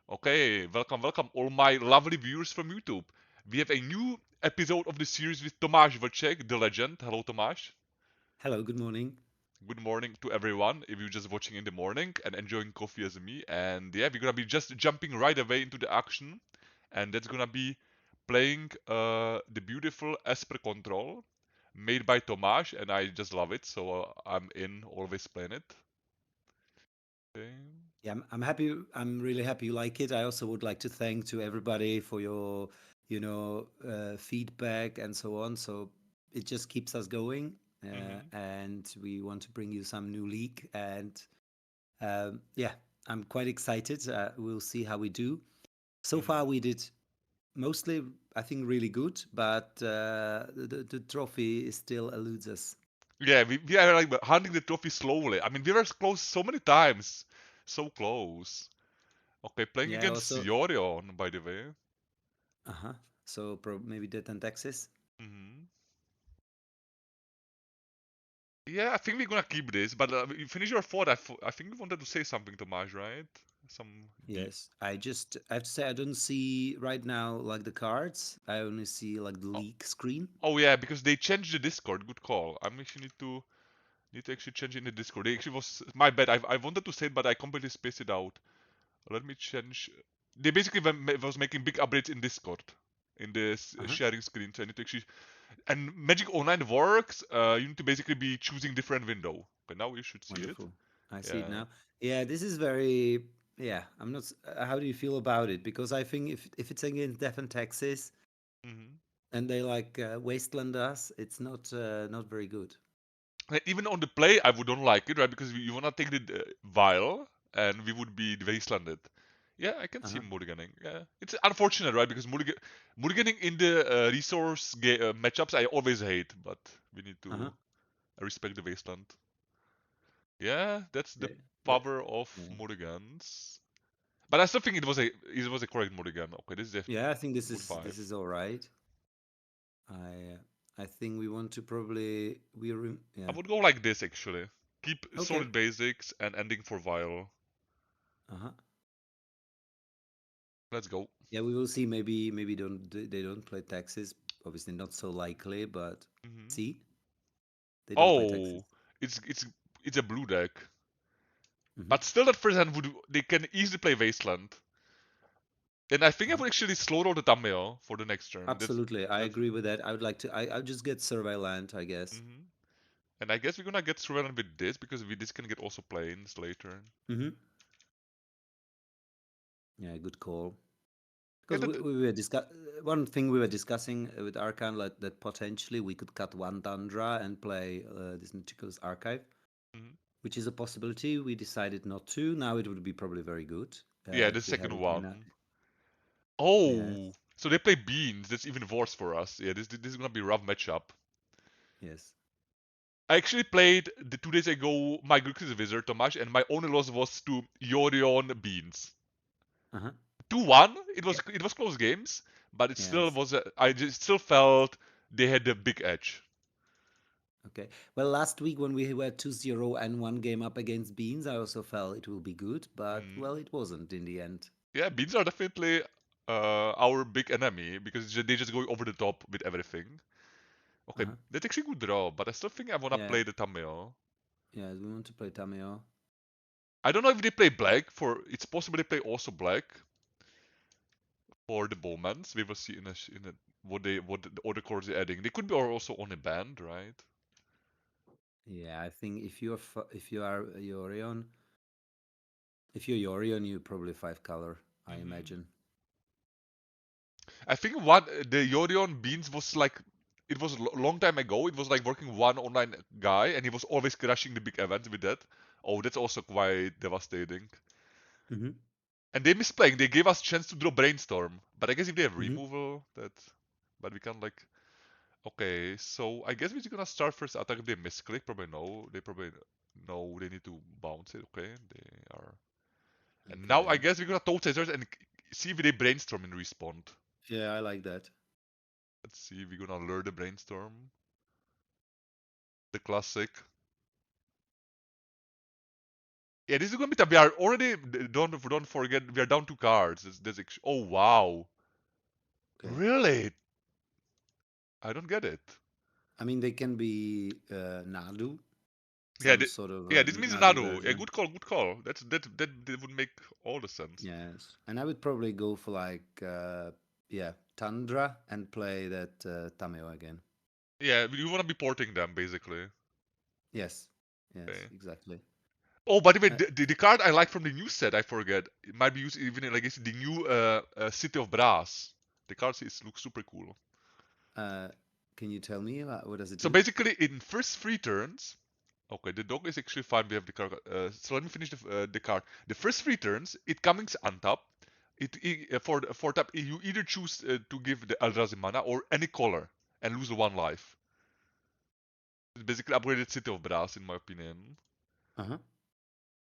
Okay, welcome all my lovely viewers from YouTube. We have a new episode of the series with Tomáš Vlček, the legend. Hello, Tomáš. Hello, good morning. Good morning to everyone. If you're just watching in the morning and enjoying coffee as me, and yeah, we're gonna be just jumping right away into the action, and that's gonna be playing the beautiful Esper Control made by Tomáš, and I just love it. So I'm in, always playing it. Okay. Yeah, I'm happy. I'm really happy you like it. I also would like to thank to everybody for your, feedback and so on. So it just keeps us going, Mm-hmm. and we want to bring you some new league. And yeah, I'm quite excited. We'll see how we do. So Mm-hmm. far, we did mostly, I think, really good, but the trophy still eludes us. Yeah, we are like hunting the trophy slowly. I mean, we were close so many times. So close. Okay, playing Yeah, against also, Yorion, by the way. uh-huh. So maybe death and taxes. Hmm. Yeah, I think we're gonna keep this, but you finish your thought. I think you wanted to say something, Tomáš, right? Some deep. Yes, I have to say I don't see right now like the cards. I only see like the Oh, leak screen. oh yeah, because they changed the Discord. Good call. I'm actually need to actually change it in the Discord. They actually was my bad. I wanted to say it, but I completely spaced it out. Let me change. They basically was making big updates in Discord, in the Uh-huh. sharing screen. So I need to actually. And Magic Online works. You need to basically be choosing different window. Okay, now you should see it. Wonderful. I see it Yeah. now. Yeah, this is very yeah, I'm not how do you feel about it? Because I think if it's against Death and Taxes Hmm. and they like wasteland us, it's not very good. Even on the play, I would don't like it, right? Because you wanna take the vial, and we would be wastelanded. Yeah, I can see Uh-huh. mulliganing. Yeah, it's unfortunate, right? Because mulliganing in the matchups, I always hate, but we need Uh-huh. to respect the wasteland. Yeah, that's the Yeah. But power of yeah. mulligans. But I still think it was a correct mulligan. Okay, this is a Yeah, I think good five. this is all right. I I think we want to probably I yeah. would go like this actually. Keep Okay. solid basics and ending for vial. Uh-huh. Let's go. Yeah, we will see. Maybe they don't play taxes. Obviously, not so likely, but Hmm. see, they don't play taxes. Oh, it's it's it's a blue deck. Hmm. But still, that first hand would they can easily play Wasteland. And I think I Uh-huh. would actually slow roll the Tameo for the next turn. Absolutely, I That's agree with that. I would like to. I'll just get Surveillant, I guess. hmm. And I guess we're gonna get surveillance with this because we this can get also planes later. Hmm. Yeah, good call. Yeah, Because we were discuss one thing we were discussing with Archon, like that potentially we could cut one Tundra and play this Meticulous Archive, mhm. which is a possibility. We decided not to. Now it would be probably very good Yeah, the if we have second it in a one. yes, Oh, so they play beans. That's even worse for us. Yeah, this is gonna be a rough matchup. yes. I actually played the 2 days ago my Grixis Wizard, Tomáš, and my only loss was to Yorion Beans. Uh-huh. 2-1. It Yeah. was close games, but it still Yes. was. I just still felt they had the big edge. Okay. Well, last week when we were 2-0 and one game up against Beans, I also felt it will be good, but well, Mm. it wasn't in the end. Yeah, beans are definitely our big enemy because they just go over the top with everything. Okay, Uh-huh. that's actually good draw, but I still think I wanna Yeah. play the Tameo. Yeah, we want to play Tameo. I don't know if they play black for. It's possible they play also black for the Bowmans. We will see in a what the other cards they're adding. They could be also on a band, right? Yeah, I think if you are Yorion, if you're Yorion, you probably five color, I Hmm. imagine. I think what the Yorion Beans was like. It was a long time ago. It was like working one online guy, and he was always crushing the big events with that. Oh, that's also quite devastating. Mm-hmm. And they misplaying. They gave us chance to draw brainstorm, but I guess if they have Mm-hmm. removal, that. But we can like. Okay, so I guess we're just gonna start first attack. If they misclick, probably no. They probably know they need to bounce it. Okay, they are. And now I Okay. guess we're gonna toad scissors and see if they brainstorm and respond. Yeah, I like that. Let's see if we're gonna lure the brainstorm. The classic. Yeah, this is gonna be tough. We are already don't forget we are down 2 cards. Oh wow, Okay. really? I don't get it. I mean, they can be Nadu, Yeah, some sort of yeah. This means Nadu Nado. Yeah, version. good call, good call. That would make all the sense. Yes, and I would probably go for like yeah, Tundra and play that Tameo again. Yeah, you wanna be porting them basically. Yes, yes, Okay. exactly. Oh, by the way, Uh, the card I like from the new set, I forget. It might be used even in like the new City of Brass. The card looks super cool. uh, can you tell me what does it So do? basically, in first 3 turns, okay, the dog is actually fine. We have the card. So let me finish the card. The first 3 turns, it comes on top. For tap, you either choose to give the Eldrazi mana or any color and lose 1 life. It's basically upgraded City of Brass, in my opinion. Uh-huh.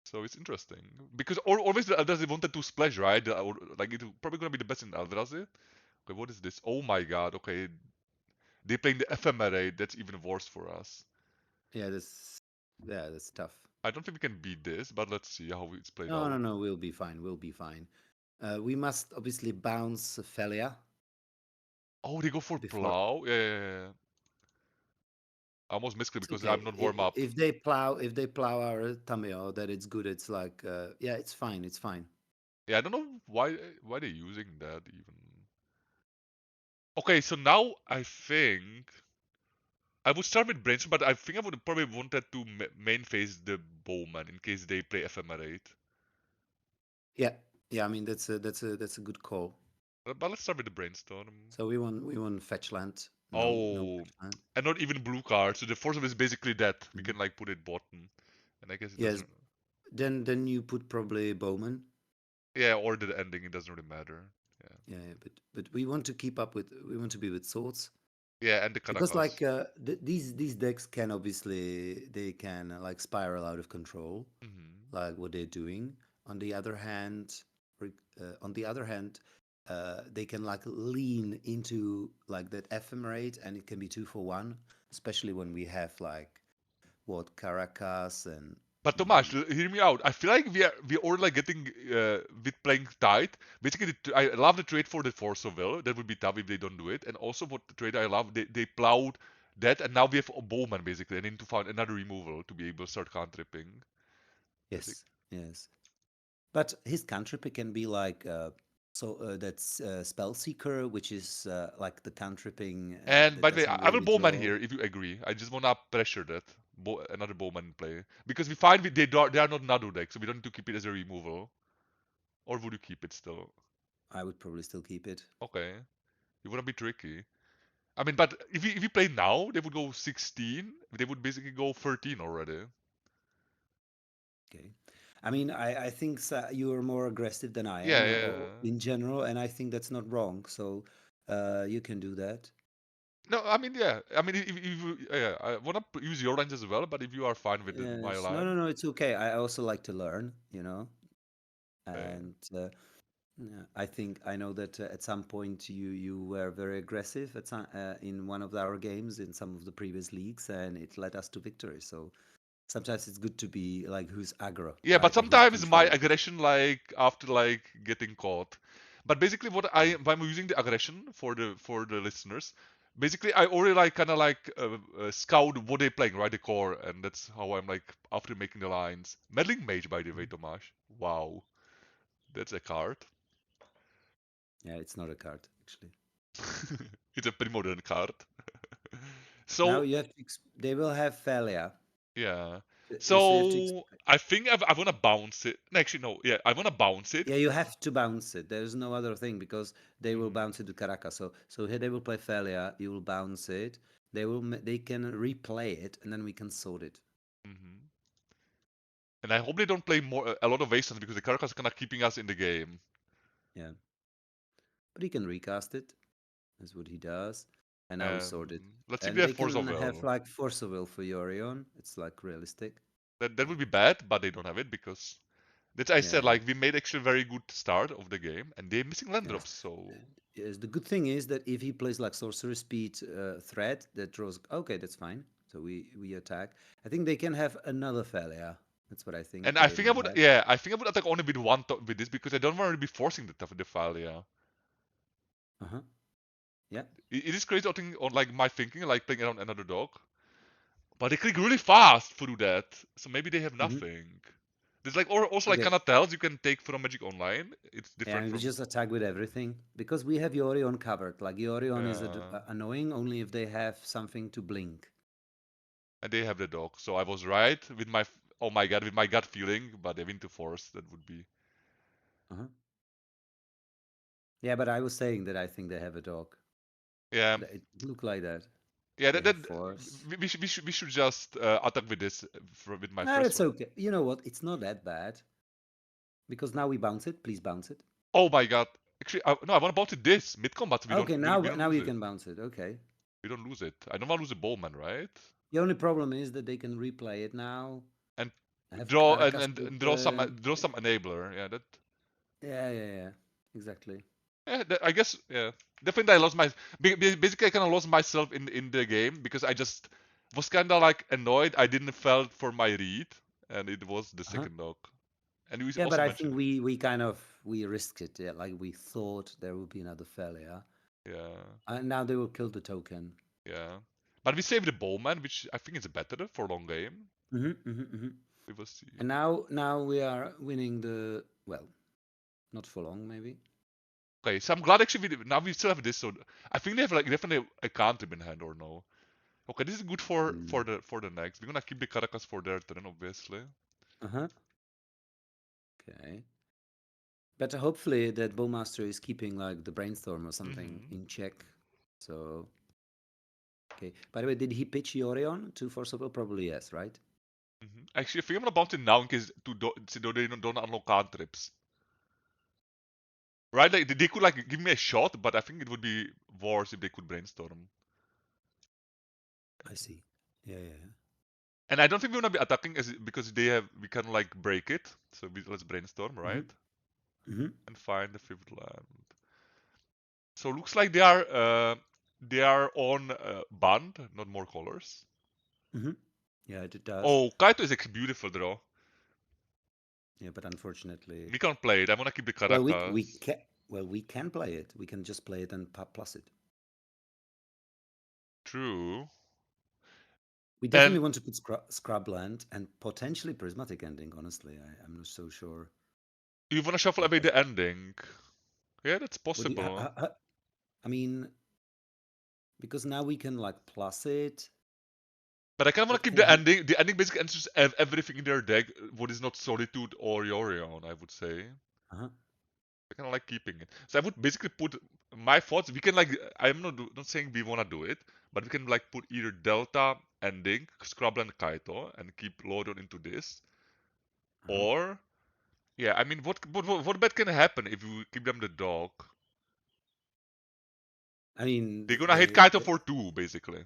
So it's interesting because always the Eldrazi wanted to splash, right? Like it's probably gonna be the best in Eldrazi. Okay, what is this? Oh my god. Okay, they playing the Ephemerate. That's even worse for us. Yeah, that's tough. I don't think we can beat this, but let's see how it's played No, no, out. no, we'll be fine. We'll be fine. We must obviously bounce Felia Oh, they go for before. plow. Yeah. I almost missed it It's because okay. I'm not warm up. If they plow our Tameo, that it's good. It's like yeah, it's fine. It's fine. Yeah, I don't know why they're using that even. Okay, so now I think I would start with Brainstorm, but I think I would probably wanted to main phase the Bowman in case they play Ephemerate. Yeah, yeah. I mean, that's a good call. But let's start with the Brainstorm. So we want fetch land. No Oh, fetch land. and not even blue card. So the force of is basically that. We Mhm. can like put it bottom, and I guess it Yes. doesn't. Then you put probably Bowman. Yeah, or the ending. It doesn't really matter. Yeah. Yeah, yeah, but we want to keep up with. We want to be with swords Yeah, and the because like Caracas. these decks can obviously they can like spiral out of control, Hmm. like what they're doing. On the other hand, on the other hand, they can like lean into like that ephemerate, and it can be 2 for 1, especially when we have like what Caracas and But Tomáš, mm, hear me out. I feel like we already like getting with playing tight. Basically, I love the trade for the Force of Will. That would be tough if they don't do it. And also, what the trade I love, they plowed that, and now we have a Bowman basically, and need to find another removal to be able to start cantripping. Basic. yes, yes. But his cantrip it can be like that's spell seeker, which is like the cantripping And that by the way, doesn't I will really Bowman draw. here if you agree. I just wanna pressure that another Bowman in play because we find they are not Nadu deck, so we don't need to keep it as a removal. Or would you keep it still? I would probably still keep it. Okay, you wanna be tricky. I mean, but if we play now, they would go 16. They would basically go 13 already. Okay. I mean, I think you are more aggressive than I Yeah, am yeah. in general, and I think that's not wrong. So you can do that. No, I mean, yeah. I mean, if you, yeah, I wanna use your lines as well. But if you are fine with my Yes. No, no, line, no. It's okay. I also like to learn, okay. and yeah, I think I know that at some point you were very aggressive in one of our games in some of the previous leagues, and it led us to victory. So sometimes it's good to be like who's aggro, Yeah, but right, or who's sometimes my controlling. aggression like after like getting caught. But basically, Mm. if I'm using the aggression for the listeners, basically I already like kind of like scout what they're playing, right? The core, and that's how I'm like after making the lines. Meddling Mage, by the way, Tomáš. Wow, that's a card. Yeah, it's not a card actually. It's a pretty modern card. Now So you have they will have failure. yeah. So you have to So I think I wanna bounce it. No, actually, no. Yeah, I wanna bounce it. yeah, you have to bounce it. There's no other thing because they will Mhm. bounce it to Caracas. So here they will play failure. You will bounce it. They can replay it, and then we can sort it. Mhm. And I hope they don't play more a lot of wastelands because the Caracas are kind of keeping us in the game. Yeah, but he can recast it. That's what he does. And now we sort it. Let's see if they And have they Force of can have Will. like Force of Will for Yorion. It's like realistic. That would be bad, but they don't have it because that's I said Yeah. like we made actually a very good start of the game, and they're missing land Yes. drops. So Yes. The good thing is that if he plays like Sorcerer Speed threat that draws, okay, that's fine. So we attack. I think they can have another failure. That's what I think And I they think I may would, have. yeah, I think I would attack only with one with this because I don't want to be forcing the file. Yeah, Uh-huh. Yeah. it is crazy. I think on like my thinking, like playing around another dog, but they click really fast through that. So maybe they have Mm-hmm. nothing. There's like or also like Okay. kind of tells you can take from Magic Online. It's Yeah, different and we from just attack with everything because we have Yorion covered. Like Yorion is annoying only if they have something to blink. and they have the dog. So I was right with my oh my god with my gut feeling, but they win to force that would be Uh-huh. Yeah, but I was saying that I think they have a dog. yeah It looked like that. yeah They that have force. we should just attack with this with my Ah, first that's one. okay. You know what? It's not that bad because now we bounce it. Please bounce it. Oh my god! Actually, no, I want to bounce this mid combat. Okay, We don't now lose you it. can bounce it. Okay. We don't lose it. I don't want to lose a bowman, right? The only problem is that they can replay it now. And I have draw Caracas and open. draw some enabler. Yeah, that Yeah. Exactly. yeah. I guess yeah. Definitely, I lost my basically I kind of lost myself in the game because I just was kind of like annoyed. I didn't felt for my read, and it was the Uh-huh. second dog. And you Yeah, but also I mentioned think we kind of we risked it. Yeah, like we thought there would be another failure, yeah, and now they will kill the token. yeah. But we saved the bowman, which I think is better for long game. Mm-hmm. We will see. And now we are winning the well, not for long maybe. Okay, so I'm glad actually now we still have this. So I think they have like definitely a counter in hand or no. Okay, this is good Mm. for the next. We're gonna keep the Caracas for their turn, obviously. Uh-huh. Okay. But hopefully that Bowmaster is keeping like the brainstorm or something Mm-hmm. in check. So okay. By the way, did he pitch Yorion to Force of Will? Probably yes, right? Mm-hmm. Actually, I think I'm gonna bounce it now in case so they don't unlock cantrips. Right? Like they could like give me a shot, but I think it would be worse if they could brainstorm. I see. Yeah. And I don't think we're gonna be attacking as because we can like break it. So let's brainstorm, Mm-hmm. right? Mm-hmm. And find the fifth land. So looks like they are on band, not more colors. Mm-hmm. Yeah, it does. Oh, Kaito is a beautiful draw. Yeah, but unfortunately, We can't play it. I wanna keep the well, we Caracas. can we can play it. We can just play it and plus it. True. We And definitely want to put Scrubland and potentially Prismatic Ending. Honestly, I'm not so sure. you wanna shuffle Like, away the ending. Yeah, that's what do you, possible. I mean, because now we can like plus it. But I kind of want But to keep can the he? ending. The ending basically answers everything in their deck, what is not Solitude or Yorion, I would say. Uh-huh. I kind of like keeping it. So I would basically put my thoughts. We can like, I'm not saying we wanna do it, but we can like put either Delta ending, Scrubland Kaito, and keep Lodon into this, Uh-huh. or yeah, I mean, what bad can happen if you keep them the dog? I mean, They're gonna hit Kaito for 2, basically,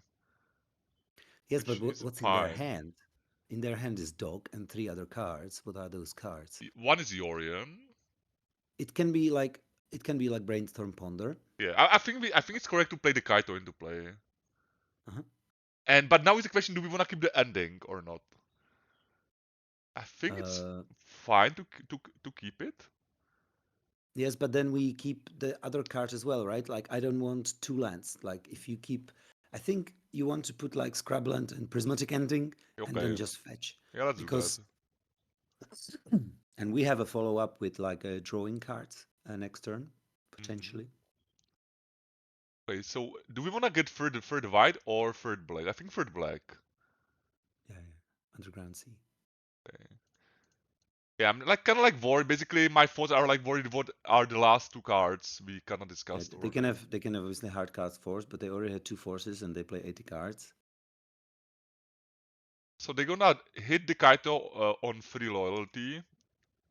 yes, but which is what's in their fine. hand? In their hand is dog and three other cards. What are those cards? One is Yorion. It can be like Brainstorm Ponder. Yeah, I think it's correct to play the Kaito into play. Uh-huh. And but now is the question: do we want to keep the ending or not? I think it's Uh, fine to keep it. yes, but then we keep the other cards as well, right? Like I don't want two lands. Like if you keep, I think you want to put like Scrubland and Prismatic Ending, and then Okay, just fetch yeah, let's do that. because, and we have a follow up with like a drawing cards next turn Hmm. potentially. Okay, so do we want to get third white or third black? I think third black. Yeah. Underground Sea. Okay. Yeah, I'm like kind of like worried. Basically, my thoughts are like worried. What are the last two cards we kind of Yeah, discussed already? they can have obviously hard cards force, but they already had two forces and they play 80 cards. So they're gonna hit the Kaito on free loyalty,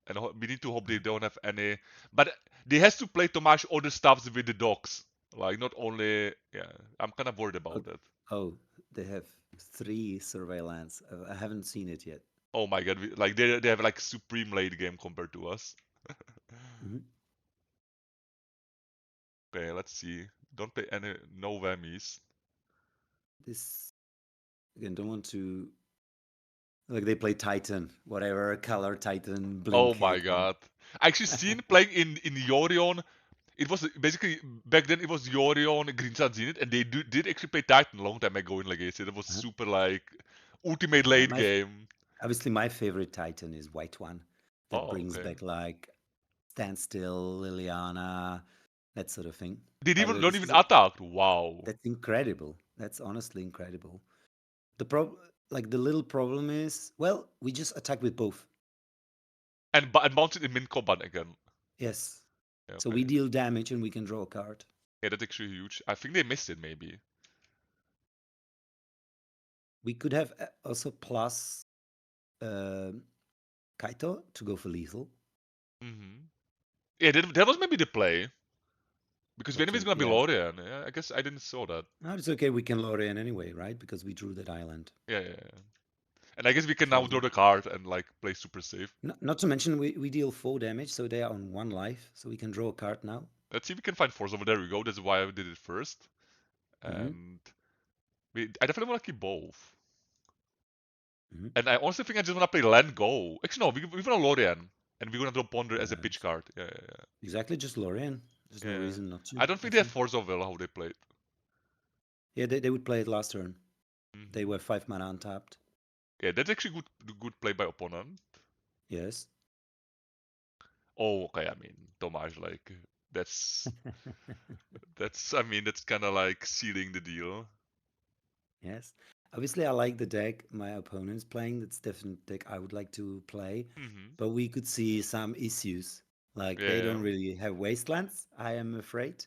and we need to hope they don't have any. But they has to play Tomáš other stuffs with the dogs. Like not only, yeah, I'm kind of worried Oh, about that. oh, they have three surveillance. I haven't seen it yet. Oh my god, like they have like supreme late game compared to us. Mhm. Okay, let's see. Don't play any no whammies. This again, don't want to Like they play Titan, whatever color Titan, Oh blink my it, and god. I actually seen playing in Yorion. It was basically back then it was Yorion, Green Sun Zenith, and they did actually play Titan a long time ago in Legacy. That was uh, super like ultimate yeah, late my game. obviously my favorite Titan is white one, that Oh, brings okay. back like Standstill, Liliana, that sort of thing. They By the even way, don't this even is attack. Wow. that's incredible. That's honestly incredible. The prob like the little problem is, well, we just attack with both. And bounce it in min combat again. Yes. Yeah, So we okay. deal damage and we can draw a card. Yeah, that's actually huge. I think they missed it maybe. We could have also plus um Kaito to go for lethal. Yeah, that was maybe the play. Because the But enemy is gonna be yeah, Lorian. Yeah, I guess I didn't saw that. no, it's okay. We can Lorien anyway, right? Because we drew that island. Yeah, yeah, yeah. And I guess we can So now draw the card and like play super safe. not to mention we deal 4 damage, so they are on 1 life, so we can draw a card now. Let's see if we can find force over. There we go. That's why I did it first. Hmm. And I definitely want to keep both. Hmm. And I also think I just want to play land go. Actually, no, we want a Lorian. And we're gonna draw Ponder as a pitch Yes. card. Yeah, yeah, Exactly, just Lorien. There's yeah. no Yeah. reason not to, I don't I think they have think. force over how they played. Yeah, they would play it last turn. They Hmm. were 5 mana untapped. Yeah, that's actually good play by opponent. Yes. Oh, okay. I mean, Tomáš, like that's I mean that's kind of like sealing the deal. Yes. Obviously, I like the deck my opponent's playing. That's definitely deck I would like to play. Hmm. But we could see some issues. Like they Yeah. don't really have wastelands, I am afraid.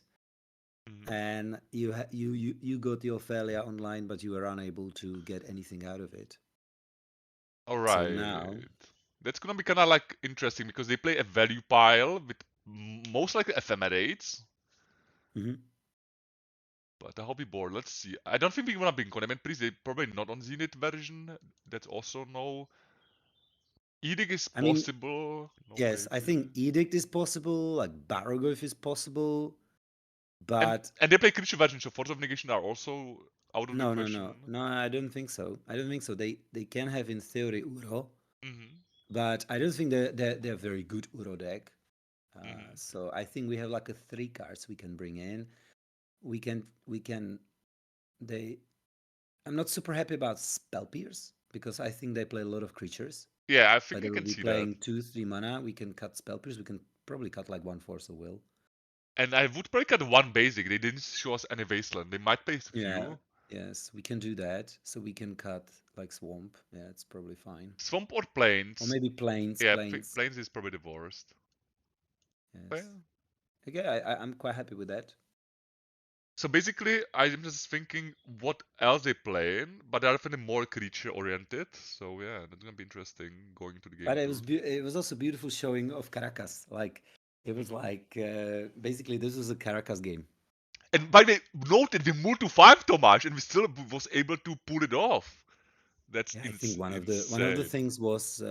Hmm. And you got your failure online, but you were unable to get anything out of it. All So right. now, That's gonna be kind of like interesting because they play a value pile with most likely ephemerates. mhm. But a hobby board, let's see. I don't think we wanna bring Condiment Priest. They probably not on Zenith version. That's also no. Edict is I mean, possible. No yes, I think crazy. Edict is possible, like Baroglyph is possible, And but and they play creature version, so Force of Negation are also out of the no, no, no, question. no, I don't think so. I don't think so. They can have in theory Uro, Hmm. but I don't think they're very good Uro deck. Hmm. So I think we have like a 3 cards we can bring in. We can they. I'm not super happy about Spell Pierce because I think they play a lot of creatures. Yeah, I But think they I will can be see that. playing 2, 3 mana. We can cut Spell Pierce. We can probably cut like 1 Force of Will. And I would probably cut one basic. They didn't show us any wasteland. They might play a Yeah. few. Yes, we can do that. So we can cut like Swamp. Yeah, it's probably fine. Swamp or Or plains. maybe Plains. Yeah, Plains. plains is probably the worst. But Yes. yeah. Okay, I'm quite happy with that. So basically, I'm just thinking what else they playing, but they're definitely more creature oriented. So yeah, that's gonna be interesting going into the But game it was too. it was also beautiful showing of Caracas. Like it was Hmm. like basically this was a Caracas game. And by the way, note that we moved to 5 Tomáš and we still was able to pull it off. That's Yeah, I think one of the insane. things was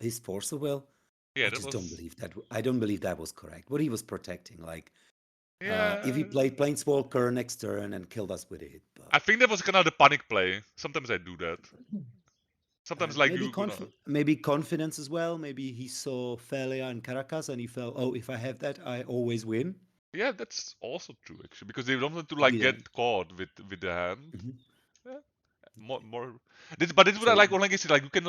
his Force of Will. Yeah, I that just don't was. believe that. I don't believe that was correct. What he was protecting, like if he Yeah, played Planeswalker next turn and killed us with it, I but think that was kind of the panic play. Sometimes I do that. Sometimes like maybe you gonna. maybe confidence as well. Maybe he saw failure in Caracas and he felt, oh, if I have that, I always win. Yeah, that's also true actually because they don't want to Could like be that. get caught with the hand. Mhm. Yeah, more. But this is what I So like on Legacy. Like you can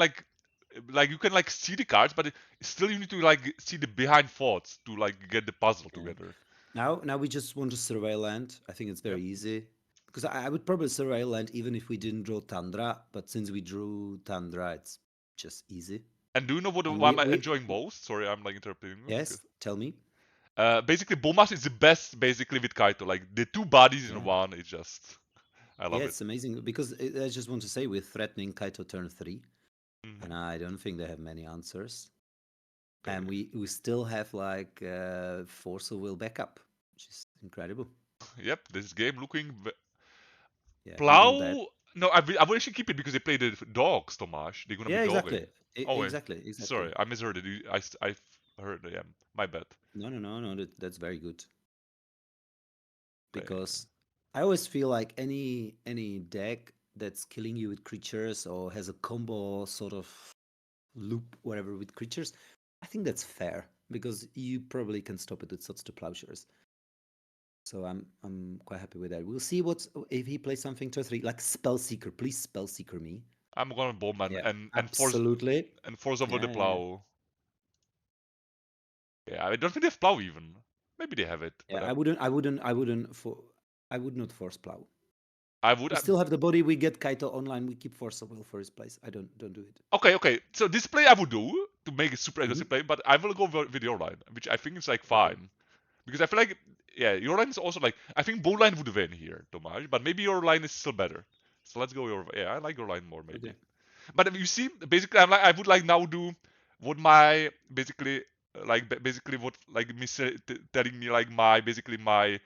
like see the cards, but still you need to like see the behind thoughts to like get the puzzle yeah. together. Now we just want to surveil land. I think it's Yep. very easy because I would probably surveil land even if we didn't draw Tundra. But since we drew Tundra, it's just easy. And do you know And what I'm enjoying most? Sorry, I'm like interrupting you because yes, tell me. basically Bomas is the best basically with Kaito. Like the two bodies in Yeah. one is just I Yeah, love it. it's amazing because I just want to say we're threatening Kaito turn 3, and Hmm. I don't think they have many answers. Okay. And we still have like Force of Will backup, which is incredible. Yep, this game looking Yeah, we deal that. Plow. No, I will actually keep it because they play the dogs, Tomasz. They're gonna be Yeah, dogging. exactly. Oh wait, Exactly, exactly. sorry, I misheard it. I heard it. Yeah, my bad. No, no, no, no. That's very good Okay. because I always feel like any deck that's killing you with creatures or has a combo sort of loop, whatever, with creatures, I think that's fair because you probably can stop it with Swords to Plowshares. So I'm quite happy with that. We'll see what's if he plays something 2 or 3 like Spellseeker. Please Spellseeker me. I'm going Bowman Yeah, and absolutely. force over the Yeah, yeah, plow. Yeah, I don't think they have plow even. Maybe they have it, but yeah. I would not force Plow. I would. We still have the body. We get Kaito online. We keep Force of Will for his place. I don't do it. Okay. So this play I would do to make a super aggressive Mhm. play, but I will go with your line, which I think is like Okay. fine. Because I feel like, yeah, your line is also like, I think bow line would win here, Tomáš, but maybe your line is still better. So let's go your, yeah, I like your line more maybe. Okay. But if you see, basically, I would like now do what my basically basically what like me telling me like my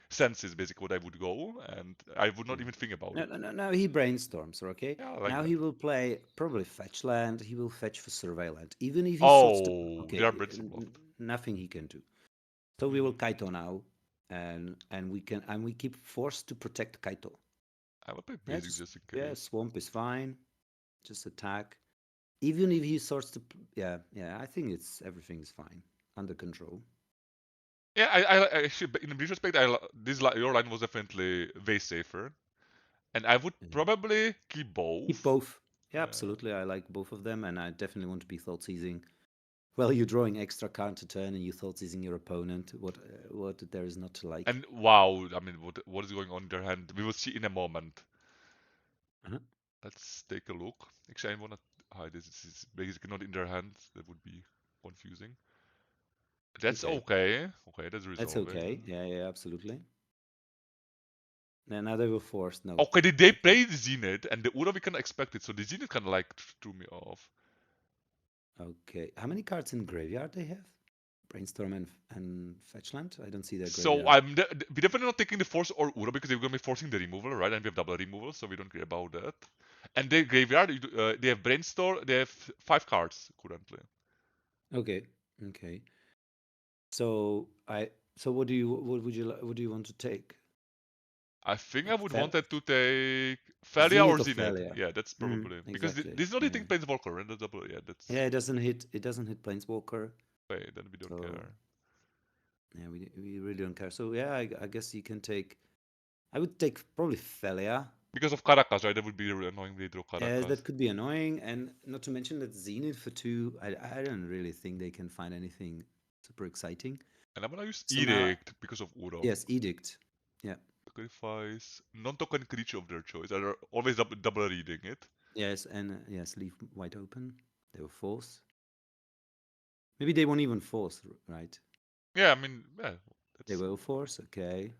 senses basically what I would go, and I would not Yeah. even think about No, it. no, no, no. He brainstorms. Okay. Yeah, I like Now that. he will play probably fetch land. He will fetch for surveillance. Even if he sorts the Oh, they okay, are brainstorm left. nothing he can do. So we will Kaito now, and we keep forced to protect Kaito. I will play Yeah, basic just just in yeah. case. Swamp is fine. Just attack. Even if he sorts the yeah. I think it's everything is fine under control. Yeah, I actually, in retrospect, your line was definitely way safer, and I would Yeah. probably keep Keep both. both. Yeah, absolutely. I like both of them, and I definitely want to be thought seizing. Well, you're drawing extra counter turn, and you thought seizing your opponent. What there is not to like? And wow, I mean, what is going on in their hand? We will see in a moment. Uh-huh. Let's take a look. Actually, I wanna hide this. This is basically not in their hand. That would be confusing. That's Okay, okay. Okay, that's that's resolving. okay. Yeah, yeah, absolutely. Now they will force. No. Okay, they Okay. played Zenith, and the Ura we can expect it. So the Zenith kind of like threw me off. Okay. How many cards in graveyard they have? Brainstorm and Fetchland? I don't see their So graveyard. we definitely not taking the Force or Ura because they're gonna be forcing the removal, right? And we have double removal, so we don't care about that. And the graveyard, they have Brainstorm. They have 5 cards currently. Okay. Okay. So I. So what do you want to take? I think I would Fel- wanted to take Felia or Zenith or Zenith. Felia? Yeah, that's probably because Exactly. this is not Yeah. hitting Planeswalker, and that's double. Yeah, that's Yeah. It doesn't hit. It doesn't hit Planeswalker. okay. Then we don't So care. yeah, we really don't care. So yeah, I guess you can take. I would take probably Felia. Because of Caracas, right? That would be really annoying. They draw Yeah, Caracas. that could be annoying, and not to mention that Zenith for 2. I don't really think they can find anything super exciting. And I'm gonna use So now, Edict because of Uro. yes, Edict. Yeah. Sacrifice non-token creature of their choice. They're always double reading it. Yes, and yes, leave wide open. They will force. Maybe they won't even force, right? Yeah, I mean, yeah, They that's. will force. Okay,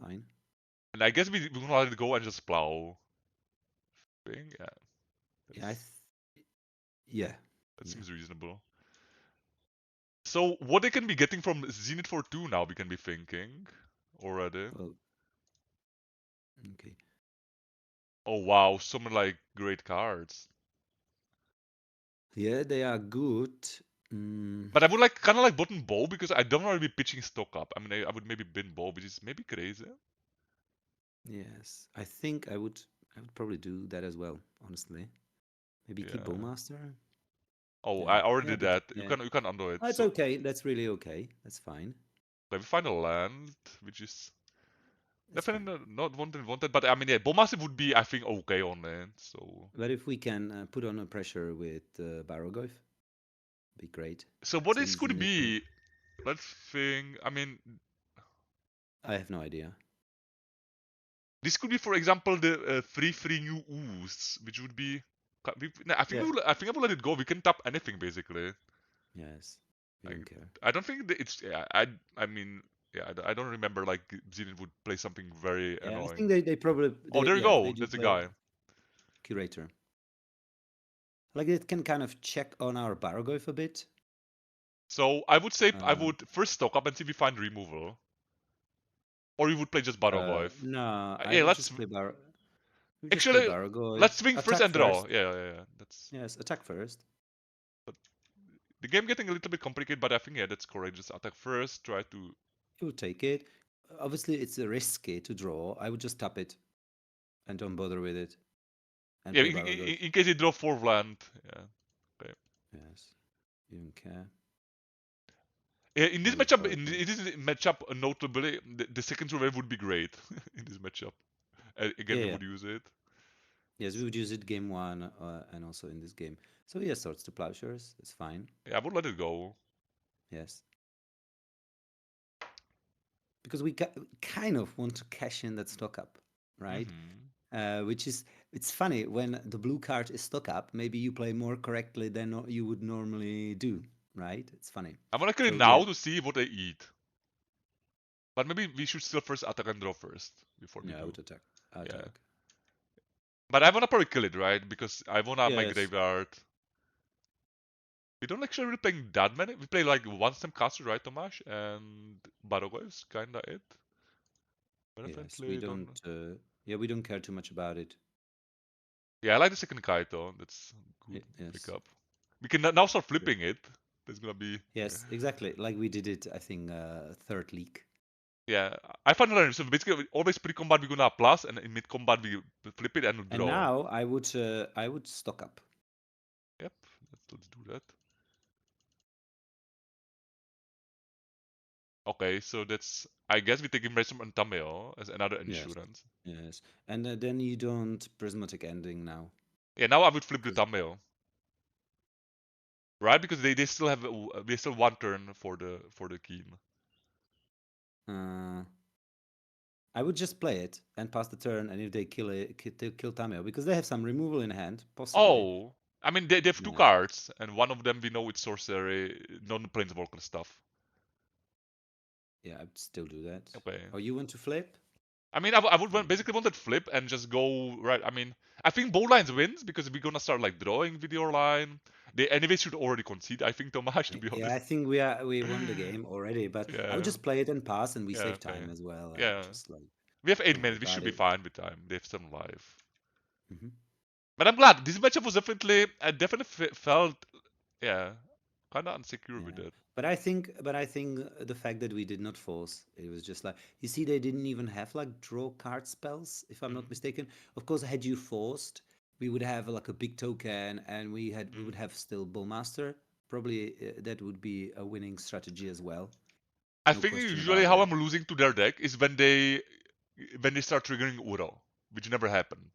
fine. And I guess we're gonna let it go and just plow. Thing. Yeah, Yeah, that's yeah, that yeah. seems reasonable. So what they can be getting from Zenith for 2 now? We can be thinking already. Well, okay. Oh wow, some like great cards. Yeah, they are good. Mm, But I would like kind of like button bow because I don't want to be pitching stock up. I mean, I would maybe bin bow, which is maybe crazy. yes, I think I would. I would probably do that as well. Honestly, maybe keep Yeah. Bowmaster. Oh, Yeah, I already yeah, did but that. yeah, You can undo it. that's So okay. That's really okay. That's fine. let me find a land, which is That's fine. definitely not wanted. But I mean, yeah, Bowmaster would be I think okay on it. So But if we can put on a pressure with Barrogoyf, be great. so what this Since could Zenith can, be? Let's think. I mean, I have no idea. this could be, for example, the free new ooze, which would be. I think Yeah. I think I will let it go. We can tap anything basically. Yes. We I don't care. I don't think that it's yeah, I mean yeah I don't remember like Zenith would play something very Yeah, I annoying. think they probably Oh, there you they go. do That's the play guy. Curator. Like it can kind of check on our Barrogoyf a bit. So I would say I Uh, would first stock up and see if we find removal, or you would play just Barrogoyf. no, I Yeah, would let's just play We just play actually Barrogoyf. let's swing first Attack and draw. first. Yeah. That's Yes, attack first. but the game getting a little bit complicated, but I think yeah that's correct. Just attack first. Try to You take it. Obviously, it's risky to draw. I would just tap it and don't bother with it. and Yeah, play Baragos. in case they draw 4th land. Yeah. Okay. Yes, you don't care. Yeah, in this Maybe matchup, for in this matchup, notably, the second survey would be great in this matchup. Again, yeah, we yeah. would use it. Yes, we would use it game one and also in this game. So yeah, Swords to Plowshares. It's fine. Yeah, I would let it go. Yes, because we kind of want to cash in that stock up, right? Hmm. Which is it's funny when the blue card is stock up. Maybe you play more correctly than you would normally do, right? It's funny. I'm gonna kill it So yeah, now to see what they eat. But maybe we should still first attack and draw first before we yeah, do. auto attack, Yeah. attack. But I wanna probably kill it, right? Because I wanna my Yes, graveyard. We don't actually really playing that many. We play like one stem caster, right, Tomáš? And Barogo is kinda it. yes. We Definitely don't. don't. Yeah, we don't care too much about it. Yeah, I like the second kite though. That's good Yes. pickup. We can now start flipping it. That's gonna be Yes, exactly. Like we did it, I think, third league. yeah. I find it so basically always pre-combat we gonna plus and in mid-combat we flip it and And draw. now I would stock up. Yep, let's do that. Okay, so that's I guess we take Ransom and Tameo as another Yes, insurance. yes. And then you don't prismatic ending now. Yeah, now I would flip the 'Cause, Tameo. Right? Because they still have they still one turn for the keen. uh, I would just play it and pass the turn, and if they kill it, kill Tameo because they have some removal in hand, possibly. Oh, I mean they have two Yeah, cards and one of them we know it's sorcery, non-planeswalker stuff. yeah, I'd still do that. Okay. Oh, you want to flip? I mean, I would basically want that flip and just go right. I mean, I think both lines wins because we're gonna start like drawing with your line. They anyway should already concede. I think Tomáš, to be Yeah, I honest. think we won the game already, but I would Yeah, just play it and pass, and we yeah, save okay, time as well, and yeah. just like We have eight don't worry minutes. We about should be it. fine with time. They have some life. Hmm. But I'm glad this matchup was definitely. I definitely felt, yeah, kind of insecure with Yeah, it. but I think the fact that we did not force, it was just like you see, they didn't even have like draw card spells, if I'm not Mm, mistaken. Of course, had you forced, we would have like a big token, and we mm. would have still Bullmaster. Probably that would be a winning strategy as well. I No think question usually about how that. I'm losing to their deck is when they start triggering Uro, which never happened.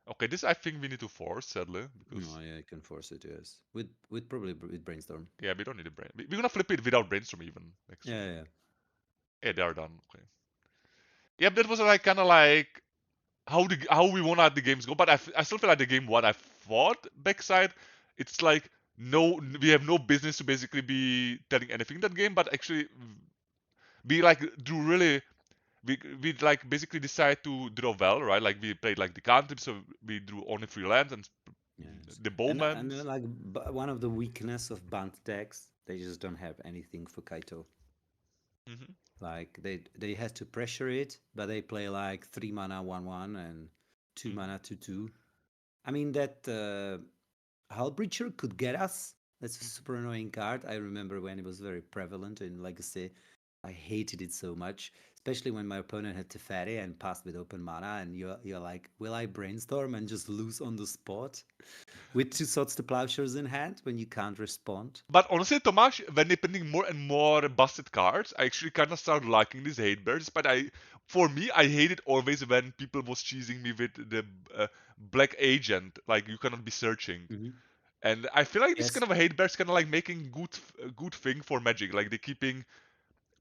Okay, this I think we need to force, sadly, because No, yeah, I can force it. Yes, with probably with brainstorm. yeah, we don't need a brain. We're gonna flip it without brainstorm even, Yeah, actually. yeah, yeah. Yeah, they are done. Okay. Yep, that was like kind of like how we want to the games go, but I still feel like the game one I fought backside. It's like no, we have no business to basically be telling anything in that game, but actually we like do really we like basically decide to draw well, right? Like we played like the cantrip, so we drew only 3 lands and Yes, the and bowmans. like one of the weakness of Bant decks, they just don't have anything for Kaito. Hmm. Like they has to pressure it, but they play like 3 mana 1/1 and 2 mana 2/2. I mean that Hull Breacher could get us. That's a super annoying card. I remember when it was very prevalent in Legacy. I hated it so much, especially when my opponent had Teferi and passed with open mana, and you're like, will I brainstorm and just lose on the spot with two swords to plowshares in hand when you can't respond? But honestly, Tomáš, when they're printing more and more busted cards, I actually kind of start liking these hate bears. But for me, I hate it always when people was cheesing me with the black agent, like you cannot be searching. Hmm. And I feel like this Yes, kind of a hate bears kind of like making good thing for Magic. Like they keeping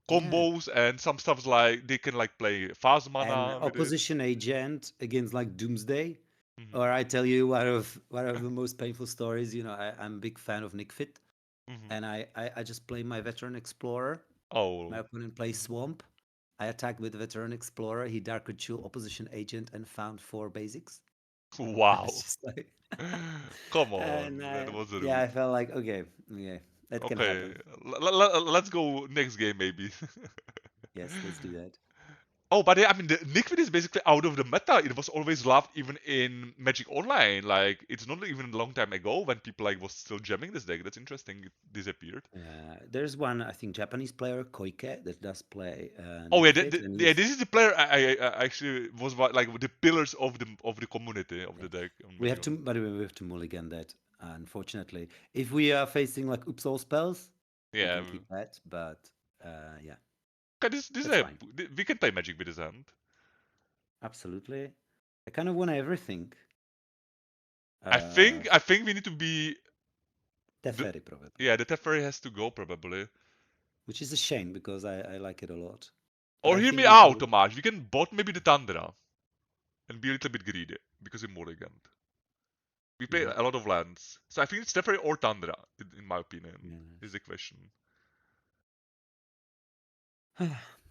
yeah. combos and some stuff's like they can like play fast And mana with it. opposition agent against like Doomsday. Hmm. Or I tell you one of the most painful stories. I'm a big fan of Nick Fit, Hmm. and I just play my veteran explorer. My Oh. opponent plays Swamp. I attacked with veteran explorer. He dark ritual opposition agent and found 4 basics. I was Wow. just like, Come and on, that was yeah, rude. I felt like okay, that can Okay, happen. let's go next game maybe. Yes, let's do that. Oh, but yeah, I mean, the Liquid is basically out of the meta. It was always loved even in Magic Online. Like, it's not even a long time ago when people like was still jamming this deck. That's interesting. It disappeared. There's one, I think, Japanese player, Koike, that does play Oh yeah, Liquid, and yeah. he's This is the player I actually was like the pillars of the community of yeah. the deck on We Magic have to, Online. by the way, we have to mulligan that. Unfortunately, if we are facing like Upsal spells, we Yeah. can keep that. But yeah, Okay, this is that's fine. we can play Magic with his hand. Absolutely. I kind of want everything. I think we need to be the Teferi probably, yeah the Teferi has to go probably. which is a shame because I like it a lot. But Or I hear think me we out, will. Tomáš. We can bot maybe the Tundra and be a little bit greedy because we mulliganed. We play Mhm. a lot of lands, so I think it's Teferi or Tundra in my opinion is Yes. the question.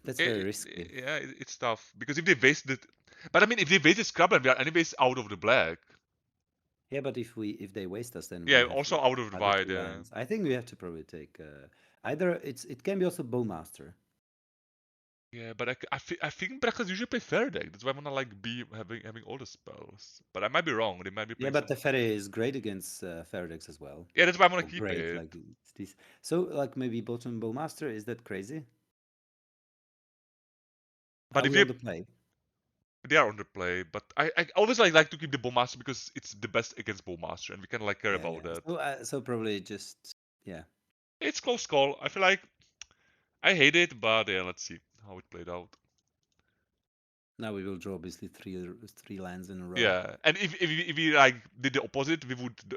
That's It, very it, risky. yeah, it's tough because if they wasted, but I mean if they wasted Scrubland, we are anyways out of the black. Yeah, but if they waste us, then we Yeah, have also like out of the other white. two Yeah. lands. I think we have to probably take either it can be also Bowmaster. Yeah, but I think Brakas usually play fair deck. That's why I wanna like be having all the spells. But I might be wrong. They might be Yeah, playing but some. Teferi is great against Faradex as well. Yeah, that's why I wanna Or keep great, it. like it's this. So like maybe bottom Bowmaster, is that crazy? But Are if we they on the play? they are on the play, but I always like to keep the Bowmaster because it's the best against Bowmaster, and we can like care Yeah, about yeah. that. So probably just yeah. It's close call. I feel like I hate it, but yeah, let's see how it played out. Now we will draw obviously three lands in a row. Yeah, and if we like did the opposite,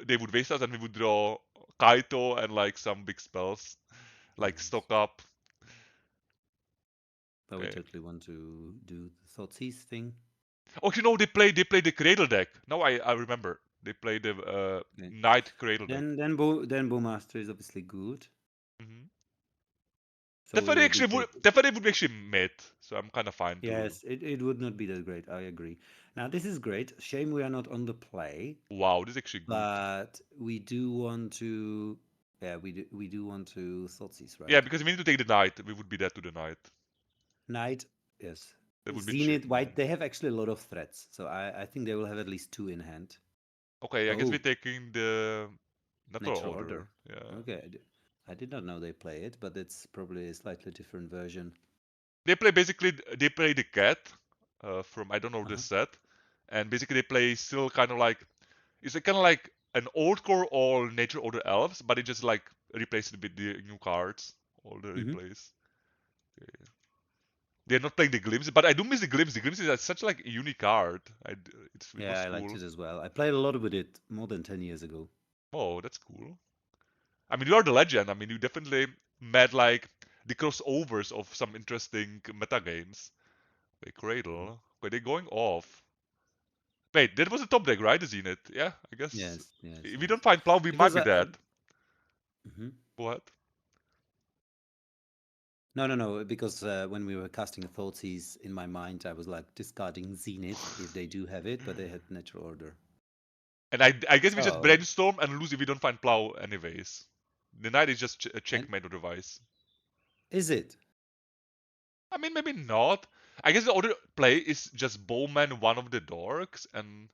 they would waste us, and we would draw Kaito and like some big spells, like Yes. stock up. But we Okay. totally want to do the Thoughtseize thing. Oh, you know they play the Cradle deck. Now I remember they play the Okay. Knight Cradle deck. Then Bowmaster is obviously good. Mm-hmm. So we will be taking. Teferi would be actually mid, so I'm kind of fine too. Yes, it would not be that great. I agree. Now this is great. Shame we are not on the play, Wow, this is actually good. but we do want to. Yeah, we do want to Thoughtseize, Yeah, right? because if we need to take the Knight, we would be dead to the Knight. Knight, yes. That would be Zenith, cheating. White. They have actually a lot of threats, so I think they will have at least two in hand. Okay, I guess we're Oh, taking the natural Natural order. Order. Yeah. Okay, I did not know they play it, but it's probably a slightly different version. They play the cat from I don't know the Uh-huh. set, and basically they play still kind of like it's kind of like an old core all nature order elves, but it just like replaced it with the new cards, all the Hmm. replays. Okay. They're not playing the glimpse, but I do miss the glimpse. The glimpse is such like a unique card. It Yeah, was I liked cool. it as well. I played a lot with it more than 10 years ago. Oh, that's cool. I mean, you are the legend. I mean, you definitely met like the crossovers of some interesting meta games. Like Mhm. Cradle. Okay, they're going off. Wait, that was the top deck, right? The Zenith. Yeah, I guess. Yes, yes, If we yes. don't find Plow, we might Because be dead. mhm. What? No. Because when we were casting Thoughtseize in my mind, I was like discarding Zenith if they do have it, but they had Natural Order. And I guess we just So, brainstorm and lose if we don't find Plow anyways. The Knight is just a and checkmate otherwise. is it? I mean, maybe not. I guess the other play is just Bowman one of the dorks, and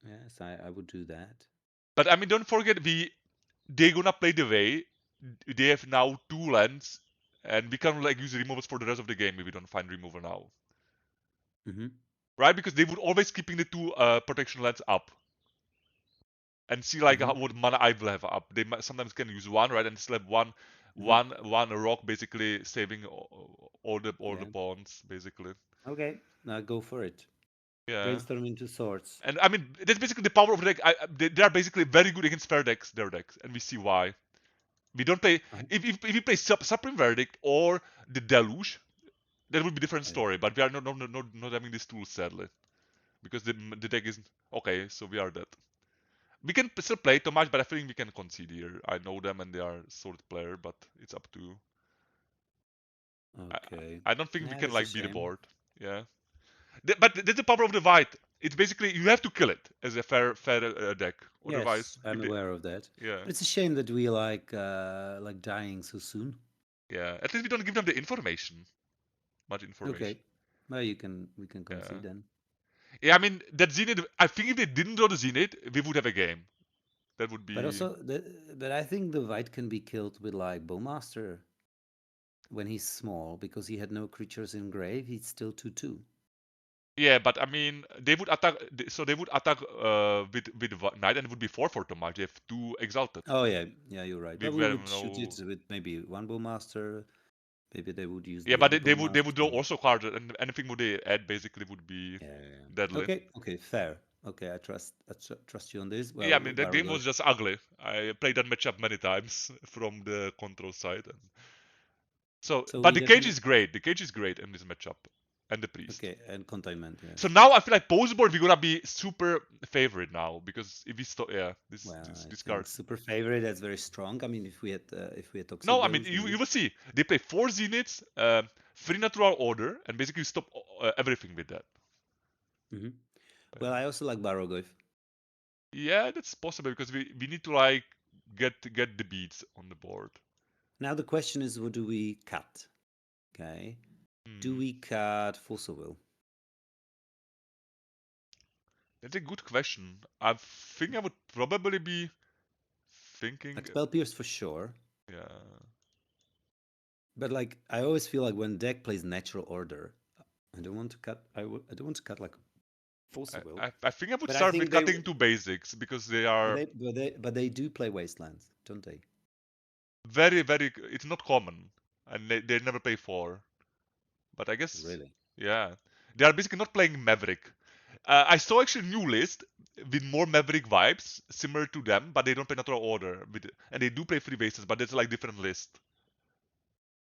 Yes, I would do that. but I mean, don't forget they're gonna play the way they have now two lands, and we can like use removals for the rest of the game if we don't find removal now, Hmm. right? Because they would always keeping the two protection lands up and see like Hmm. what mana I will have up. They sometimes can use one, right, and still have one Hmm. one rock basically saving all the Yeah. pawns basically. Okay. Now go for it. Yeah. Brainstorm into swords. And I mean, that's basically the power of the deck. They are basically very good against fair decks, their decks, and we see why. We don't play Uh-huh. if we play Supreme Verdict or the Deluge, that would be a different Yes. story. But we are not having these tools sadly because the deck is okay. So we are dead. We can still play Tomáš, but I think we can concede here. I know them and they are solid player, but it's up to. I, Okay. I don't think we Yeah, can that's a like beat the shame. board. Yeah, but that's the power of the white. It's basically you have to kill it as a fair deck. Yes, Otherwise, if I'm they aware of that. yeah But it's a shame that we like dying so soon. yeah at least we don't give them the information much Okay. information. Well, we can Yeah. concede then. Yeah, I mean that Zenith. I think if they didn't draw the Zenith, we would have a game. That would But be. also, but I think the white can be killed with like Bowmaster when he's small because he had no creatures in grave. He's still 2/2. Yeah, but I mean they would attack. So they would attack with Knight, and it would be 4 for Tomáš. They have 2 exalted. Oh yeah, yeah, you're right. We But we have would shoot no. it with maybe one Bowmaster. Maybe they would use Yeah, the but other they would draw Bowmaster. also cards, and anything would they add basically would be Yeah, yeah, yeah. deadly. Okay, okay, fair. Okay, I trust you on this. Yeah, I Well, mean that game Baragov. was just ugly. I played that matchup many times from the control side. And so, So but we the cage definitely is great. The cage is great in this matchup, and the priest. okay, and containment, So yes. now I feel like post board we're gonna be super favorite now because if we stop, yeah, this Well, this I this think card. super favorite. That's very strong. I mean, if we had No, I mean Toxic you maybe. will see they play 4 zeniths, free natural order, and basically stop everything with that. Hmm. Well, I also like Baragov. Yeah, that's possible because we need to like get the beats on the board. Now the question is, what do we cut? Okay, do Hmm. we cut Force of Will? That's a good question. I think I would probably be thinking, Like Spell Pierce for sure, yeah. but like I always feel like when deck plays Natural Order, I don't want to cut. I don't want to cut like Force I, of Will. I, I think I would But I start think with cutting to basics because they are but they do play Wastelands, don't they? very. It's not common, and they never play 4. But I guess, Really? yeah, they are basically not playing Maverick. I saw actually a new list with more Maverick vibes, similar to them, but they don't play Natural Order. And they do play Free Bases, but it's like different list.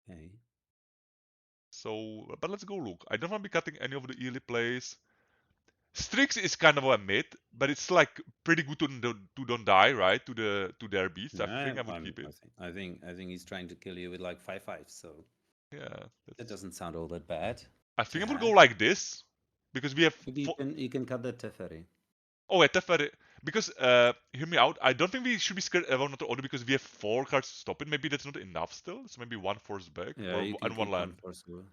Okay. So, but let's go look. I don't want to be cutting any of the early plays. Strix is kind of a myth, but it's like pretty good to don't die, right? To their beats. I Yeah, think I would keep it. I think he's trying to kill you with like 5/5. So Yeah, that that's. doesn't sound all that bad I to think I would go have. like this because we have. Maybe you can cut that Teferi. Oh, wait, Teferi. Because hear me out. I don't think we should be scared about not order because we have 4 cards to stop it. Maybe that's not enough still. So maybe 1 force back Yeah, or you can and 1 keep one land. Force Will.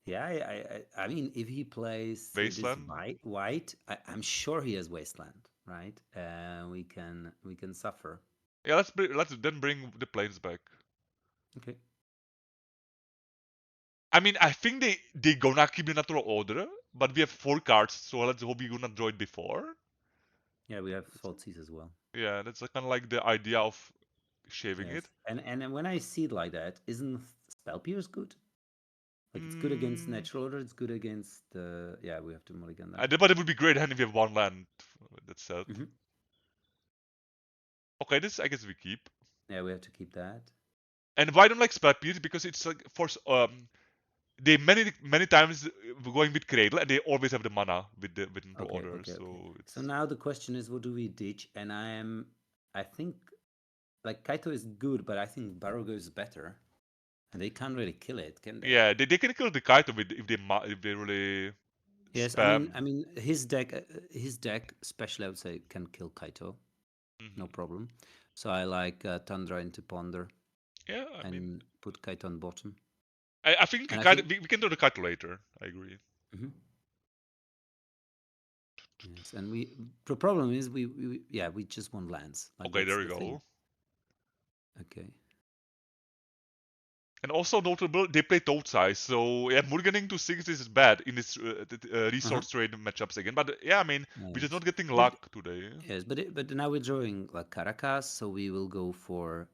Yeah, I mean, if he plays this Wasteland. white, I'm sure he has Wasteland, right? We can suffer. Yeah, let's then bring the planes back. Okay. I mean, I think they gonna keep the natural order, but we have 4 cards, so let's hope we gonna draw it before. Yeah, we have Thoughtseize as well. Yeah, that's kind of like the idea of shaving Yes, it. and then when I see it like that, isn't Spell Pierce good? Like it's good against Mm, Natural Order. It's good against yeah. We have to mulligan that. but it would be great if we have 1 land. That's set. Hmm. Okay, this I guess we keep. Yeah, we have to keep that. And why don't like Splat Pierce? Because it's like they many times going with Cradle, and they always have the mana with the Okay, order. okay, okay. So So it's now the question is, what do we ditch? And I think, like Kaito is good, but I think Barugo is better, and they can't really kill it, can they? yeah, they can kill the Kaito with if they really Yes, spam. I mean his deck, especially I would say, can kill Kaito, no problem. So I like Tundra into Ponder Yeah, I mean, and put Kaito on bottom. I think And I Kaito, think, we can do the Kaito later. I agree. mhm. Yes, and the problem is yeah, we just want lands. Like Okay, that's there we the thing. go. Okay. And also notable, they play Toad Size, so yeah, mulliganing to 6 is bad in this Uh-huh. resource trade matchups again. But yeah, I mean, we're just Yes. not getting But luck today. yes, but now we're drawing like Caracas, so we will go for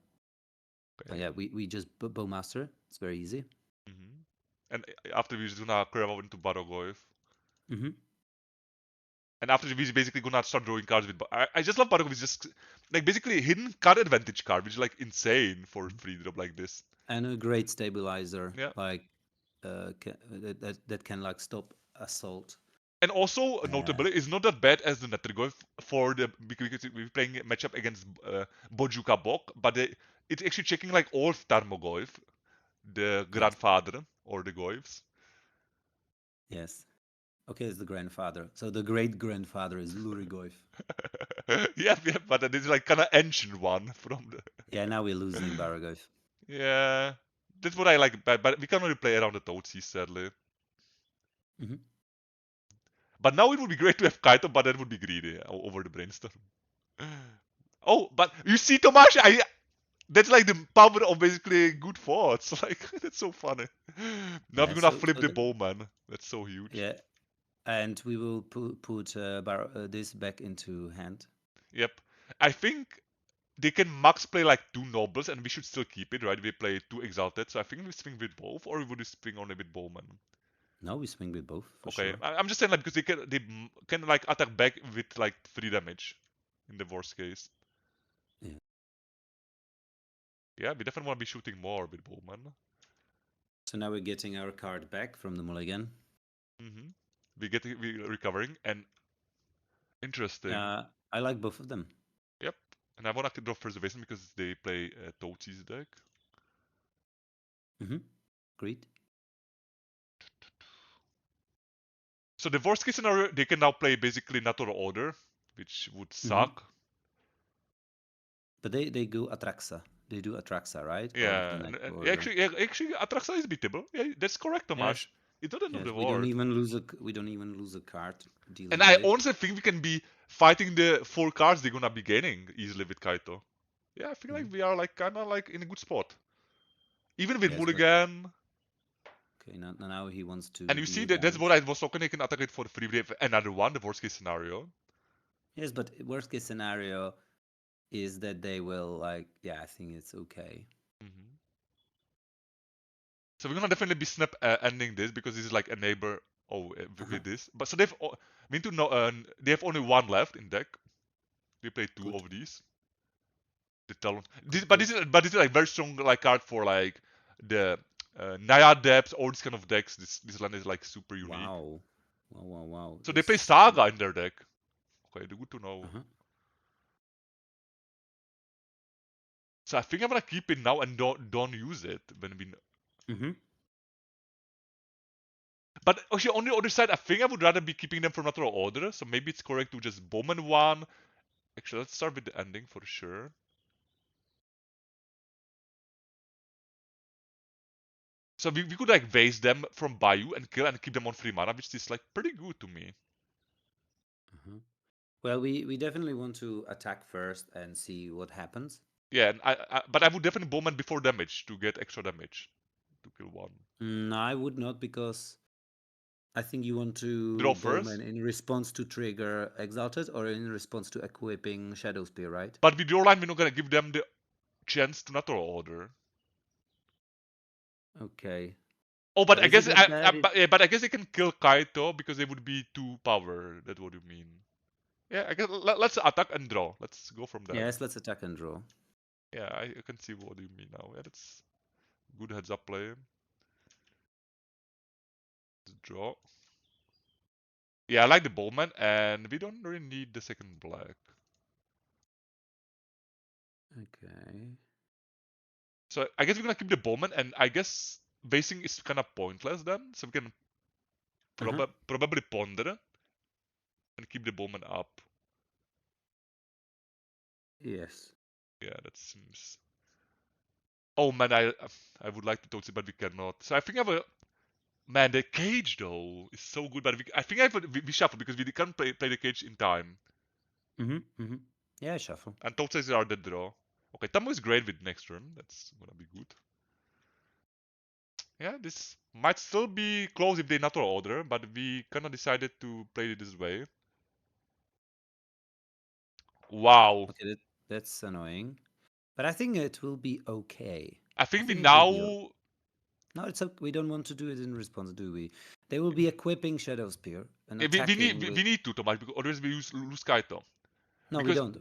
Okay. yeah, we just Bowmaster. It's very easy. hmm And after we're just gonna curve out into Barogoyf. Mm-hmm. And after we're basically gonna start drawing cards with. I just love Barogoyf. It's just like basically hidden card advantage card, which is like insane for free drop like this. And a great stabilizer, Yeah. like that can like stop assault. And also Uh, notably, it's not that bad as the Netrigov for the because we're playing a matchup against Bojuka Bok, but it's actually checking like all Tarmogoyf, the yes, grandfather or the Goyfs. yes. Okay, it's the grandfather. So the great grandfather is Lurigoyf. Yeah, but this is like kind of ancient one from the. Yeah, now we're losing Baragoyf. Yeah, that's what I like, but we can't really play around the Toadsies sadly. Mm-hmm. But now it would be great to have Kaito, but that would be greedy over the brainstorm. Oh, but you see, Tomáš, that's like the power of basically good thoughts. Like that's so funny. Now we're Yeah. gonna So flip the bowman. That's so huge. yeah, and we will put this back into hand. Yep. I think they can max play like two nobles, and we should still keep it, right? We play two exalted, so I think we swing with both, or would we swing only with bowman? No, we swing with both for Okay, sure. I'm just saying like because they can like attack back with like 3 damage in the worst case. Yeah. Yeah, we definitely want to be shooting more with bowman. So now we're getting our card back from the mulligan. Mm-hmm. We recovering and interesting. I like both of them. Yep. And I want to draw first basement because they play Tochi's deck. Mm-hmm. Agreed. So the worst case scenario, they can now play basically natural order, which would Mm-hmm. suck. But they go Atraxa. They do Atraxa, right? Out of the Yeah, natural and order. actually, Atraxa is beatable. Yeah, that's correct, Yes. Tomáš. It's not the end of Yes. the world. We don't even lose a card And dealing I with it. honestly think we can be fighting the 4 cards they're gonna be gaining easily with Kaito. Yeah, I feel Mm-hmm. like we are like kind of like in a good spot. Even with Yes, but Mulligan. okay. Now he wants to And you see deal that that's what damage. I was talking. They can attack it for free with another one, the worst case scenario. Yes, but worst case scenario is that they will like. Yeah, I think it's okay. Mm-hmm. So we're gonna definitely be snap ending this because this is like a neighbor. Oh, Uh-huh. with this, but so they've we need to know. They have only one left in deck. We play two Good. of these. The Talon. Good. But Good. this is like very strong like card for like the Naya depths or this kind of decks. This land is like super unique. Wow. Wow. Wow. Wow. So they play This. Saga in their deck. Okay, good to know. Uh-huh. So I think I'm gonna keep it now and don't use it when we. Mm-hmm. But actually, on the other side, I think I would rather be keeping them from natural order. So maybe it's correct to just Bowman one. Actually, let's start with the ending for sure. So we could like vase them from Bayou and kill and keep them on 3 mana, which is like pretty good to me. Uh-huh. Well, we definitely want to attack first and see what happens. Yeah, and but I would definitely Bowman before damage to get extra damage to kill one. I would not because I think you want to Draw Bowman first, in response to trigger Exalted or in response to equipping Shadow Spear, right? but with your line, we're not gonna give them the chance to natural order. Okay. Oh, but But I is it guess that bad? but I guess they can kill Kaito because they would be 2 power. That's what you mean. Yeah, I guess let's attack and draw. Let's go from that. Yes, let's attack and draw. Yeah, I can see what you mean now. Yeah, that's good heads up play. Let's draw. Yeah, I like the Bowman, and we don't really need the second black. Okay. So I guess we're gonna keep the Bowman, and I guess basing is kind of pointless then. So we can Uh-huh. probably ponder and keep the Bowman up. Yes. Yeah, that seems. Oh man, I would like to talk to it, but we cannot. So I think I have a man. The cage though is so good, but I think I have we shuffle because we can't play the cage in time. Mm-hmm. Mm-hmm. Yeah, shuffle. And top sides are the draw. Okay, Tamu is great with next turn. That's gonna be good. Yeah, this might still be close if they natural order, but we kinda decided to play it this way. Wow. Okay, that's annoying. But I think it will be okay. I I think we think it will be now No, it's okay. We don't want to do it in response, do we? They will be equipping Shadow Spear and we need attacking we, with. we need to Tomasz because otherwise we lose Kaito. No, we Because don't.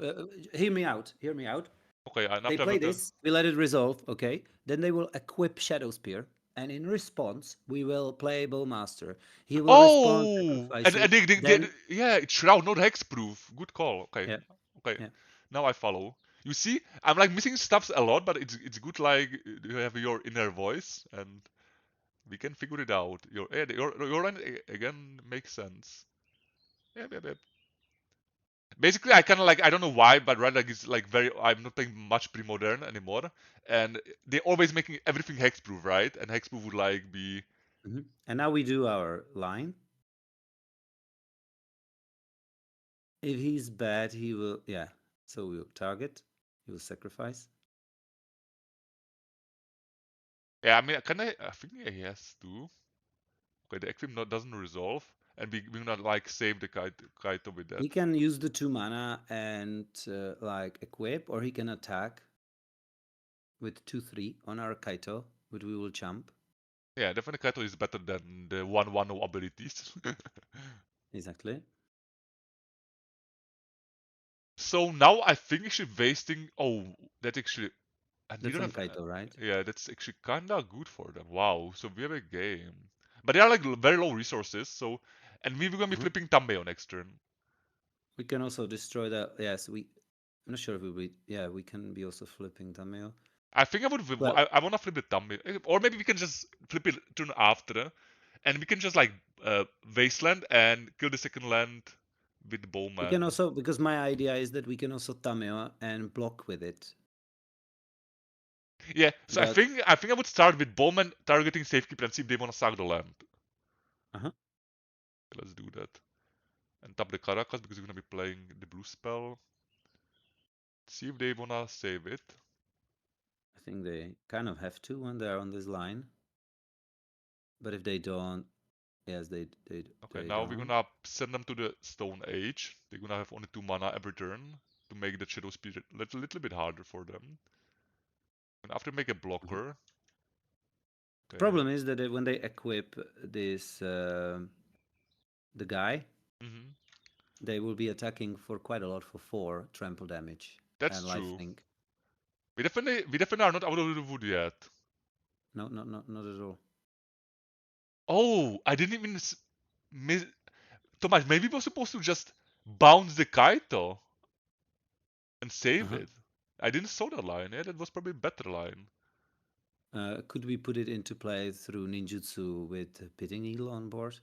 Hear me out. Hear me out. okay, and They after play the this. We let it resolve. Okay. Then they will equip Shadow Spear, and in response, we will play Bowmaster. He will respond, oh, sacrifice and it. they Then, yeah, it's shroud, not hexproof. Good call. Okay, yeah, okay, yeah. now I follow. You see, I'm like missing stuffs a lot, but it's good. Like you have your inner voice, and we can figure it out. Your line again makes sense. Yeah, yeah, yeah. Basically, I kind of like I don't know why, but right like it's like very I'm not playing much pre-modern anymore, and they're always making everything hexproof, right? And hexproof would like be And now we do our line. If he's bad, he will. Yeah. So we'll target. He will sacrifice. Yeah, I mean, I think he has to. Okay, the equip not doesn't resolve, and we gonna like save the Kaito with that. He can use the 2 mana and like equip, or he can attack with 2/3 on our Kaito, but we will jump. Yeah, definitely Kaito is better than the 1/1 no abilities. Exactly. So now I think actually wasting. Oh, that actually. And we That's don't on have. Kaito, right? Yeah, that's actually kinda good for them. Wow. So we have a game, but they are like very low resources. So, and we're gonna be Uh-huh. flipping Tambeo next turn. We can also destroy the. Yes, we. I'm not sure if we. Yeah, we can be also flipping Tameo. I think I would. Well, I wanna flip the Tambeo, or maybe we can just flip it turn after, and we can just like wasteland and kill the second land with the we can bowman. also, because my idea is that we can also Tameo and block with it. Yeah. So But I think I would start with bowman targeting safekeeper and see if they wanna sack the land. uh-huh. Let's do that. And tap the Caracas because we're gonna be playing the blue spell. See if they wanna save it. I think they kind of have to when they're on this line. But if they don't, yes, Okay, they now we're don't. gonna send them to the Stone Age. They're gonna have only 2 mana every turn to make the Shadow Speed a little bit harder for them. And after make a Uh-huh. blocker. The Okay. problem is that when they equip this the guy, Hmm. they will be attacking for quite a lot for 4 trample damage That's and true. lifelink. We definitely are not out of the wood yet. No, not at all. Oh, I didn't even miss. Tomáš, maybe we're supposed to just bounce the Kaito and save Uh-huh. it. I didn't saw that line. Yeah, that was probably a better line. Could we put it into play through ninjutsu with pitting needle on board?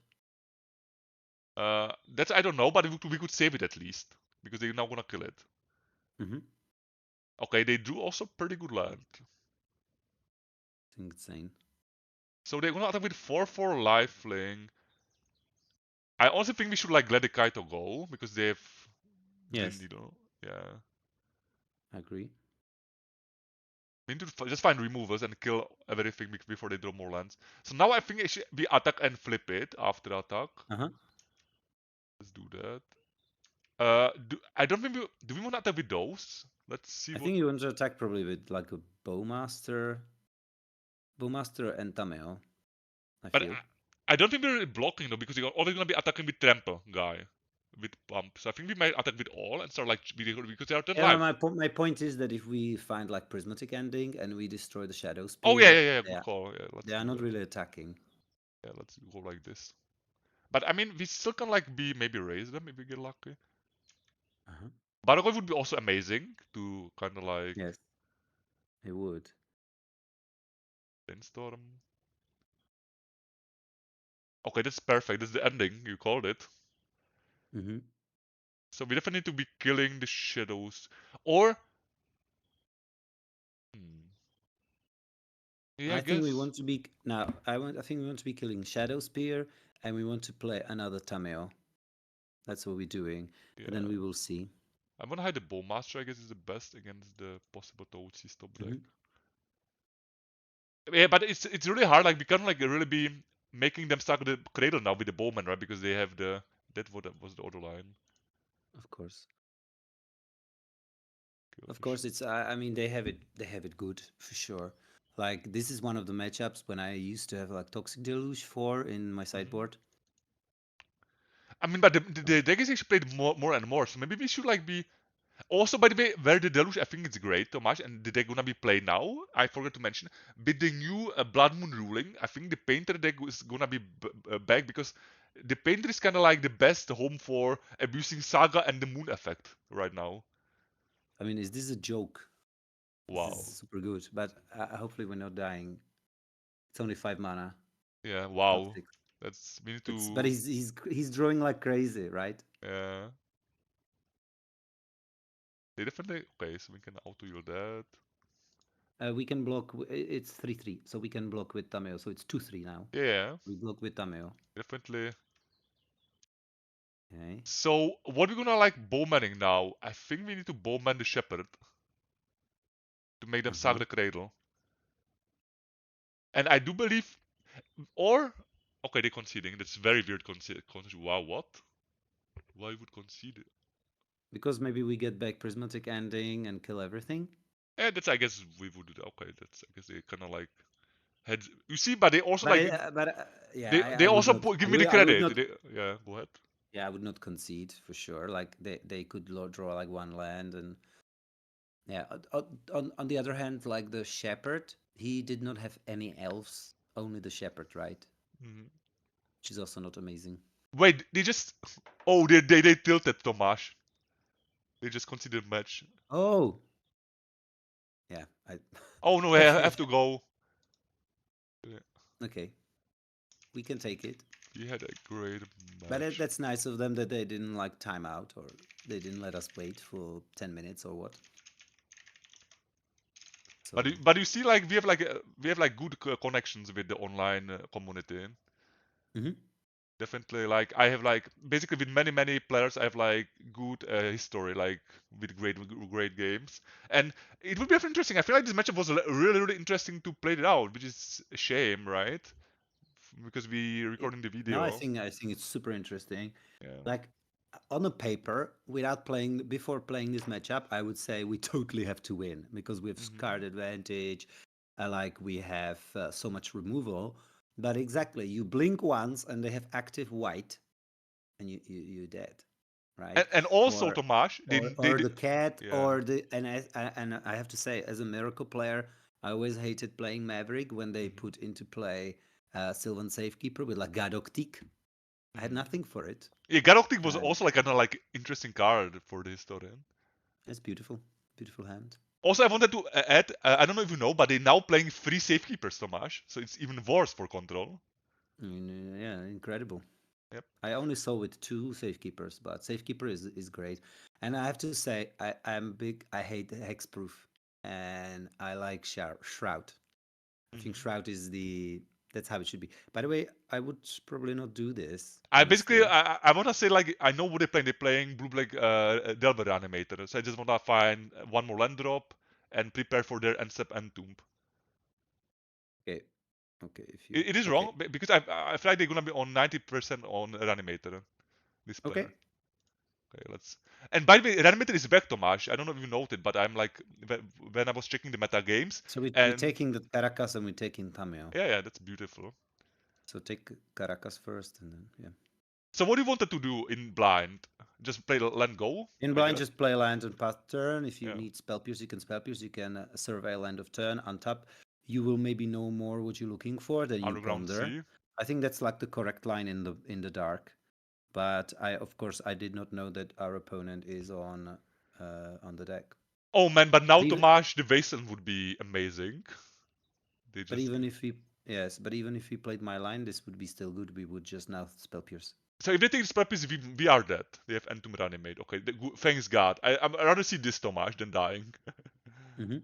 That's I don't know, but we could save it at least because they're now gonna kill it. Mm-hmm. Okay, they drew also pretty good land. I think it's insane. So they're gonna attack with 4/4 lifelink. I also think we should like let the Kaito go because they have Green Yes, Needle. Yeah. I agree. We need to just find removers and kill everything before they draw more lands. So now I think we attack and flip it after attack. Uh-huh. Let's do that. I don't think do we want to attack with those? Let's see I what. think you want to attack probably with like a bowmaster and tameo. I But feel. I don't think we're blocking though because you're always gonna be attacking with trample guy with pump. So I think we might attack with all and start like because they are 10 Yeah, life. my point is that if we find like prismatic ending and we destroy the shadow Oh spear, yeah, that yeah, yeah. Good call. Yeah, let's they are do not that. really attacking. Yeah, let's go like this. But I mean, we still can like be maybe raise them if we get lucky. Uh-huh. Baragoy would be also amazing to kind of like Yes, it would. brainstorm. Okay, that's perfect. That's the ending. You called it. Mm-hmm. So we definitely need to be killing the shadows, or hmm, yeah, I I think we guess want to be now. I think we want to be killing shadow spear, and we want to play another tameo. That's what we're doing, and then we yeah. will see. I'm gonna hide the Bowmaster. I guess is the best against the possible Toadsie stop deck. Mm-hmm. Yeah, but it's really hard. Like we can't like really be making them stuck the cradle now with the Bowman, right? Because they have the that was the other line. Of course. Of Killfish. course, it's. I mean, they have it. They have it good for sure. Like this is one of the matchups when I used to have like Toxic Deluge 4 in my Hmm. sideboard. I mean, but the deck is actually played more and more. So maybe we should like be. Also, by the way, where the Deluge, I think it's great, Tomáš, and the deck gonna be played now. I forgot to mention with the new Blood Moon ruling. I think the Painter deck is gonna be back because the Painter is kind of like the best home for abusing Saga and the Moon effect right now. I mean, is this a joke? This is Wow. super good, but hopefully we're not dying. It's only 5 mana, Yeah. not Wow. 6. That's we need But to. he's drawing like crazy, right? Yeah. They definitely okay. So we can auto heal that. We can block. It's 3/3, so we can block with Tameo. So it's 2/3 now. Yeah. We block with Tameo. Definitely. Okay. So what we're gonna like bowmanning now? I think we need to bowman the shepherd to make them sack Uh-huh. the cradle. And I do believe, or okay, they're conceding. That's very weird. Wow, what? Why would concede? Because maybe we get back prismatic ending and kill everything. Yeah, that's I guess we would do that. Okay, that's I guess they kind of like had. You see, but they also But like yeah, they I would also not. give me the I would credit. not. Yeah, go ahead. Yeah, I would not concede for sure. Like they could draw like one land, and yeah. On the other hand, like the shepherd, he did not have any elves, only the shepherd, right? Mhm. Which is also not amazing. Wait, they just. Oh, they tilted Tomáš. They just considered match. Oh, yeah. I Oh no, I have to go. Yeah, okay. We can take it. he had a great But match. that's nice of them that they didn't like time out or they didn't let us wait for 10 minutes or what. But So, you see, like we have like good connections with the online community. mhm. Definitely, like I have like basically with many players, I have like good history, like with great games, and it would be interesting. I feel like this matchup was really interesting to play it out, which is a shame, right? Because we recording the No, video. I think it's super interesting. Yeah. Like on a paper, without playing before playing this matchup, I would say we totally have to win because we have Hmm. card advantage, like we have so much removal. But exactly, you blink once and they have active white, and you're dead, right? And also Or Tomáš, or the cat yeah. or the and I have to say, as a miracle player, I always hated playing Maverick when they Hmm. put into play Sylvan Safekeeper with like Gadoktik. I had Hmm. nothing for it, Yeah, Garoctic was and also like kind of like interesting card for the historian. it's beautiful, beautiful hand. Also, I wanted to add, I don't know if you know, but they're now playing three safekeepers, Tomáš, so it's even worse for control. Yeah, incredible. Yep. I only saw with two Safekeepers, but Safekeeper is great. And I have to say, I'm big. I hate Hexproof, and I like Shroud. I think Hmm. Shroud is the that's how it should be. By the way, I would probably not do this, I basically honestly. I want to say like I know what they're playing. They're playing blue black Delver Reanimator, so I just want to find one more land drop and prepare for their end step and tomb. Okay, okay, if you It is okay, wrong because I feel like they're gonna be on 90% on Reanimator. This okay. player. Okay, let's. And by the way, Reanimator is back, Tomáš. I don't know if you noted, but I'm like when I was checking the meta games, So we're and taking the Caracas and we're taking Tameo. yeah, that's beautiful. So take Caracas first, and then yeah. So what do you wanted to do in blind? Just play land go, In I blind, guess. just play land and pass turn. If you Yeah, need spell pierce, you can spell pierce. You can survey land of turn on top. You will maybe know more what you're looking for. Then you underground ponder. sea. I think that's like the correct line in the dark. But of course, I did not know that our opponent is on the deck. Oh man, but now But even Tomáš, the Vason would be amazing. They but just even if we yes, but even if we played my line, this would be still good. We would just now spell pierce. so if they take this purpose, we are dead. They have Entomb Reanimate. Okay, thanks God. I'd rather see this Tomáš than dying. Mm-hmm.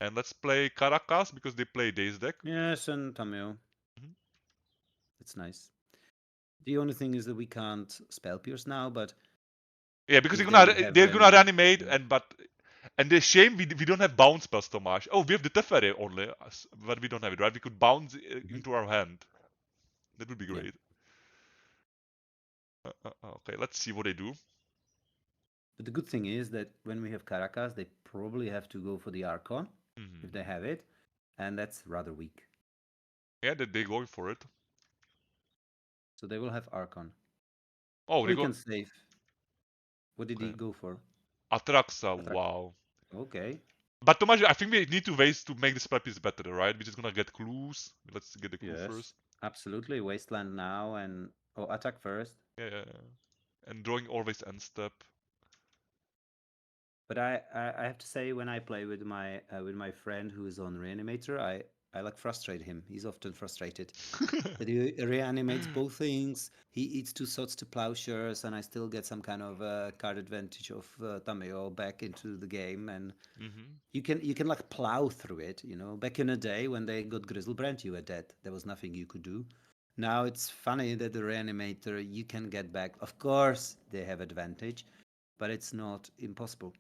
And let's play Caracas because they play Days deck. Yes, and Tameo. Mhm. It's nice. The only thing is that we can't spell pierce now, but Yeah, because if they would have they're gonna any, reanimate yeah. and the shame we don't have bounce spells, Tomáš. Oh, we have the Teferi only, but we don't have it, right? We could bounce Mhm. into our hand. That would be Yeah. great. Okay, let's see what they do. But the good thing is that when we have Caracas, they probably have to go for the Archon if they Hmm. have it, and that's rather weak. Yeah, they're going for it. So they will have Archon. Oh, Or they we go. can save. What did he Okay. go for? Atraxa, Attract. wow. Okay. But Tomáš, I think we need to ways to make the spell piece better, right? We're just gonna get clues. Let's get the clue Yes. first. Absolutely. Wasteland now and oh, attack first. Yeah. And drawing always end step. But I have to say, when I play with my friend who is on Reanimator, I like frustrate him. He's often frustrated that he reanimates both things. He eats two swords to plowshares, and I still get some kind of card advantage of Tameo back into the game. And Hmm. you can like plow through it. You know, back in the day when they got Grizzlebrand, you were dead. There was nothing you could do. Now it's funny that the Reanimator you can get back. Of course, they have advantage, but it's not impossible.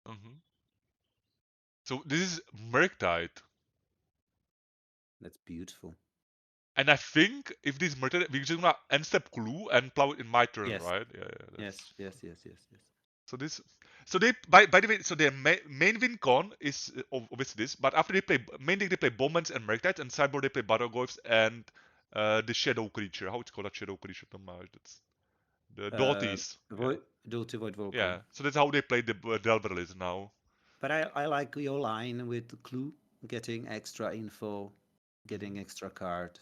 Mm-hmm. So this is Murktide. That's beautiful. And I think if this Murktide, we're just gonna end step clue and plow it in my turn, Yes, right? Yeah, yeah. yes, That's yes, yes, yes, yes. so this. So they by the way, so their main win con is obviously this. But after they play main deck, they play Bowmans and Murktides, and sideboard they play Battlegoyfs and the Shadow Creature. How it's called that Shadow Creature, Tomáš? That's the Uh, Doties. Yeah, Void, Dual Void Volcan. yeah. So that's how they play the Delver now. But I like your line with the clue, getting extra info, Hmm. getting extra card.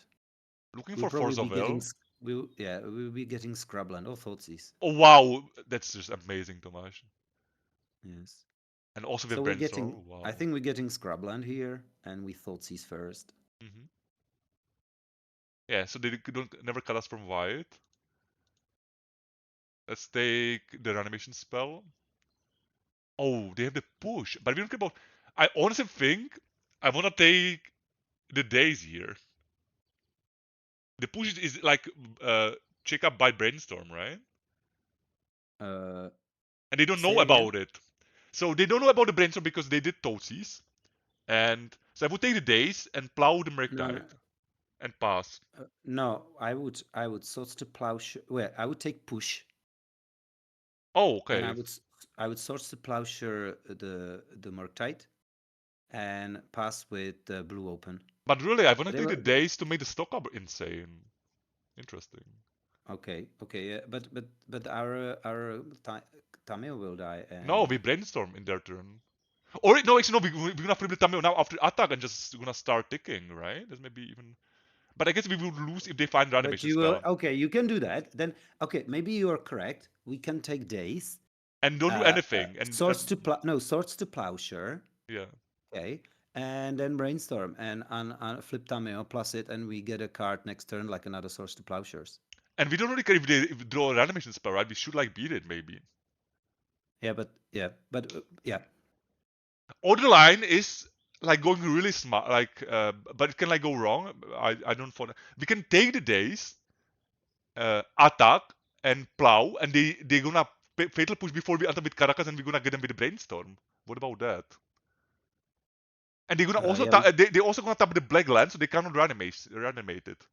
Looking We'll for probably Force be of getting, Will. we'll be getting Scrubland or Thoughtseize. Oh wow, that's just amazing, Tomáš. Yes. And also So with we're getting, Brainstorm. I Wow. think we're getting Scrubland here, and we Thoughtseize first. Hmm. Yeah. So they don't never cut us from white. Let's take the reanimation spell. Oh, they have the push, but we don't care about. I honestly think I wanna take the days here. The push is like check up by brainstorm, right? Uh, And they don't Say know it again. about it. So they don't know about the brainstorm because they did Totsies. And so I would take the days and plow the No, no, Murktide and pass. no. I would sort to plowshare. Well, I would take push, Oh, and okay. I would sort to plowshare the Murktide and pass with the blue open. But really, I wanna They take the were days to make the stock up insane. Interesting. okay. Okay, yeah, but our Tamil will die, No, and we brainstorm in their turn. Or no, actually no, we're gonna flip the Tamil now after attack and just gonna start ticking, right? That's maybe even. But I guess we would lose if they find but reanimation you will. spell. Okay, you can do that. Then okay, maybe you are correct. We can take days. And don't do anything. Swords to plow. No, swords to plowshare. Yeah. Okay, and then brainstorm and on flip Tamil plus it, and we get a card next turn like another swords to plowshares. And we don't really care if they draw a reanimation spell, right? We should like beat it maybe. Yeah. Other line is like going really smart, like, but it can like go wrong. I don't follow. We can take the days, attack and plow, and they're gonna fatal push before we enter with Caracas, and we're gonna get them with the brainstorm. What about that? And they're gonna also Yeah. they also gonna tap the black land, so they cannot reanimate it.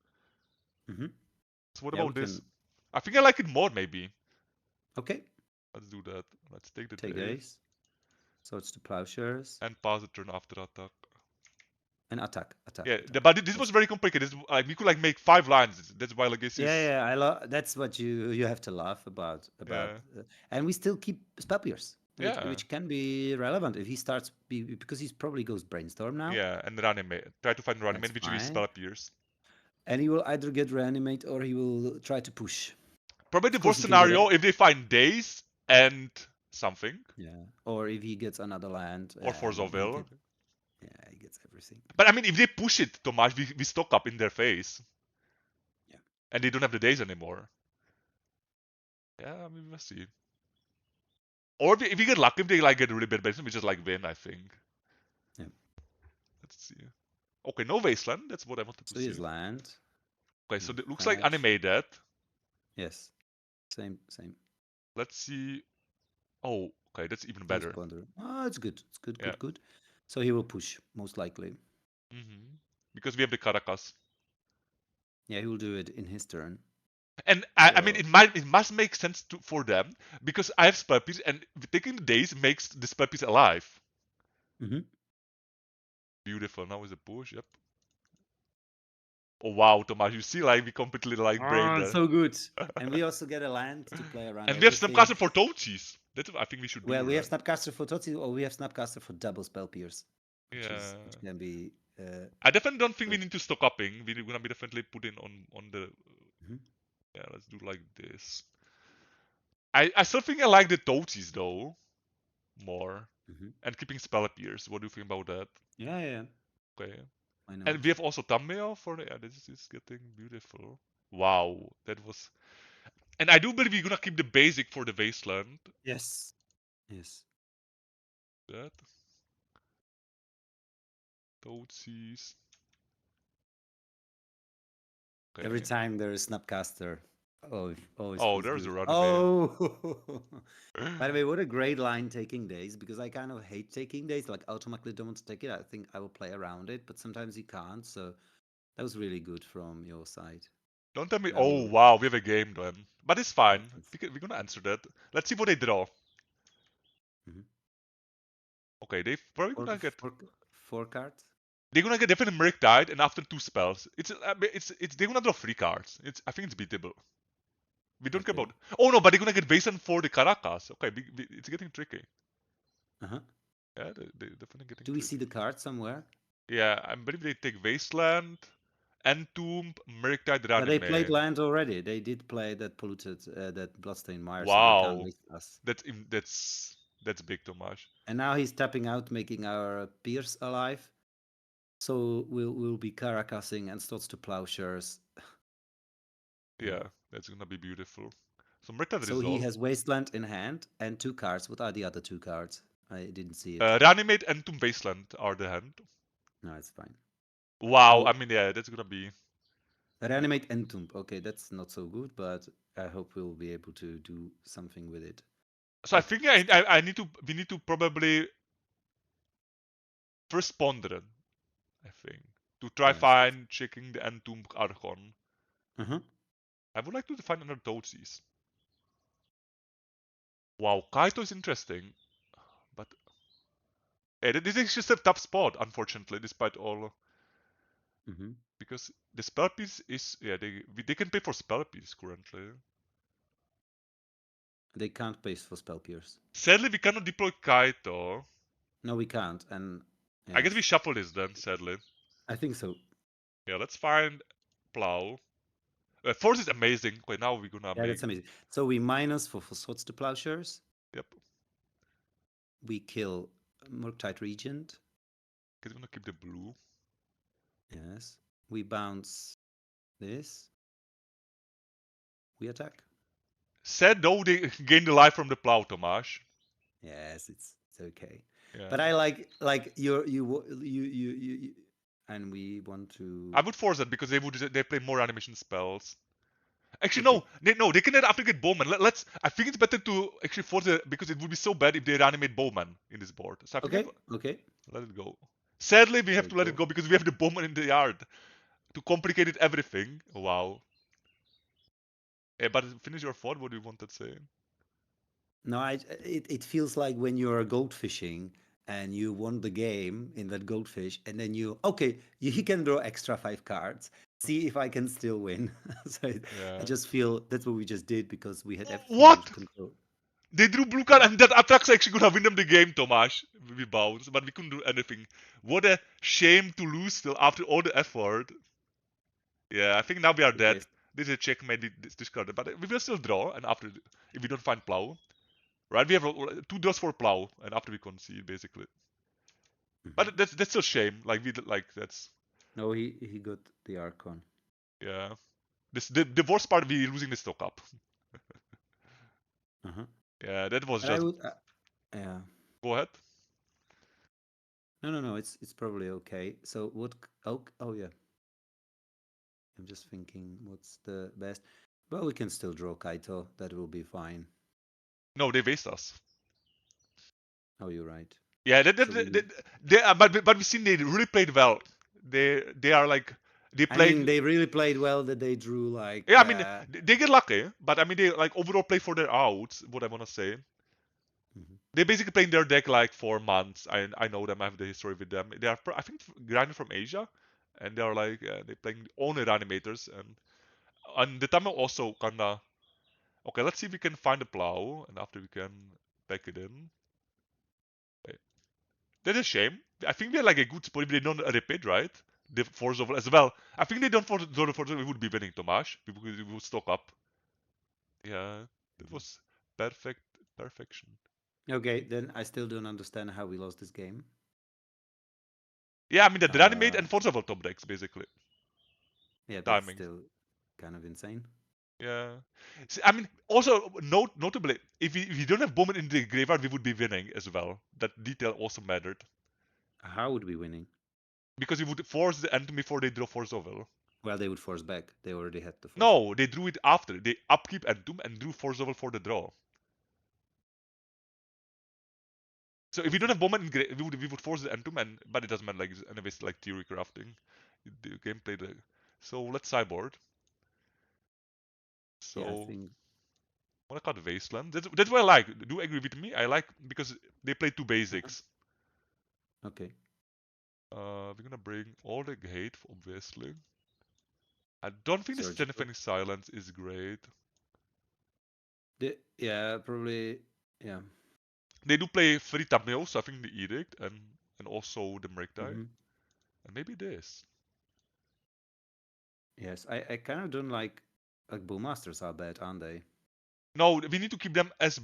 Hmm. So what Yeah, we about this? can. I think I like it more maybe. Okay, Let's do that. Let's take the take days days. Swords to plowshares and pass the turn after attack. and attack, attack, Yeah, attack. but this was Yes. very complicated. Like we could like make 5 lines. That's why like this Yeah, is yeah. I love. That's what you have to laugh about. yeah, And we still keep spell pierce, yeah, which can be relevant if he starts because he's probably goes brainstorm now. yeah, and reanimate. Try to find That's reanimate, which will spell fine. appears. And he will either get reanimate or he will try to push. Probably Of the course, worst he can get scenario it. if they find days and something Yeah. Or if he gets another land or Force and of he Will. get yeah, he gets everything. But I mean, if they push it, Tomáš, we stock up in their face, Yeah. and they don't have the days anymore. Yeah, I mean, we'll see. Or if we get lucky, if they like get really bad basement, we just like win. I think. Yeah. Let's see. Okay, no wasteland. That's what I wanted to So here's see. land. Okay, so it looks like Fetch. animate that. Yes. Same. Let's see. Oh, okay, that's even Here's better. ponder. Oh, it's good. It's good, Yeah. good, good. So he will push, most likely. Because we have the Caracas. Yeah, he will do it in his turn. And I mean, So it must make sense for them because I have spell piece, and taking the days makes the spell piece alive. mhm. Beautiful. Now is a push. Yep. Oh wow, Tomáš, you see, like we completely like brain Oh, there. so good. And we also get a land to play around And we have everything. Snapcaster for Tochies. That's what I think we should Well, do, we have right? Snapcaster for Totsi, or we have Snapcaster for double spell pierce, Yeah. which can be I definitely don't think we good. need to stock upping. We're gonna be definitely put in on the. Mhm. Yeah, let's do like this. I still think I like the Tochies though more, Mhm. and keeping spell appears. What do you think about that? Yeah. Okay. Why And not? we have also thumbnail for the. Yeah, this is getting beautiful. Wow, that was. And I do believe we're gonna keep the basic for the wasteland. Yes. Yes. That Toadsies. Okay. Every time there is Snapcaster, always Oh, feels there's a good. Reanimator. Oh, by the way, what a great line taking days, because I kind of hate taking days. Like, automatically don't want to take it. I think I will play around it, but sometimes you can't. So that was really good from your side. Don't tell me. That Oh will wow, we have a game then. But it's I fine. think so. We're gonna answer that. Let's see what they draw. Mhm. Okay, they probably Four, gonna get. four, four cards. They're gonna get definitely Merc died, and after two spells, it's they're gonna draw three cards. I think it's beatable. We don't care Okay. about. Oh no, but they're gonna get Basin for the Caracas. Okay, it's getting tricky. Uh-huh. Yeah, they're definitely getting Do we see tricky. the card somewhere? Yeah, I believe they take Wasteland, Entomb, Murktide, Yeah, they played Reanimate. land already. They did play that polluted, that bloodstained mire, so they can't Wow, waste us. that's big, Tomáš. And now he's tapping out, making our peers alive. So we'll be Caracasing and starts to plowshares. Yeah, Yeah. that's gonna be beautiful. So Murktide So he resolve. has Wasteland in hand and two cards. What are the other two cards? I didn't see it. Reanimate, Entomb, Wasteland are the hand. No, it's fine. Wow, I Oh, mean, yeah, that's gonna be. Reanimate Entomb. Okay, that's not so good, but I hope we'll be able to do something with it. So I Like, think I need to we need to probably first ponder it. I think to try yes. find checking the Entomb Archon. Uh-huh. I would like to find another Toadsies. Wow, Kaito is interesting, but this is just a tough spot, unfortunately, despite all. Mm-hmm. Because the spell piece is yeah they can pay for spell piece currently. They can't base for spell pierce. Sadly, we cannot deploy Kaito. No, we can't. And I guess we yes, shuffle this then. Sadly, I think so. yeah. Let's find Plow. Force is amazing. Okay, now we're gonna Yeah, make. that's amazing. So we minus for swords to plowshares. Yep. We kill Murktide Regent. Okay, we're gonna keep the blue. Yes. We bounce this. We attack. Sad though they gain the life from the Plow, Tomáš. Yes, it's okay. Yeah. But I like you and we want to. I would force it because they play more animation spells. Actually, Okay. no, they can after get Bowman. Let's. I think it's better to actually force it because it would be so bad if they reanimate Bowman in this board. So I think Okay. Okay. let it go. Sadly, we have Let to it let it go. go because we have the Bowman in the yard to complicate it everything. Wow. Yeah, but finish your thought. What do you want to say? No, it feels like when you're gold fishing and you won the game in that goldfish, and then he can draw extra 5 cards. See if I can still win. So I Yeah. just feel that's what we just did because we had everything under What? control. They drew blue card and that attacks actually gonna win them the game, Tomáš. We bounced, but we couldn't do anything. What a shame to lose still after all the effort. Yeah, I think now we are dead. Yes. This is a checkmate discarded, but we will still draw. And after, if we don't find plow, right? We have two draws for plow, and after we concede basically. Mhm. But that's still shame. Like that's No, he got the Archon. yeah. This the worst part we losing the stock up. Uh-huh. Yeah, that was But I just. would, yeah. Go ahead. No. It's probably okay. So what? Oh yeah. I'm just thinking, what's the best? Well, we can still draw Kaito. That will be fine. No, they waste us. Oh, you're right. Yeah, So we. but we've seen they really played well. They are like they I mean, played. they really played well. That they drew like. Yeah, I mean they get lucky, but I mean they like overall play for their outs. What I wanna say. Mhm. They basically playing their deck like for months. I know them. I have the history with them. They are I think grinding from Asia, and they are like they playing only Reanimators and the time also kinda okay. Let's see if we can find a plow and after we can back it in. Wait, that's a shame. I think we are like a good spot if they don't repeat right. The force over as well. I think they don't force the force over. We would be winning, Tomáš. We would stock up. Yeah, that Mhm. was perfect perfection. Okay, then I still don't understand how we lost this game. Yeah, I mean the Reanimate Uh, and forcible top decks basically. yeah, that's Timing. still kind of insane. Yeah. See, I mean, also notably, if we don't have Bowman in the graveyard, we would be winning as well. That detail also mattered How would we winning? because we would force the enemy before they draw Force Oval. Well, they would force back. They already had to force back. No, they drew it after. They upkeep Entomb and drew Force Level for the draw. So if we don't have Bowman in grave, we would force the Entomb, but it doesn't matter. Like anyways, like theory crafting, the gameplay. So let's sideboard. So Yeah, I think. I wanna cut Wasteland. That's what I like. Do you agree with me? I like because they play two basics. Okay. We're gonna bring all the hate, obviously. I don't think the Surgical. Stenifying Silence is great. Yeah, probably. Yeah. They do play three Tamils, so I think the Edict and also the Mrigtai. Mm-hmm. And maybe this. Yes, I kind of don't like Bowmasters are bad, aren't they? No, we need to keep them as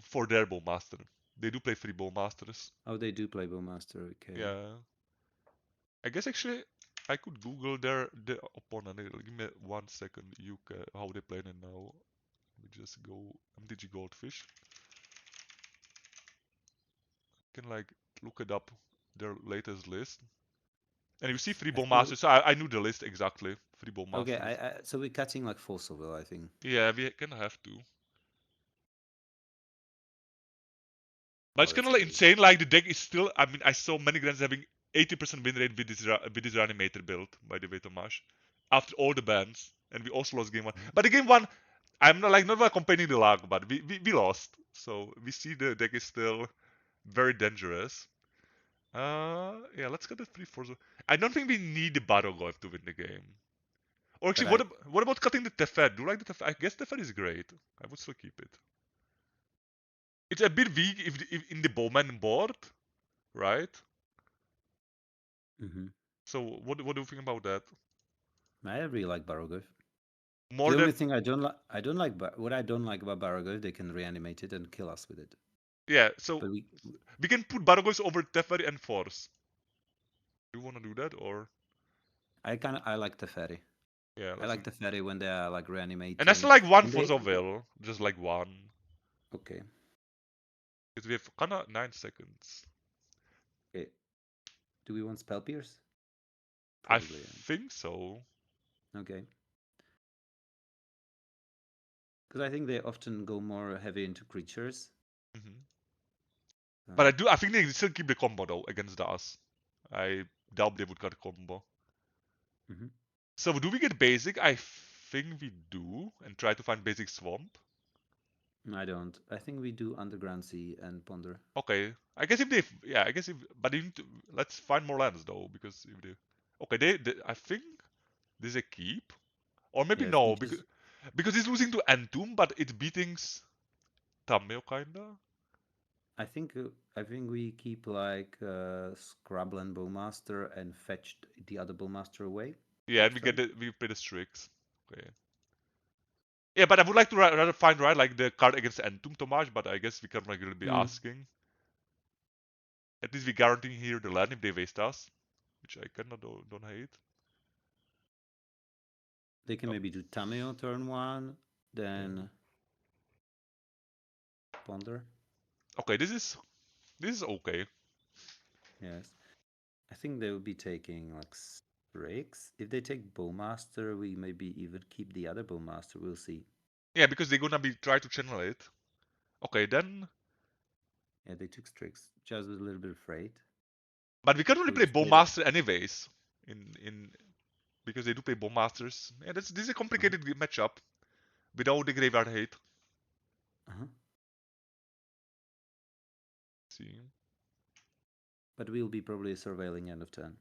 for their Bowmaster. They do play three Bowmasters. Oh, they do play Bowmaster. Okay. Yeah. I guess actually I could Google their opponent. Give me 1 second. How they playing it now. Let me just go MTG Goldfish. Can like look it up their latest list. And you see three I think. Bowmasters. So I knew the list exactly. Three Okay. Bowmasters. So we're cutting like Fossilville, I think. Yeah, we can have to. But Oh, it's kind that's of like crazy. insane. Like the deck is still. I mean, I saw many grands having 80% win rate with this Reanimator build. By the way, Tomáš. After all the bans, and we also lost game one. Mhm. But the game one, I'm not complaining the luck, but we lost. So we see the deck is still very dangerous. Yeah, let's get the 3-4. I don't think we need the Battle Golem to win the game. Or But actually, what about cutting the Teferi? Do you like the Teferi? I guess Teferi is great. I would still keep it. It's a bit weak if in the Bowman board, right? Mm-hmm. So what do you think about that? I really like Baroglyph. More The only than thing I don't like, what I don't like about Baroglyph, they can reanimate it and kill us with it. yeah. So But we can put Baragos over Teferi and Force. Do you want to do that or I like Teferi. yeah? I Let's like Teferi when they are like and that's reanimating. like one And Force they of Will, just like one. okay. Because we have kinda 9 seconds. Okay. Do we want Spell Pierce? I Probably. think so. Okay. Because I think they often go more heavy into creatures. Hmm. But Uh, I do. I think they still keep the combo though against us. I doubt they would cut a combo. mhm. So do we get basic? I think we do, and try to find basic swamp. I don't. I think we do Underground Sea and Ponder. Okay, I guess if they, yeah, I guess if, but you need to, let's find more lands though, because if they, okay, I think this is a keep, or maybe Yes, no, because because it's losing to Entomb, but it beating Tameo kinda. I think we keep like Scrabble and Bowmaster and fetched the other Bowmaster away Yeah, and next turn. we play the Strix. Okay. Yeah, but I would like to rather find right like the card against Entomb Tomáš, but I guess we can regularly be Mm. asking. At least we guarantee here the land if they waste us, which I cannot don't hate. They can Oh, maybe do Tameo turn one, yeah. then Ponder. Okay, this is okay. Yes. I think they will be taking like Strix. If they take Bowmaster, we maybe even keep the other Bowmaster. We'll see. Yeah, because they're gonna be try to channel it. Okay, then. Yeah, they took Strix. Just was a little bit afraid. But we can So only we play just played it. Bowmaster anyways. In because they do play Bowmasters. Yeah, this is a Uh-huh. complicated matchup without the graveyard hate. Uh-huh. See. But we'll be probably surveilling end of turn.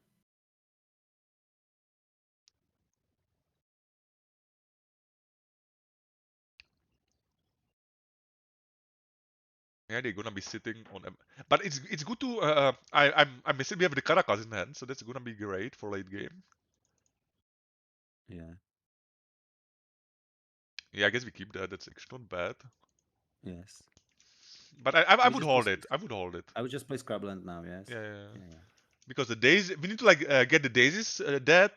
Yeah, they're gonna be sitting on them. But it's good to I'm missing we have the Caracas in hand, so that's gonna be great for late game. Yeah. Yeah, I guess we keep that. That's actually not bad. Yes. But I We would just play. hold it. I would hold it. I would just play Scrabland now. Yes. Yeah, yeah, yeah. Yeah. Yeah. Because the days we need to like get the daisies dead,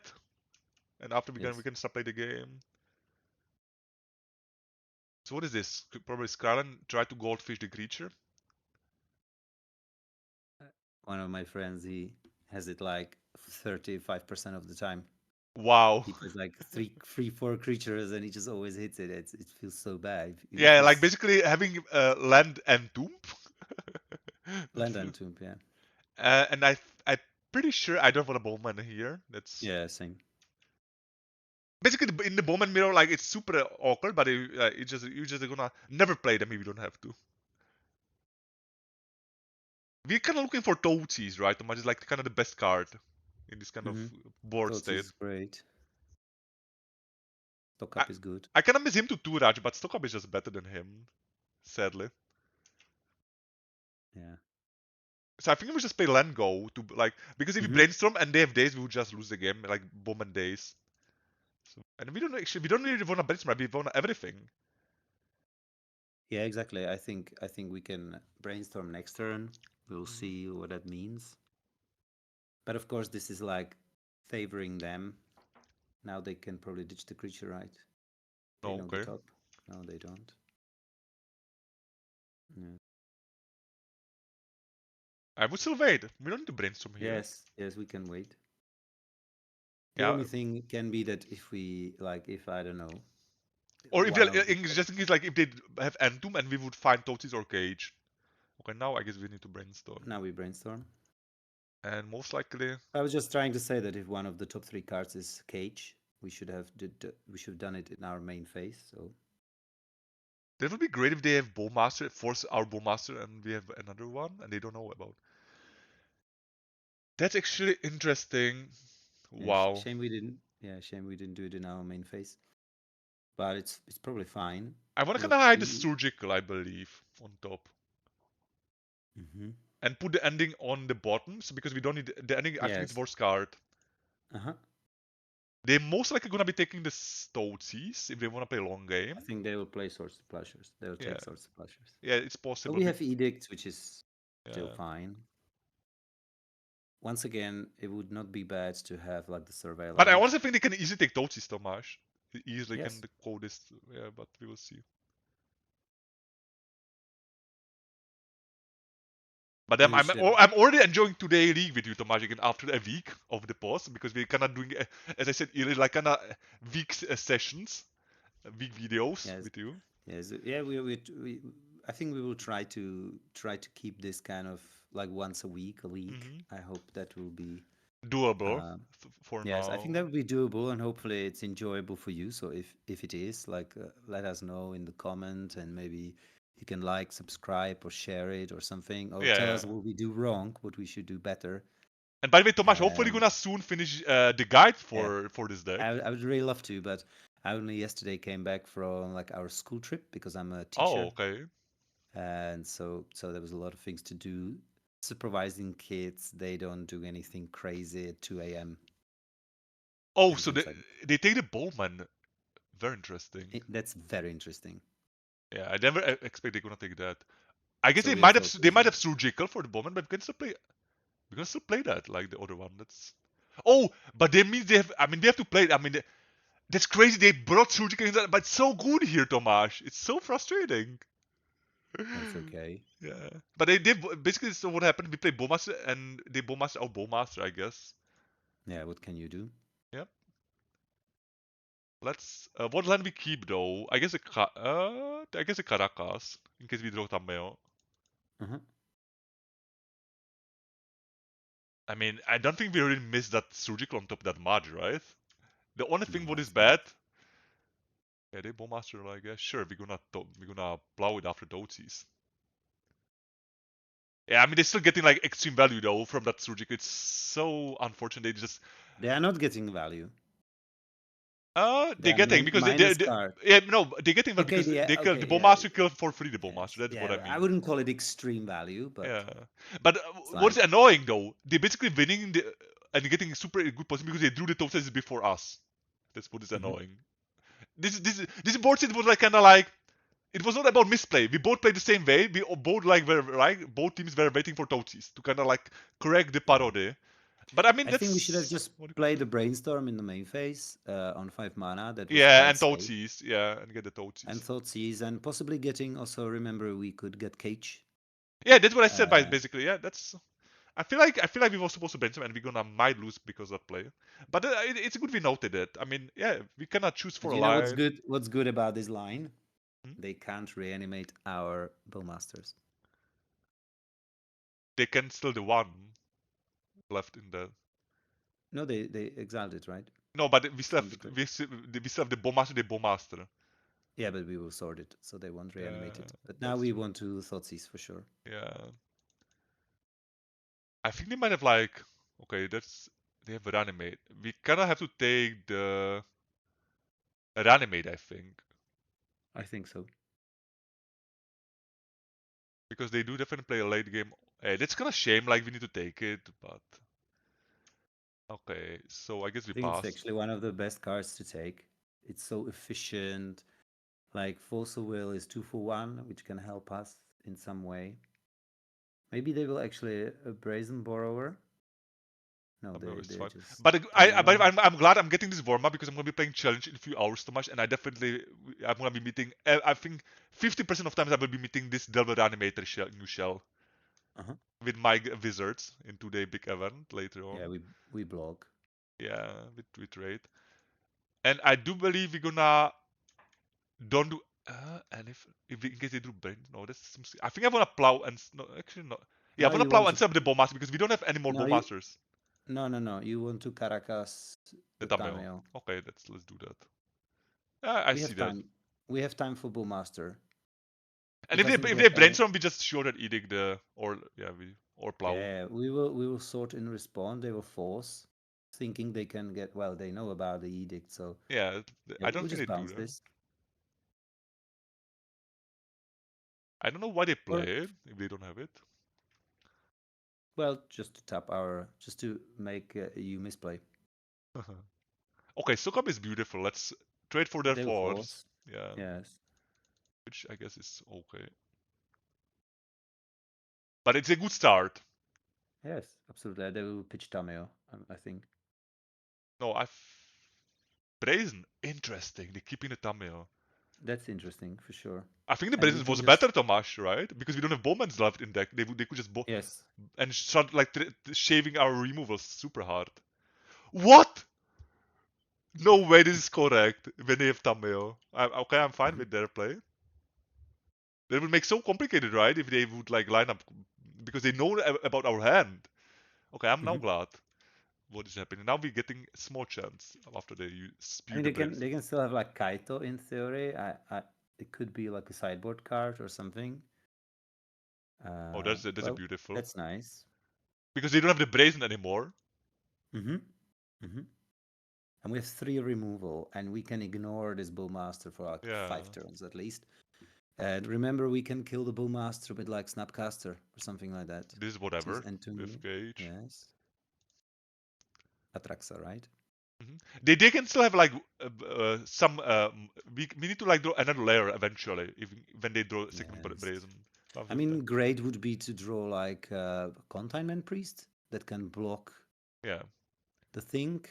and after we Yes. can start play the game. So what is this? Probably Skyline try to goldfish the creature. One of my friends, he has it like 35% of the time. Wow. He plays like 4 creatures, and he just always hits it. It feels so bad. It Yeah, like feels basically having land and tomb. That land feel- and tomb, yeah. and I'm pretty sure I don't want a bowman here. That's Yeah, same. basically in the bowman mirror, like it's super awkward, but you just gonna never play them if you don't have to. We're kind of looking for Toads, right? Tomáš is like kind of the best card in this kind of Mm-hmm. board Thoughts state. is great. Stock I, up is good. I kind of miss him to Turaj, but Stockup is just better than him, sadly. Yeah. So I think we just play Lengo to like because if we Mm-hmm. brainstorm and they have days, we would just lose the game like Bowman days. So, and we don't really want to brainstorm. We want everything. Yeah, exactly. I think we can brainstorm next turn. We'll Mhm. see what that means. But of course, this is like favoring them. Now they can probably ditch the creature, right? They know the Okay. top. No, they don't. Yeah. I would still wait. We don't need to brainstorm here. Yes, we can wait. The Yeah. only thing can be that if we like, if I don't know, Or if one of the just in case, like if they have Entomb and we would find Totis or Cage. Okay, now I guess we need to brainstorm. now we brainstorm. And most likely, I was just trying to say that if one of the top 3 cards is Cage, we should have done it in our main phase. So that would be great if they have Bowmaster, force our Bowmaster, and we have another one, and they don't know about. That's actually interesting. yeah, Wow. shame we didn't. Yeah, shame we didn't do it in our main phase. But it's probably fine. I want to kind What of hide the we surgical, I believe, on top. mm-hmm. And put the ending on the bottom, so because we don't need the ending, I think it's Yes. worst card. Uh-huh. They're most likely gonna be taking the Stoatsies if they want to play long I game. think they will play Swords to Plowshares. They will Yeah, take Swords to Plowshares. yeah, it's But possible. we have Edict, which is still Yeah. fine. Once again, it would not be bad to have like the survey But I land. also think they can easily take Stoatsies, Tomáš. They easily can Yes. call this, yeah, but we will see. But And we should have, I'm already enjoying today league with you, Tomáš, again after a week of the pause because we're kind of doing, as I said earlier, like kind of week sessions, week videos yes, with you. yes, yeah. We I think we will try to keep this kind of like once a week. Hmm. I hope that will be. Doable Um, for yes, I think now. that will be doable, and hopefully it's enjoyable for you. So if it is, like, let us know in the comment, and maybe you can like, subscribe, or share it, or something, or Yeah, tell yeah. us what we do wrong, what we should do better. And by the way, Tomáš, hopefully And gonna soon finish the guide yeah, for this deck. I would really love to, but I only yesterday came back from like our school trip because I'm a Oh, teacher, okay. and so there was a lot of things to do. Supervising kids, they don't do anything crazy at 2 a.m. Oh, and so things like that. they take the Bowman. Very interesting. That's very interesting. Yeah, I never expect they're gonna take that. I guess So we have no they might vision. have surgical for the Bowman, but we can still play that like the other one. That's oh, but they means they have. I mean, they have to play. I mean, that's crazy. They brought surgical in that, but it's so good here, Tomáš. It's so frustrating. That's okay. Yeah, but they basically so what happened? We play Bowmaster and they Bowmaster our Bowmaster, I guess. Yeah, what can you do? Yep. Let's. What land we keep though? I guess a Caracas in case we draw Tameo. Uh-huh. I mean, I don't think we really missed that surgical on top that much, right? The only No, thing what I is think not. bad. Yeah, they Bowmaster, I guess. Sure, we're gonna plow it after Dotsies. Yeah, I mean they're still getting like extreme value though from that surgical. It's so unfortunate. They just They are not getting value. They they're are getting because minus card. yeah no they're getting value Okay, because they kill the okay, yeah, Bowmaster kill for free the Bowmaster. yes, That's what yeah. I I mean. wouldn't call it extreme value, but Yeah, but it's what's like, annoying though? They're basically winning and getting super good position because they drew the Totsies before us. That's what is mhm. annoying. This board set was like kind of like it was not about misplay. We both played the same way. We both like were right. Both teams were waiting for Totsies to kind of like correct the Yeah. parody. But I mean I think we should have that's just what you could played do. the brainstorm in the main phase on 5 mana. That was Yeah, quite and safe. Totsies. Yeah, and get the And Totsies. Thoughtseize, and possibly getting also, remember, we could get Cage. Yeah, that's what I said by Uh, basically. Yeah, that's. I feel like we were supposed to brainstorm and we're gonna might lose because of that play. But it's good we noted it. I mean, yeah, we cannot choose But for a you know what's line. good? What's good about this line? Hmm? They can't reanimate our bowmasters. They can still the one left in the. No, they exiled it, right? No, but we still From have the we still have the bowmaster, the bowmaster. yeah, but we will sort it, so they won't reanimate it. But now That's we true. want to Thoughtseize for sure. Yeah, I think they might have like okay, that's they have reanimate. We kind of have to take the reanimate, I think, I think so. because they do definitely play a late game. Hey, that's kind of shame. Like we need to take it, but okay. So I guess I we think it's pass. actually one of the best cards to take. It's so efficient. Like Force of Will is 2 for 1, which can help us in some way. Maybe they will actually Brazen Borrower. No, Tameo is they're fine. just But Tameo. I'm glad I'm getting this warm up because I'm gonna be playing challenge in a few hours, Tomáš, and I'm gonna be meeting. I think 50% of times I will be meeting this Delver Reanimator new shell Uh-huh. with my wizards in today big event later on. Yeah, we block. Yeah, with raid. And I do believe we're gonna don't do. And if in case they do brain, no, that's some. I think I wanna plow and no, actually not. Yeah, I No, wanna you plow want and to sub the bowmaster because we don't have any more no you bowmasters. no. You want to Caracas The the Tameo. Tameo. Okay, let's do that. I We see have that. time. We have time for Bowmaster. And It doesn't if get they any. brainstorm, we just show that edict the or yeah or plow. Yeah, we will sort in respawn. They will force, thinking they can get. Well, they know about the edict, so Yeah, yeah, I don't we think just they do bounce that. this. I don't know why they Or play it if they don't have it. well, just to tap our, just to make you misplay. Okay, Sokam is beautiful. Let's trade for But their they will force. force. Yeah, Yes. which I guess is okay. But it's a good start. Yes, absolutely. They will pitch Tameo, I think. No, Brazen. Interesting. They're keeping the Tamil. That's interesting for sure. I think the And we Brazen can was better, just Tomáš, right? Because we don't have Bowmans left in deck. They could just yes. and start like shaving our removals super hard. What? No way this is correct when they have Tamil. Okay, I'm fine Mhm. with their play. That would make so complicated, right? If they would like line up because they know about our hand. Okay, I'm now Mhm. glad what is happening. Now we're getting small chance after they I spew mean, the brains. they can still have like Kaito in theory. It could be like a sideboard card or something. Oh, that's a Well, beautiful that's nice. because they don't have the brazen anymore. Mm-hmm. Mm-hmm. And we have 3 removal, and we can ignore this Bullmaster for like Yeah, 5 turns at least. And remember, we can kill the Bullmaster with like Snapcaster or something like that. this is whatever And to with me, Cage. yes, Atraxa, right? They can still have like some. We need to like draw another layer eventually if when they draw second Yes. brazen. I mean, great would be to draw like Containment Priest that can block Yeah. the thing.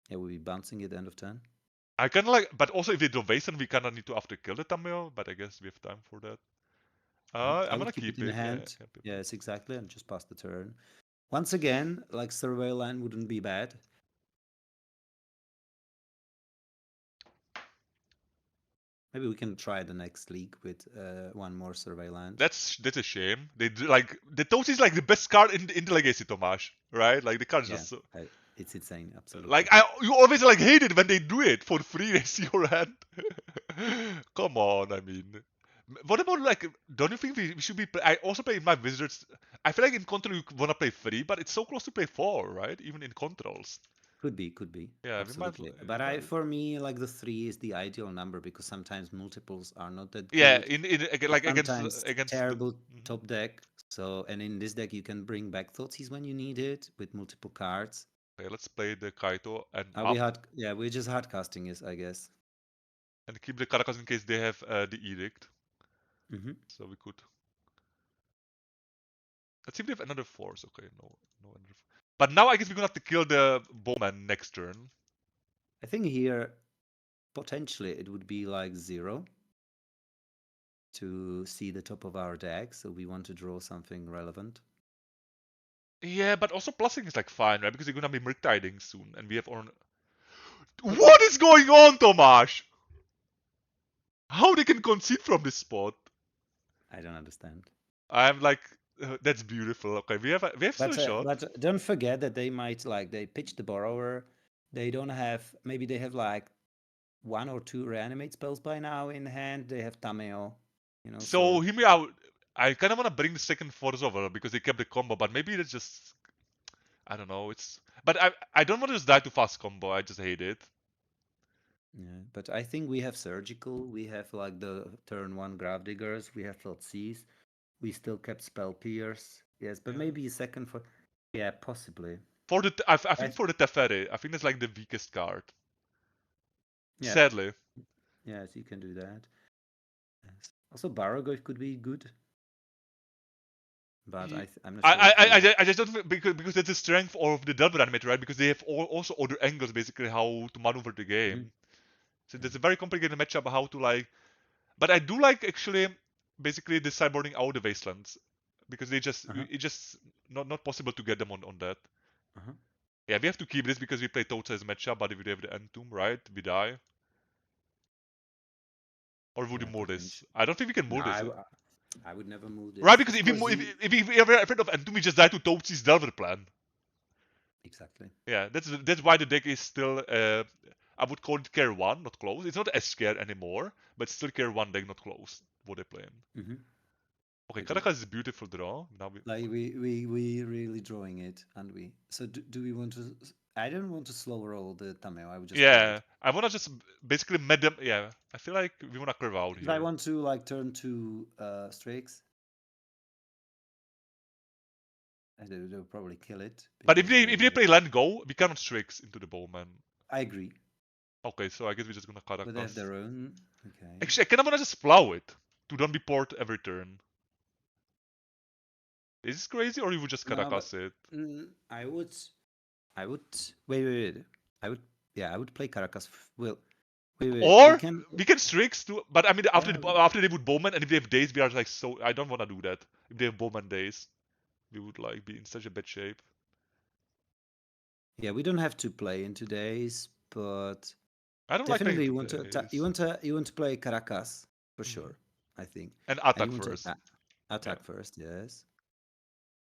Yeah, we'll be bouncing it end of turn. I kind of like, but also if they draw Vason, we kind of need to after kill the Tamil, but I guess we have time for that. I I'm gonna would keep it keep in it. Yeah, hand. keep it. Yes, exactly, and just pass the turn. Once again, like Survey Land wouldn't be bad. Maybe we can try the next league with one more Survey Land. That's a shame. They do, like the Toast is like the best card in the Legacy, Tomáš, right? Like the card's Yeah, just so, it's insane, absolutely. like you always like hate it when they do it for free. They see your hand. Come on, I mean. What about like? Don't you think we should be? I also play in my Wizards. I feel like in Control you wanna play 3, but it's so close to play 4, right? Even in Controls. Could be, Yeah, absolutely. we But might. for me, like the 3 is the ideal number because sometimes multiples are not that Yeah, good. like Sometimes against the. terrible Mhm. top deck. So, and in this deck, you can bring back Thoughtseize when you need it with multiple cards. Okay, let's play the Kaito and Are we up hard? Yeah, we're just hard casting is, I guess. and keep the Caracas in case they have the edict. Mm-hmm. So we could. Let's see if they have another force. Okay, no another. But now I guess we're gonna have to kill the bowman next turn. I think here potentially it would be like 0 to see the top of our deck. So we want to draw something relevant. Yeah, but also plussing is like fine, right? Because you're gonna be Murktiding soon, and we have on. What is going on, Tomáš? How they can concede from this spot? I don't understand. I'm like, that's beautiful. Okay, we have still a shot. But don't forget that they might like they pitch the borrower. They don't have maybe they have like 1 or 2 reanimate spells by now in hand. They have Tameo, you know. So hear me out. I kind of want to bring the second force over because they kept the combo, but maybe it's just I don't know. But I don't want to just die to fast combo. I just hate it. Yeah, but I think we have surgical. We have like the turn 1 Gravediggers. We have Thoughtseize. We still kept Spell Pierce. Yes, but Yeah. maybe a second for. Yeah, possibly. For the I think for the Teferi, I think that's like the weakest card. Yeah. Sadly. Yes, you can do that. Yes. Also, Baragoi could be good. But I'm not sure. I just don't think because that's the strength of the double animator, right? Because they have also other angles basically how to maneuver the game. So there's a very complicated matchup how to like. But I do like actually basically the sideboarding out the wastelands because it's just not possible to get them on that. Yeah, we have to keep this because we play Toad's as matchup, but if we have the end tomb, right, we die. Or would you move this? I don't think we can No, move this. I would never move this. Right, because Of if we course, if we are afraid of Entomb, we just die to Toad's Delver plan. Exactly. Yeah, that's why the deck is still I would call it Care 1, not close. It's not S Care anymore, but still Care 1 deck, not close. What they playing. Okay, Caracas is a beautiful draw. Now like we really drawing it, aren't we? So do we want to? I don't want to slow roll the Tameo. I would just play it. I wanna just basically met them. Yeah, I feel like we wanna curve out Because here. I want to like turn to Strix. And they'll probably kill it. But if they play land go, we cannot Strix into the bowman. I agree. Okay, so I guess we're just gonna Caracas. But they have their own. Okay. Actually, I kind of wanna just plow it to don't be port every turn. Is this crazy, or you would just Caracas it? I would. Wait. I would play Caracas. Well, wait. Or we can Strix too, but I mean after Yeah, after they would bowman and if they have days, we are like so. I don't wanna do that. If they have bowman days, we would like be in such a bad shape. Yeah, we don't have to play in today's, but I don't definitely like playing you want to play Caracas for sure. I think. and attack you want first. to attack first, yes.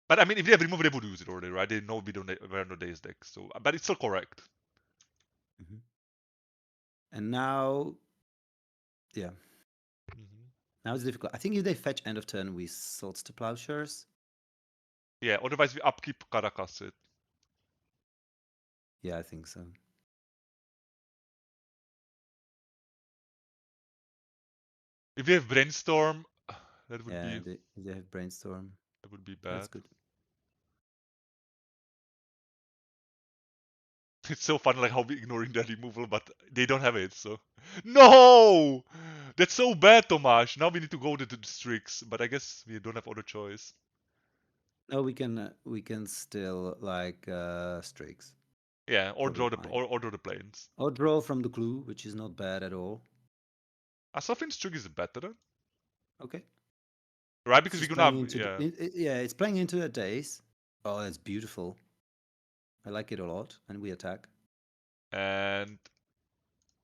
But I mean, if they have removed, they would use it already, right? They know we're no days deck, so but it's still correct. And now, yeah. Now it's difficult. I think if they fetch end of turn, we Swords to Plowshares. Yeah, otherwise we upkeep Caracas it. Yeah, I think so. If they have brainstorm, that would be. They have Brainstorm. That would be bad. That's good. It's so funny, like how we ignoring that removal, but they don't have it. So no, that's so bad, Tomáš. Now we need to go to the Strix, but I guess we don't have other choice. No, we can still like Strix. Yeah, or draw the planes. Or draw from the clue, which is not bad at all. I still think Strix is better. Okay. Right, because we're gonna it's playing into the days. Oh, that's beautiful. I like it a lot, and we attack. And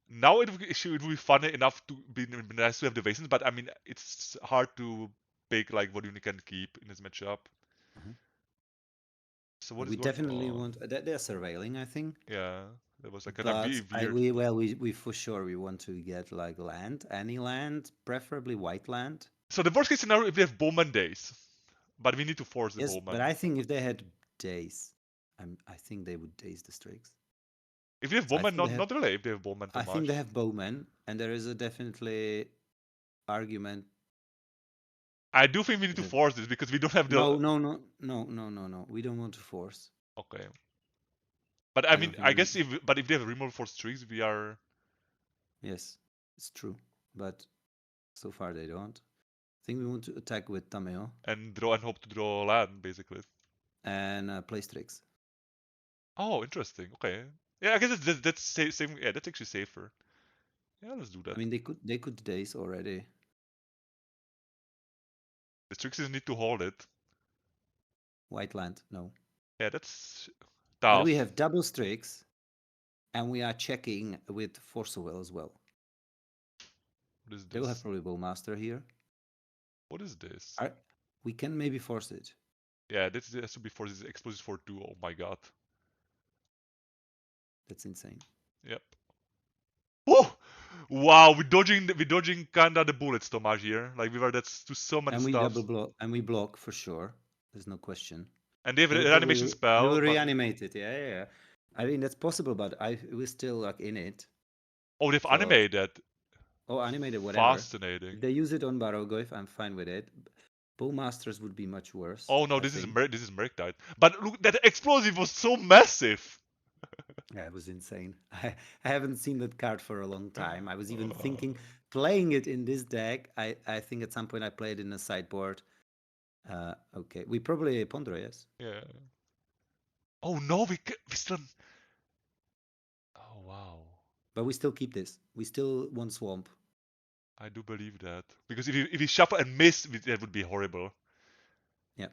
now it would be funny enough to be nice to have the Vasins, but I mean it's hard to pick like what you can keep in this matchup. So what we is going definitely on? want they're surveilling, I think. Yeah, that was like But kind of weird. we for sure we want to get like land, any land, preferably white land. So the worst case scenario if they have Bowman days, but we need to force the Yes, Bowman. but I think if they had days, I think they would daze the Strix. If they have Bowman, not really. If they have Bowman, I think they have Bowman, and there is a definitely argument. I do think we need to force this because we don't have the. No. We don't want to force. Okay. But I mean, I guess if they have removal for Strix, we are. Yes, it's true, but so far they don't. I think we want to attack with Tameo and draw and hope to draw land, basically. And play Strix. Oh, interesting. Okay. Yeah, I guess that's same. Yeah, that's actually safer. Yeah, let's do that. I mean, they could daze already. The Strixes need to hold it. White land, no. Yeah, that's But tough. we have double Strix, and we are checking with Force of Will as well. What is They will have this? probably Bowmaster here. What is this? We can maybe force it. Yeah, this has to be for this explosives for 2. Oh my god. That's insane. Yep. Oh! Wow, we're dodging kinda the bullets, Tomáš, here. Like we were that's to so many And we stuff. double block, and we block for sure. There's no question. And they have They a will reanimation probably they spell, will but reanimate it. Yeah, yeah, yeah. I mean that's possible, but we're still like in it. oh, they've So animated. animated whatever. Fascinating. If they use it on Barogoyf, I'm fine with it. Bowmasters would be much worse. Oh no, I this is think. this is Merctide. But look, that explosive was so massive. Yeah, it was insane. I haven't seen that card for a long time. I was even Uh, thinking playing it in this deck. I think at some point I played in a sideboard. Okay, we probably Ponder, yes. yeah. Oh no, we still. Oh wow. But we still keep this. We still want Swamp. I do believe that because if you shuffle and miss, that would be horrible. Yeah.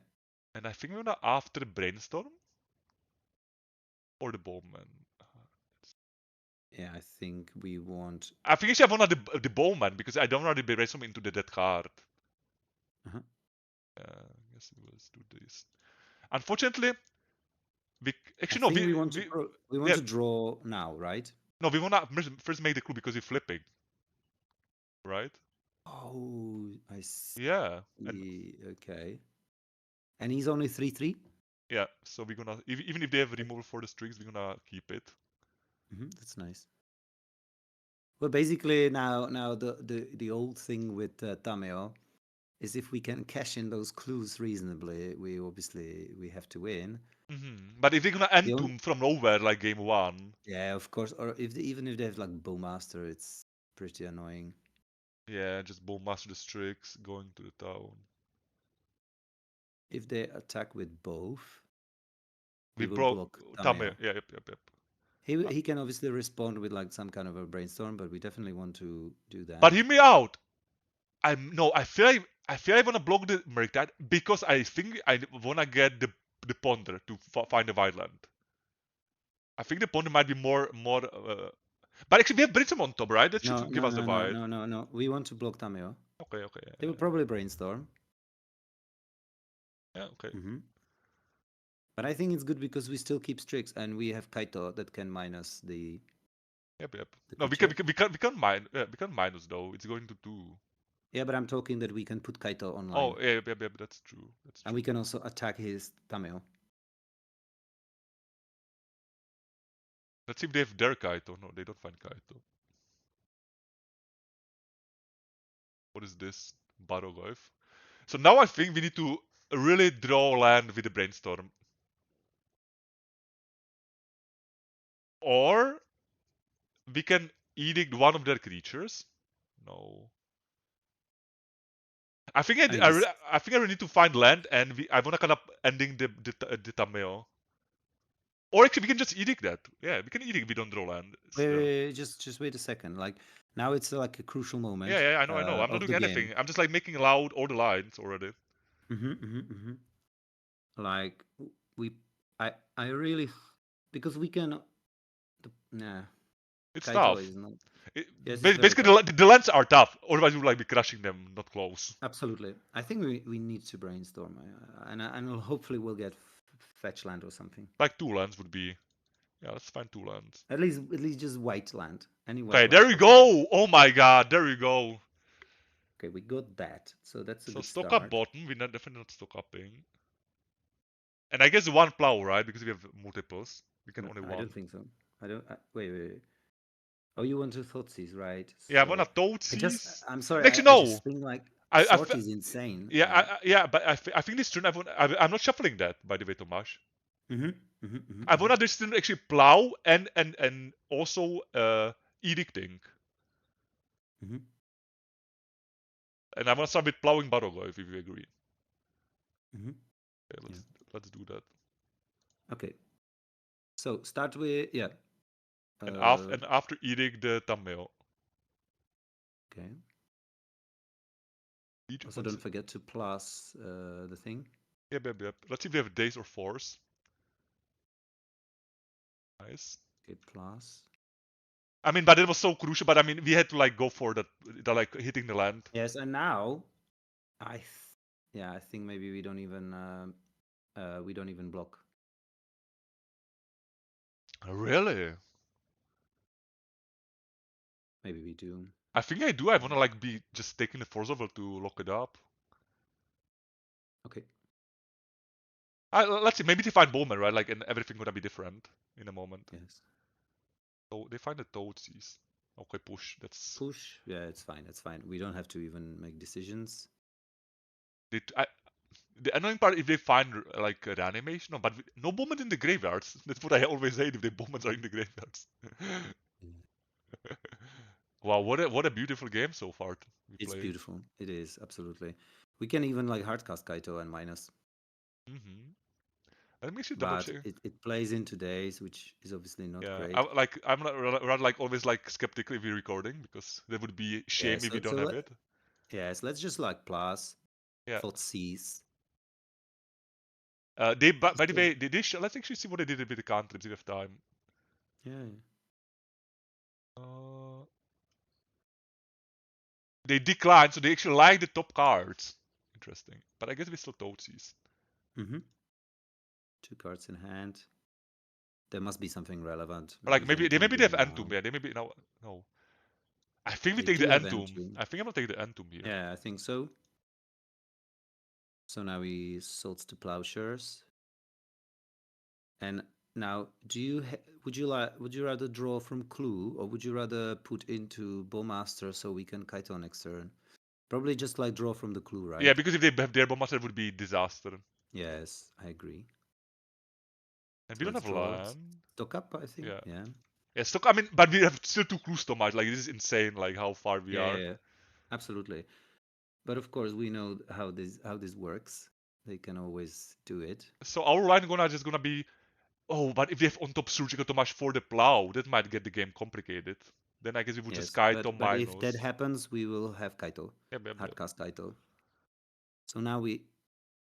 And I think we're gonna after the brainstorm or the bowman. Yeah, I think we want. I think actually I want the bowman because I don't want to brainstorm into the dead card. Uh-huh. I guess let's do this. Unfortunately, we I actually no think we want to we want yeah to draw now, right? no we wanna first make the clue because we're flipping, right? Oh, I Yeah, and see. Okay. And he's only 3/3. yeah, so we're gonna even if they have removal for the strings, we're gonna keep it. That's nice. Well, basically now the old thing with Tameo is if we can cash in those clues reasonably, we have to win. But if they're gonna end The them from nowhere like game 1, Yeah, of course. Or even if they have like Bowmaster, it's pretty annoying. yeah, just bowmaster the strix going to the town. If they attack with both, We we will broke block Tame. Tameo. Yeah, yep. He can obviously respond with like some kind of a brainstorm, but we definitely want to do But that. hear me out. I feel I wanna block the Merctide because I think I wanna get the ponder to find the wildland. I think the ponder might be more. But actually, we have Britsum on top, right? That No, should give no, us the no, no, wild. no, no, no. We want to block Tameo. Okay. They will probably brainstorm. Yeah, okay. But I think it's good because we still keep Strix and we have Kaito that can minus the. Yep. The No, creature. we can't minus though. It's going to 2. Yeah, but I'm talking that we can put Kaito online. Oh, yeah. That's true. And we can also attack his Tameo. Let's see if they have their Kaito. No, they don't find Kaito. What is this? Barogoyf. So now I think we need to really draw land with the brainstorm. Or we can edict one of their creatures. No. I think I mean, this, I think I really need to find land, and I wanna kind of ending the Tameo. Or actually, we can just edict that. Yeah, we can edict if we don't draw land. wait, just wait a second. Like now, it's like a crucial moment. Yeah, I know. I'm not Of doing the anything. game. I'm just like making loud all the lines already. Like I really because we can. Nah, It's Kaito tough. is not. Yes, it's very Basically, tough. the lands are tough. Otherwise, we would like be crushing them, not close. Absolutely. I think we need to brainstorm, and hopefully we'll get fetch land or something. Like 2 lands would be. Yeah, let's find 2 lands. At least just white land. Any white Okay, land. there we go. Oh my god, there we go. Okay, we got that. So that's a So good stock start. up bottom. We're definitely not stock upping. And I guess one plow, right? Because we have multiples. We can only one. I don't think so. I don't. Wait. Oh, you want to Thoughtseize, right? Yeah, so I'm gonna Toadseize. I'm sorry. Actually, I no. just think like I sort is insane. yeah, but I think this turn I'm not shuffling that, by the way, Tomáš. I wanna this turn actually plow and also edicting. And I wanna start with plowing Barogo if you agree. Okay, let's do that. Okay. So start with And after edict the thumbnail. Okay. Also, don't forget to plus the thing. Yep. Let's see if we have days or force. Nice. Okay, plus. I mean, but it was so crucial. But I mean, we had to like go for that, like hitting the land. Yes, and now I think maybe we don't even block. Really? Maybe we do. I think I do. I wanna like be just taking the force over to lock it up. Okay. Let's see. Maybe they find Bowman, right? Like, and everything gonna be different in a moment. Yes. So they find the Toadsies. Okay, push. That's Push. Yeah, it's fine. It's fine. We don't have to even make decisions. the annoying part if they find like a reanimation, no, but no Bowman in the graveyards. That's what I always hate if the Bowmans are in the graveyards. Wow, what a beautiful game so far we It's played. beautiful. It is absolutely. We can even like hardcast Kaito and minus, Let me actually double but check. it plays into days, which is obviously not Yeah, great. I'm rather like always like skeptical if we're recording because there would be Yeah. shame if we So don't have it. yes, let's just like plus Yeah. for C's. They by the way, let's actually see what they did with the cantrips if we have time. Yeah. Uh, they declined, so they actually like the top cards. Interesting, but I guess we still Toadsies. Mm-hmm. 2 cards in hand. There must be something relevant. Or like Maybe maybe Zenitron they have going Entomb. down. Yeah, they maybe no. I think we They take the do have Entomb. Entomb. I think I'm gonna take the Entomb here. Yeah, I think so. So now we sold to Plowshares. And now, would you rather draw from Clue, or would you rather put into Bowmaster so we can Kaito next turn? Probably just like draw from the Clue, right? Yeah, because if they have their Bombmaster, it would be disaster. Yes, I agree. And we So don't let's have draw. land. Stock up, I think. Yeah. Yeah. Yeah, stock. I mean, but we have still 2 clues, Tomáš. Like this is insane. Like how far we Yeah, are. yeah, yeah. Absolutely. But of course, we know how this works. They can always do it. So our line gonna be. Oh, but if we have on top Surgical Tomáš for the plow, that might get the game complicated. Then I guess we would just Yes, Kaito but if that minus. happens, we will have Kaito, Yep, yep, yep. hardcast Kaito. So now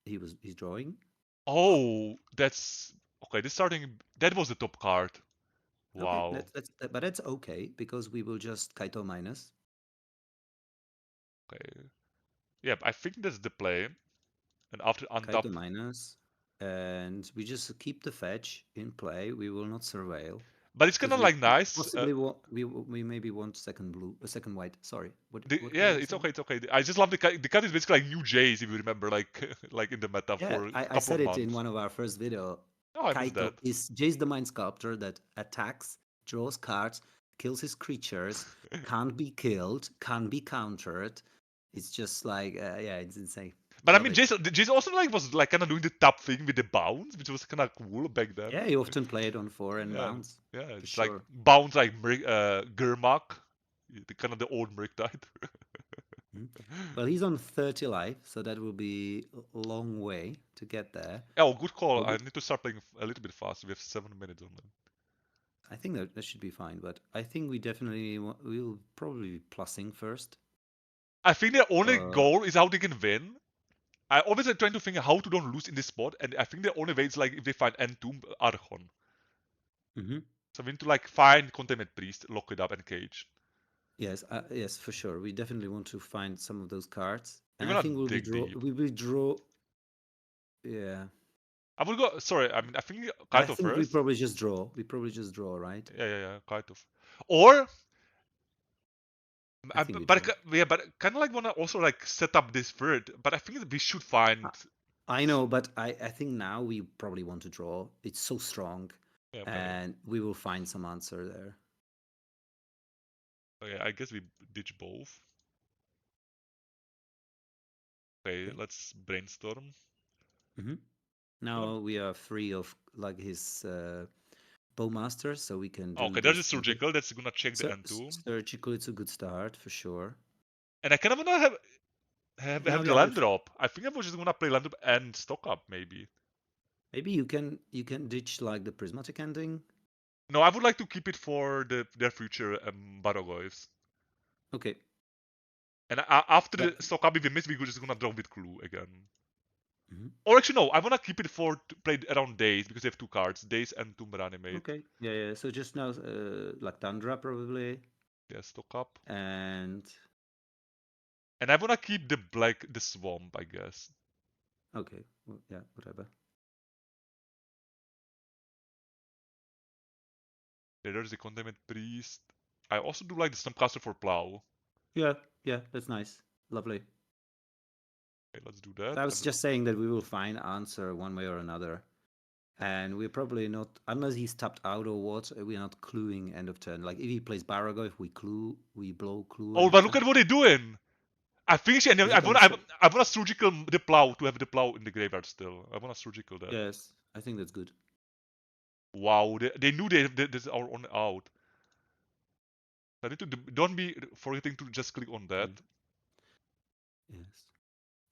he's drawing. Oh, that's okay. This starting that was the top card. Okay, Wow. but that's okay because we will just Kaito minus. Okay. Yep, I think that's the play. And after Kaito untap, minus, and we just keep the fetch in play. We will not surveil but it's kind because of we like nice. possibly we maybe want second blue, second white. Sorry, what were Yeah, you it's saying? okay. It's okay. I just love the card is basically like new Jays if you remember, like like in the meta Yeah, for a I couple said of it in months. one of our first video. Oh, I missed Kaito that. is Jace the Mind Sculptor that attacks, draws cards, kills his creatures, can't be killed, can't be countered. It's just like, yeah, it's insane. But I Love mean, it. Jason also like was like kind of doing the top thing with the bounce, which was kind of cool back then. Yeah, you often play it on 4 and Yeah, bounce, yeah, for it's like sure. bounce like Gurmak, the kind of the old Brick type. Mhm. Well, he's on 30 life, so that will be a long way to get there. Oh, good call. But I need to start playing a little bit faster. We have 7 minutes on them. I think that should be fine. But I think we definitely we'll probably be plussing first. I think their only Uh, goal is how they can win. I always trying to think how to don't lose in this spot, and I think the only way is like if they find Entomb Archon. mhm. So we need to like find Containment Priest, lock it up, and cage. Yes, yes, for sure. We definitely want to find some of those cards, We're and I gonna think dig deep. We will draw. Yeah, I would go. Sorry, I mean I think I Kaito think we first. probably just draw. We probably just draw, right? Yeah, Kaito. Or I think we but draw. yeah, but kind of like wanna also like set up this third. But I think that we should find. I, I know, but I think now we probably want to draw. It's so strong, Yeah, and we will find some answer there. okay, I guess we ditch both. Okay, Okay. let's brainstorm. hmm Gonna Now we are free of like his bowmaster, so we can do okay, there's a this. surgical that's gonna check the Entomb. Surgical, it's a good start for sure. And I kind of wanna Now have the the other land drop. I think I was just gonna play land drop and stock up maybe. maybe you can ditch like the prismatic ending. No, I would like to keep it for their future Baragoyves. Okay. And after But the stock up, if we miss, we're just gonna drop with Clue again. Or actually, no, I want to keep it for to play around Days because they have 2 cards, Days and Tomb Reanimate. Okay. Yeah. So just now, like Tundra probably, Yeah, stock up. and And I want to keep the Swamp, I guess. okay, yeah, whatever. There's the Containment Priest. I also do like the Snapcaster for Plow. Yeah, that's nice, lovely. Okay, let's do that. I was just saying that we will find answer one way or another, and we're probably not, unless he's tapped out or what, we're not cluing end of turn. Like if he plays Barago, if we blow clue. Oh, but look at what they're doing! I think Is it gonna I want to surgical the Plow to have the Plow in the graveyard still. I want to surgical that. Yes, I think that's good. Wow, they knew this are on out. I need to don't be forgetting to just click on that.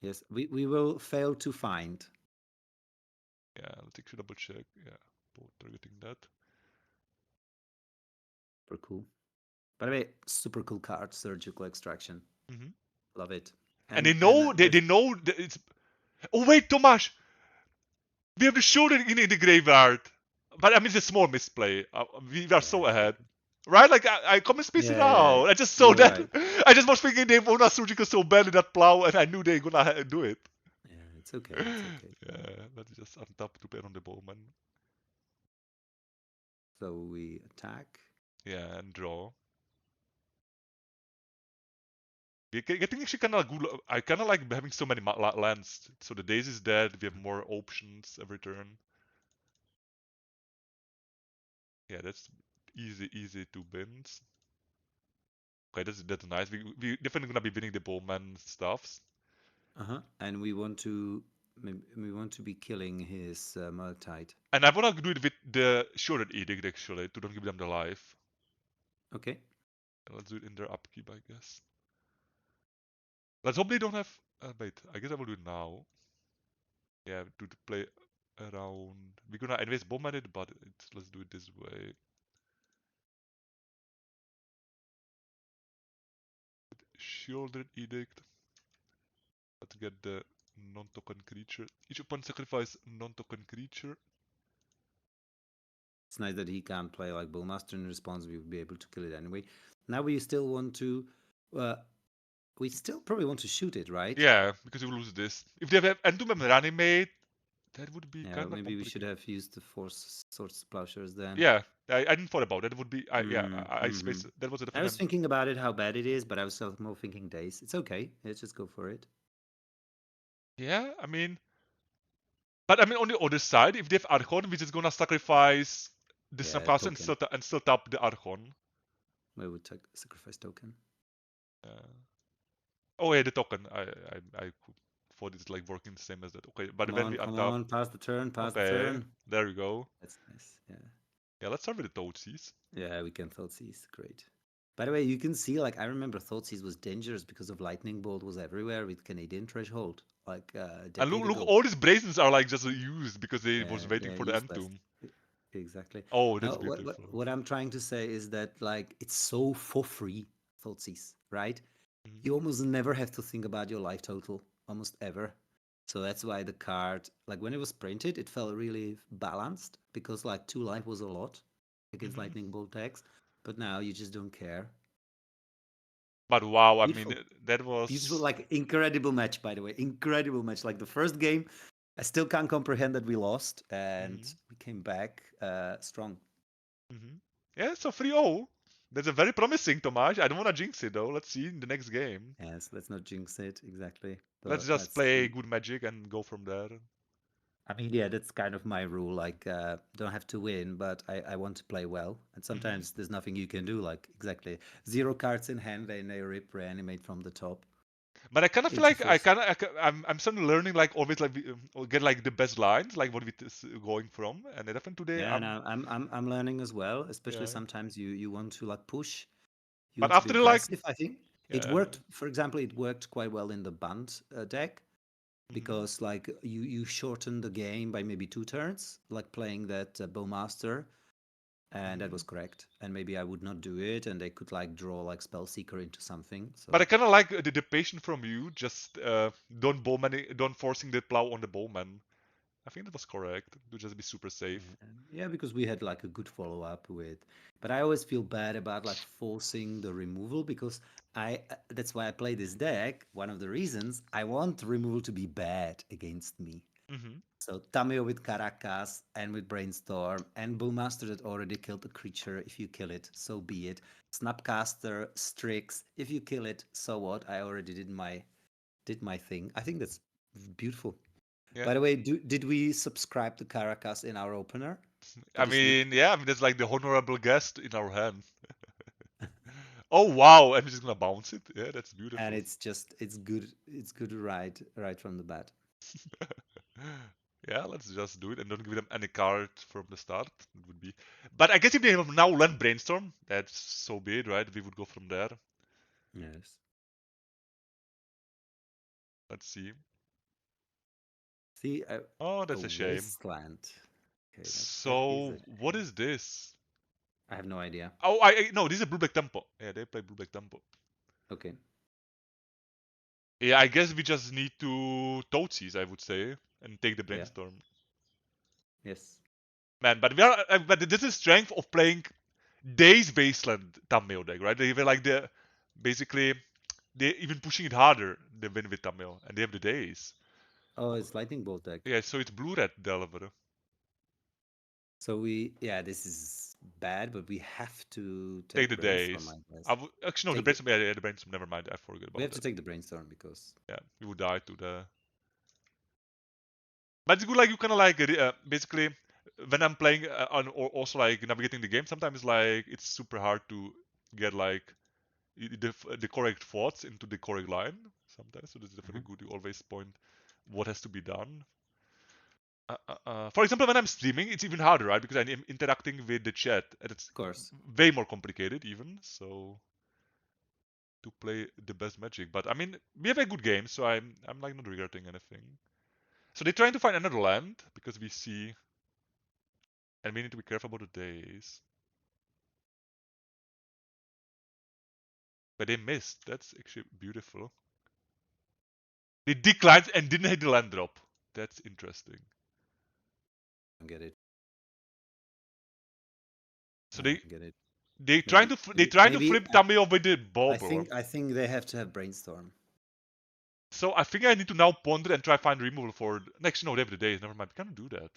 Yes. We will fail to find. Yeah, let's actually double check. Yeah, both targeting that. Super cool. By the way, super cool card, Surgical Extraction. Love it. And they know they know that it's. Oh wait, Tomáš, we have to show it in the graveyard. But I mean, it's a small misplay. We are so ahead. Right? Like, I come spacing out. I just saw that. Right. I just was thinking they want to surgical so badly that Plow, and I knew they were going to do it. Yeah, it's okay. It's okay. Yeah, let's just untap to pair on the Bowman. So we attack. Yeah, and draw. Getting actually kind of good. I kind of like having so many lands. So the Days is dead. We have more options every turn. Yeah, that's easy to bins. Okay, that's nice. We definitely gonna be winning the Bowman stuffs. And we want to be killing his Murktide. And I wanna do it with the Shorted Edict actually to don't give them the life. Okay. Let's do it in their upkeep, I guess. Let's hope they don't have. Wait, I guess I will do it now. Yeah, to play around. We're gonna anyways bomb at it, but let's do it this way. Shielded Edict. Let's get the non-token creature. Each opponent sacrifice non-token creature. It's nice that he can't play like Bullmaster in response. We would be able to kill it anyway. Now we still want to. We still probably want to shoot it, right? Yeah, because we will lose this. If they have Entomb Reanimate, that would be kind of maybe we should have used the Force Swords Plowshares then. Yeah, I didn't thought about that. It would be I spaced. That was a I was thinking about it, how bad it is, but I was still more thinking Days. It's okay. Let's just go for it. Yeah, I mean, but I mean on the other side, if they have Archon, we're just gonna sacrifice the Snapcaster and still tap the Archon. We would sacrifice token. Oh yeah, the token. I thought it's like working the same as that. Okay, but when we come untap. on, pass the turn, pass the turn. There we go. That's nice. Yeah. Yeah, let's start with the Thoughtseize. Yeah, we can Thoughtseize. Great. By the way, you can see, like, I remember Thoughtseize was dangerous because of Lightning Bolt was everywhere with Canadian Threshold. Like, and look, all these Brazens are like just used because they was waiting for the Entomb. Exactly. Oh, that's beautiful. What I'm trying to say is that, like, it's so for free, Thoughtseize, right? You almost never have to think about your life total, almost ever. So that's why the card, like when it was printed, it felt really balanced because like 2 life was a lot against Lightning Bolt decks. But now you just don't care. But wow, beautiful. I mean, that was beautiful, like incredible match, by the way. Incredible match. Like the first game, I still can't comprehend that we lost and we came back strong. Yeah, so 3-0. That's a very promising, Tomáš. I don't want to jinx it though. Let's see in the next game. Yes, let's not jinx it, exactly. But let's just play good Magic and go from there. I mean, yeah, that's kind of my rule. Like, don't have to win, but I want to play well. And sometimes there's nothing you can do. Like, exactly 0 cards in hand, and they reanimate from the top. But I kind of feel like I'm suddenly learning like always like get like the best lines, like what we going from, and it happened today. Yeah, I'm learning as well. Especially sometimes you want to like push. But after like, I think it worked. For example, it worked quite well in the Bant deck. Because like you shorten the game by maybe 2 turns, like playing that Bowmaster, and that was correct. And maybe I would not do it, and they could like draw like Spellseeker into something. But I So kind of like the patience from you. Just don't forcing the plow on the bowman. I think that was correct. To just be super safe. yeah, because we had like a good follow up with, but I always feel bad about like forcing the removal because that's why I play this deck. One of the reasons I want removal to be bad against me. Mm-hmm. So Tameo with Caracas and with Brainstorm and Bowmaster that already killed a creature. If you kill it, so be it. Snapcaster, Strix. If you kill it, so what? I already did my thing. I think that's beautiful. Yeah. By the way, did we subscribe to Caracas in our opener for I this week? mean, yeah. I mean, that's like the honorable guest in our hand. Oh wow! I'm just gonna bounce it. Yeah, that's And beautiful. it's good right from the bat. Yeah, let's just do it and don't give them any card from the start. It would be, but I guess if they have now learned brainstorm, that's so be it, right? We would go from there. Yes. Let's see. See, Oh, a that's a shame. wasteland. Okay, that is So a what shame. is this? I have no idea. Oh, I no, this is a blue black tempo. Yeah, they play blue black tempo. Okay. Yeah, I guess we just need to toatsies, I would say, and take the Yeah. brainstorm. Yes. Man, but we are, but this is strength of playing Days Wasteland Tamil deck, right? They were like basically, they even pushing it harder than win with Tamil, and they have the Days. Oh, it's lightning bolt deck. Yeah, so it's blue red Delver. So this is bad, but we have to Take take the brainstorm, Days. I I guess. would actually no, the Take the brainstorm. Yeah, yeah, the brainstorm. Never mind, I forget We about have to that. take the brainstorm because Yeah, we would die to the. But it's good, like you kind of like basically when I'm playing on or also like navigating the game. Sometimes like it's super hard to get like the correct thoughts into the correct line sometimes. So this is definitely good. You always point what has to be done. For example, when I'm streaming, it's even harder, right? Because I'm interacting with the chat, and it's of course. way more complicated even. So to play the best magic, but I mean, we have a good game, so I'm like not regretting anything. So they're trying to find another land because we see, and we need to be careful about the days. But they missed. That's actually beautiful. They declined and didn't hit the land drop. That's interesting. I don't get it. So I don't get it. they trying Maybe to they maybe, trying to maybe flip Tamio with the I bobber. think I think they have to have brainstorm. So I think I need to now ponder and try find removal for next. No, they have the days. Never mind. We can't do that.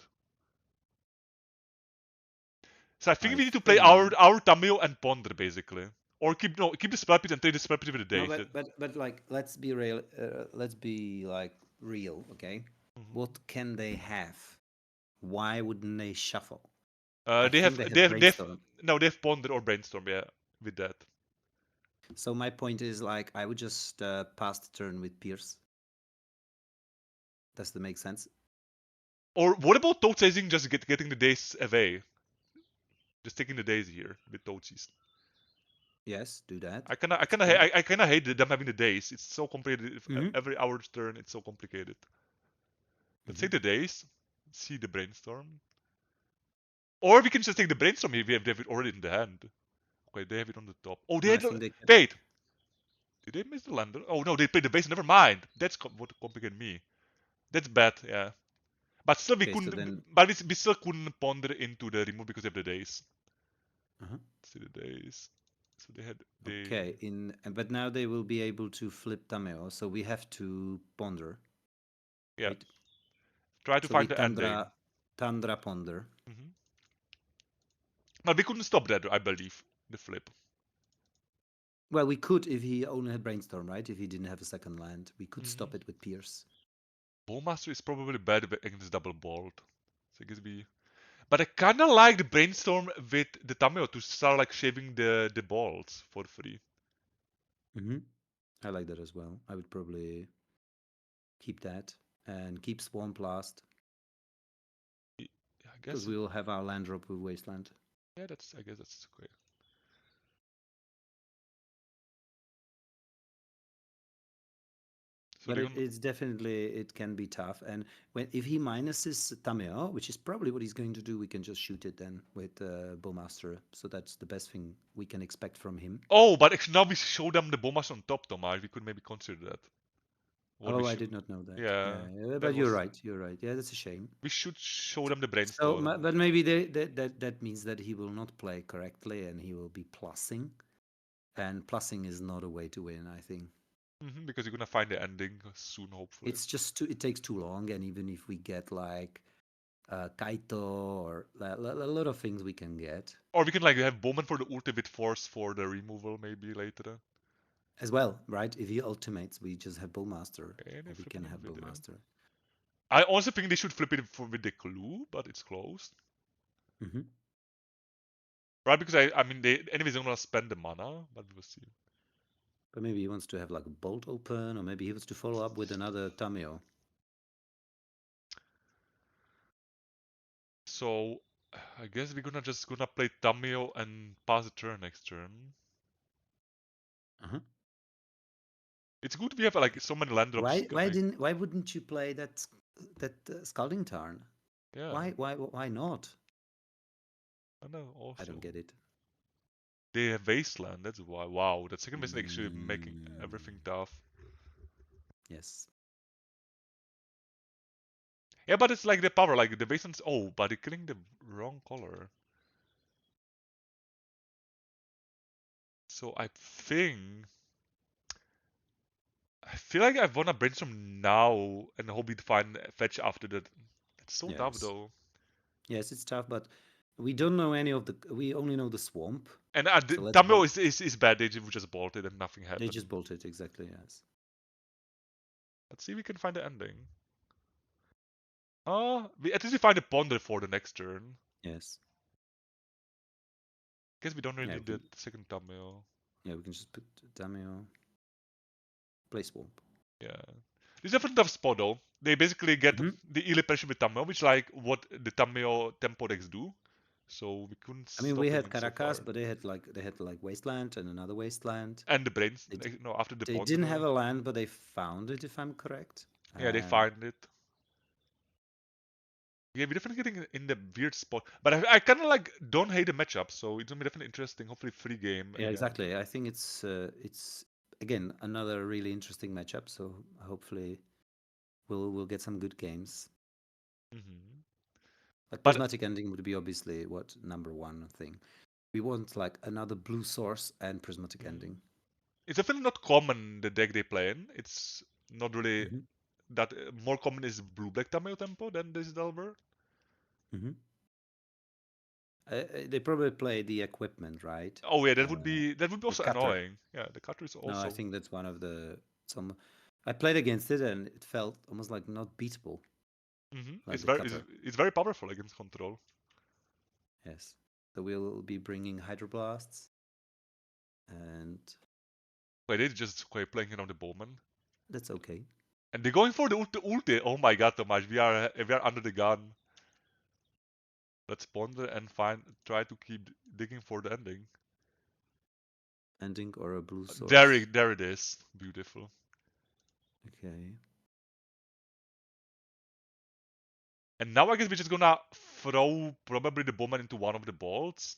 So I think I we need to play think our Tamio and ponder basically, or keep the spell pit and trade the spell pit with the no, days. but like let's be real. Let's be like real, okay? Mhm. What can they have? Why wouldn't they shuffle? I They think have they they have have they have brainstorm. no they have ponder or brainstorm. Yeah, with that. So my point is like I would just pass the turn with Pierce. Does that make sense? Or what about Toad chasing just getting the days away? Just taking the days here with Toadsies. Yes, do that. I kinda I That's kinda okay. I kinda hate them having the days. It's so complicated. Mm-hmm. Every hour's turn, it's so complicated. Let's Mm-hmm. take the days. See the brainstorm. Or we can just take the brainstorm if we have it already in the hand. Okay, they have it on the top. Oh, they No, I had think they can. wait. Did they miss the lander? Oh no, they played the base. Never mind. That's what complicated me. That's bad. Yeah. But still, we Okay, so couldn't. then. But we still couldn't ponder into the remove because of the days. Uh-huh. See the days. So they had Okay, but now they will be able to flip Tameo, so we have to ponder, yeah. right? Try to So we find the ending. Tundra ponder. Hmm. But we couldn't stop that, I believe. The flip. Well, we could if he only had brainstorm, right? If he didn't have a second land, we could Hmm. stop it with Pierce. Bowmaster is probably bad against double bolt. So I guess we. But I kinda like the brainstorm with the Tameo to start like shaving the balls for free. Mm-hmm. I like that as well. I would probably keep that and keep Swarm Blast I because guess. we will have our land drop with Wasteland. Yeah, that's. I guess that's great. So But it's definitely, it can be tough. And if he minuses Tameo, which is probably what he's going to do, we can just shoot it then with Bowmaster. So that's the best thing we can expect from him. Oh, but actually now we show them the Bomas on top, Tomáš. We could maybe consider that. What we Oh, I should. did not know that. Yeah, Yeah, that but you're was. right. You're right. Yeah, that's a shame. We should show them the So, brainstorm. but maybe that means that he will not play correctly and he will be plussing. And plussing is not a way to win, I think. Because you're gonna find the ending soon, hopefully. It's just it takes too long, and even if we get like Kaito or a lot of things we can get. Or we can like have Bowman for the ultimate force for the removal maybe later. As well, right? If he ultimates, we just have Bowmaster, And or we can have Bowmaster. I also think they should flip it with the clue, but it's closed. Mm-hmm. Right, because I mean, they anyways they're gonna spend the mana, but we'll see. But maybe he wants to have like a bolt open, or maybe he wants to follow up with another Tameo. So I guess we're gonna play Tamio and pass the turn next turn. Uh-huh. It's good we have like so many land drops. Why wouldn't you play that Scalding Tarn? Yeah. Why not? I know. Also, I don't get it. they have Wasteland. That's why. Wow, that second base actually making everything tough. Yes. Yeah, but it's like the power, like the Wasteland's. Oh, but they're killing the wrong color. So I feel like I wanna brainstorm now and hope we find fetch after that. It's so tough though. Yes, it's tough, but we don't know any of the. We only know the swamp. And So let's Tamio hope is bad. They just bolted and nothing they happened. just bolted exactly. Yes. Let's see if we can find the ending. We at least we find a ponder for the next turn. Yes. Guess we don't really Yeah. need the second Tamio. Yeah, we can just put Damio. Play swamp. Yeah. This is definitely a tough spot though. They basically get Mhm. the Ely pressure with Tamio, which like what the Tamio tempo decks do. So we couldn't I mean, stop we them had so Caracas, far. but they had like Wasteland and another Wasteland. And the brains, They, no, after the they ponder didn't have though. a land, but they found it, if I'm correct. Yeah, they find it. Yeah, we're definitely getting in the weird spot. But I kind of like don't hate the matchup, so it's gonna be definitely interesting. Hopefully, free game Yeah, again. exactly. I think it's again another really interesting matchup. So hopefully we'll get some good games. Mm-hmm. Like But prismatic ending would be obviously what number one thing. We want like another blue source and prismatic ending. it's definitely not common the deck they play in. It's not really Mm-hmm. that more common is blue black Tameo tempo than this Delver. Mm-hmm. They probably play the equipment, right? Oh yeah, that would be The also cutter. annoying. Yeah, the cutter is No, I also. think that's one of the some. I played against it and it felt almost like not beatable, like the cutter. It's very powerful against control. Yes. So we'll be bringing hydroblasts, and Wait, they just playing around the Bowman. that's okay. And they're going for the ulti. Oh my god, Tomáš, we are under the gun. Let's ponder and try to keep digging for the ending. Ending or a blue There, source. there it is. Beautiful. Okay. And now I guess we're just gonna throw probably the Bowman into one of the bolts.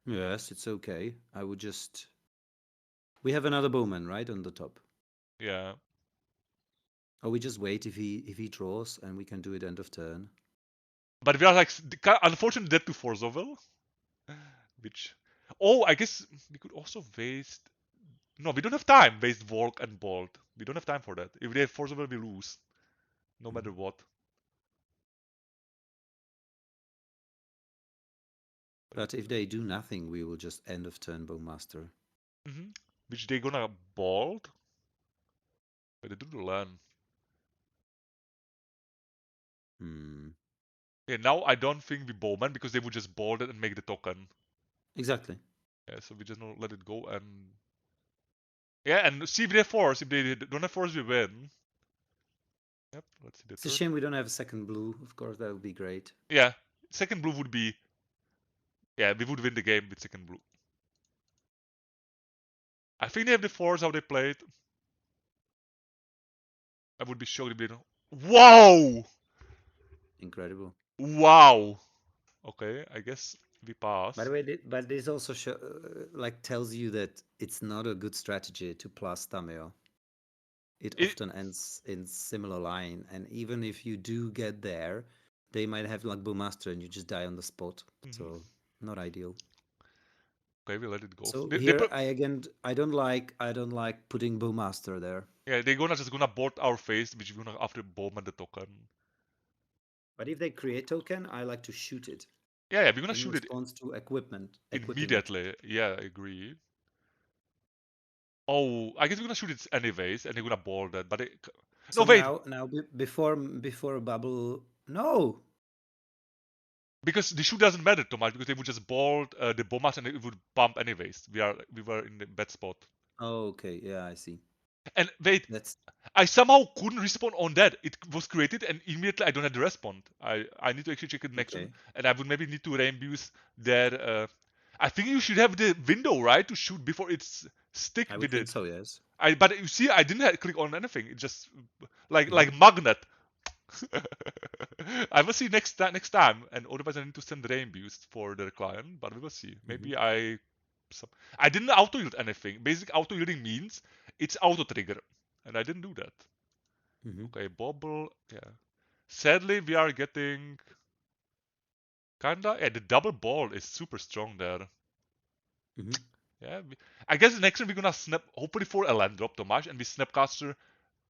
Yes, it's okay. I would just. We have another bowman, right, on the top. Yeah. Or we just wait if he draws, and we can do it end of turn. But we are like unfortunately dead to Forzovel. Which oh I guess we could also waste no, we don't have time, waste Volk and Bolt. We don't have time for that. If they have Forzovel we lose. No matter what. But if they do nothing, we will just end of turn bowmaster. Which they gonna Bolt? But they do the land. Hmm. Yeah, now I don't think we Bowman because they would just bolt it and make the token. Exactly. Yeah, so we just don't let it go and yeah, and see if they force. If they don't have force, we win. Yep, let's see the It's a turn. shame we don't have a second blue. Of course, that would be great. Yeah, second blue would be yeah, we would win the game with second blue. I think they have the force how they played. I would be shocked if they don't. Wow! Incredible. Wow! Okay, I guess we By pass. the way, but this also like tells you that it's not a good strategy to plus Tameo. It It, often ends in similar line, and even if you do get there, they might have like Bowmaster and you just die on the spot. mhm. So not ideal. Okay, we let it go. So They here I don't like putting Bowmaster there. yeah, they're gonna just gonna board our face, which we're gonna after bomb and the token. But if they create token, I like to shoot it Yeah, we're gonna in shoot it response to equipping it. immediately. Yeah, I agree. Oh, I guess we're gonna shoot it anyways, and they're gonna board that. But no, So wait, before bubble, no. because the shoot doesn't matter too much because they would just board the bombers and it would bump anyways. We were in the bad spot. Oh, okay, yeah, I see. And wait, That's I somehow couldn't respond on that. It was created and immediately I don't have the respond. I need to actually check it next one, okay. and I would maybe need to reimburse that. I think you should have the window right to shoot before it's stick I would with think it. so. Yes. But you see, I didn't click on anything. It just Hmm. like magnet. I will see next time, and otherwise I need to send rain boost for the client. But we will see. Hmm. Maybe I didn't auto yield anything. Basic auto yielding means it's auto trigger, and I didn't do that. Hmm. Okay, bobble. Yeah. Sadly, we are getting kinda. Yeah, the double ball is super strong there. Hmm. Yeah. I guess next time we're gonna snap hopefully for a land drop, Tomáš, and we snapcaster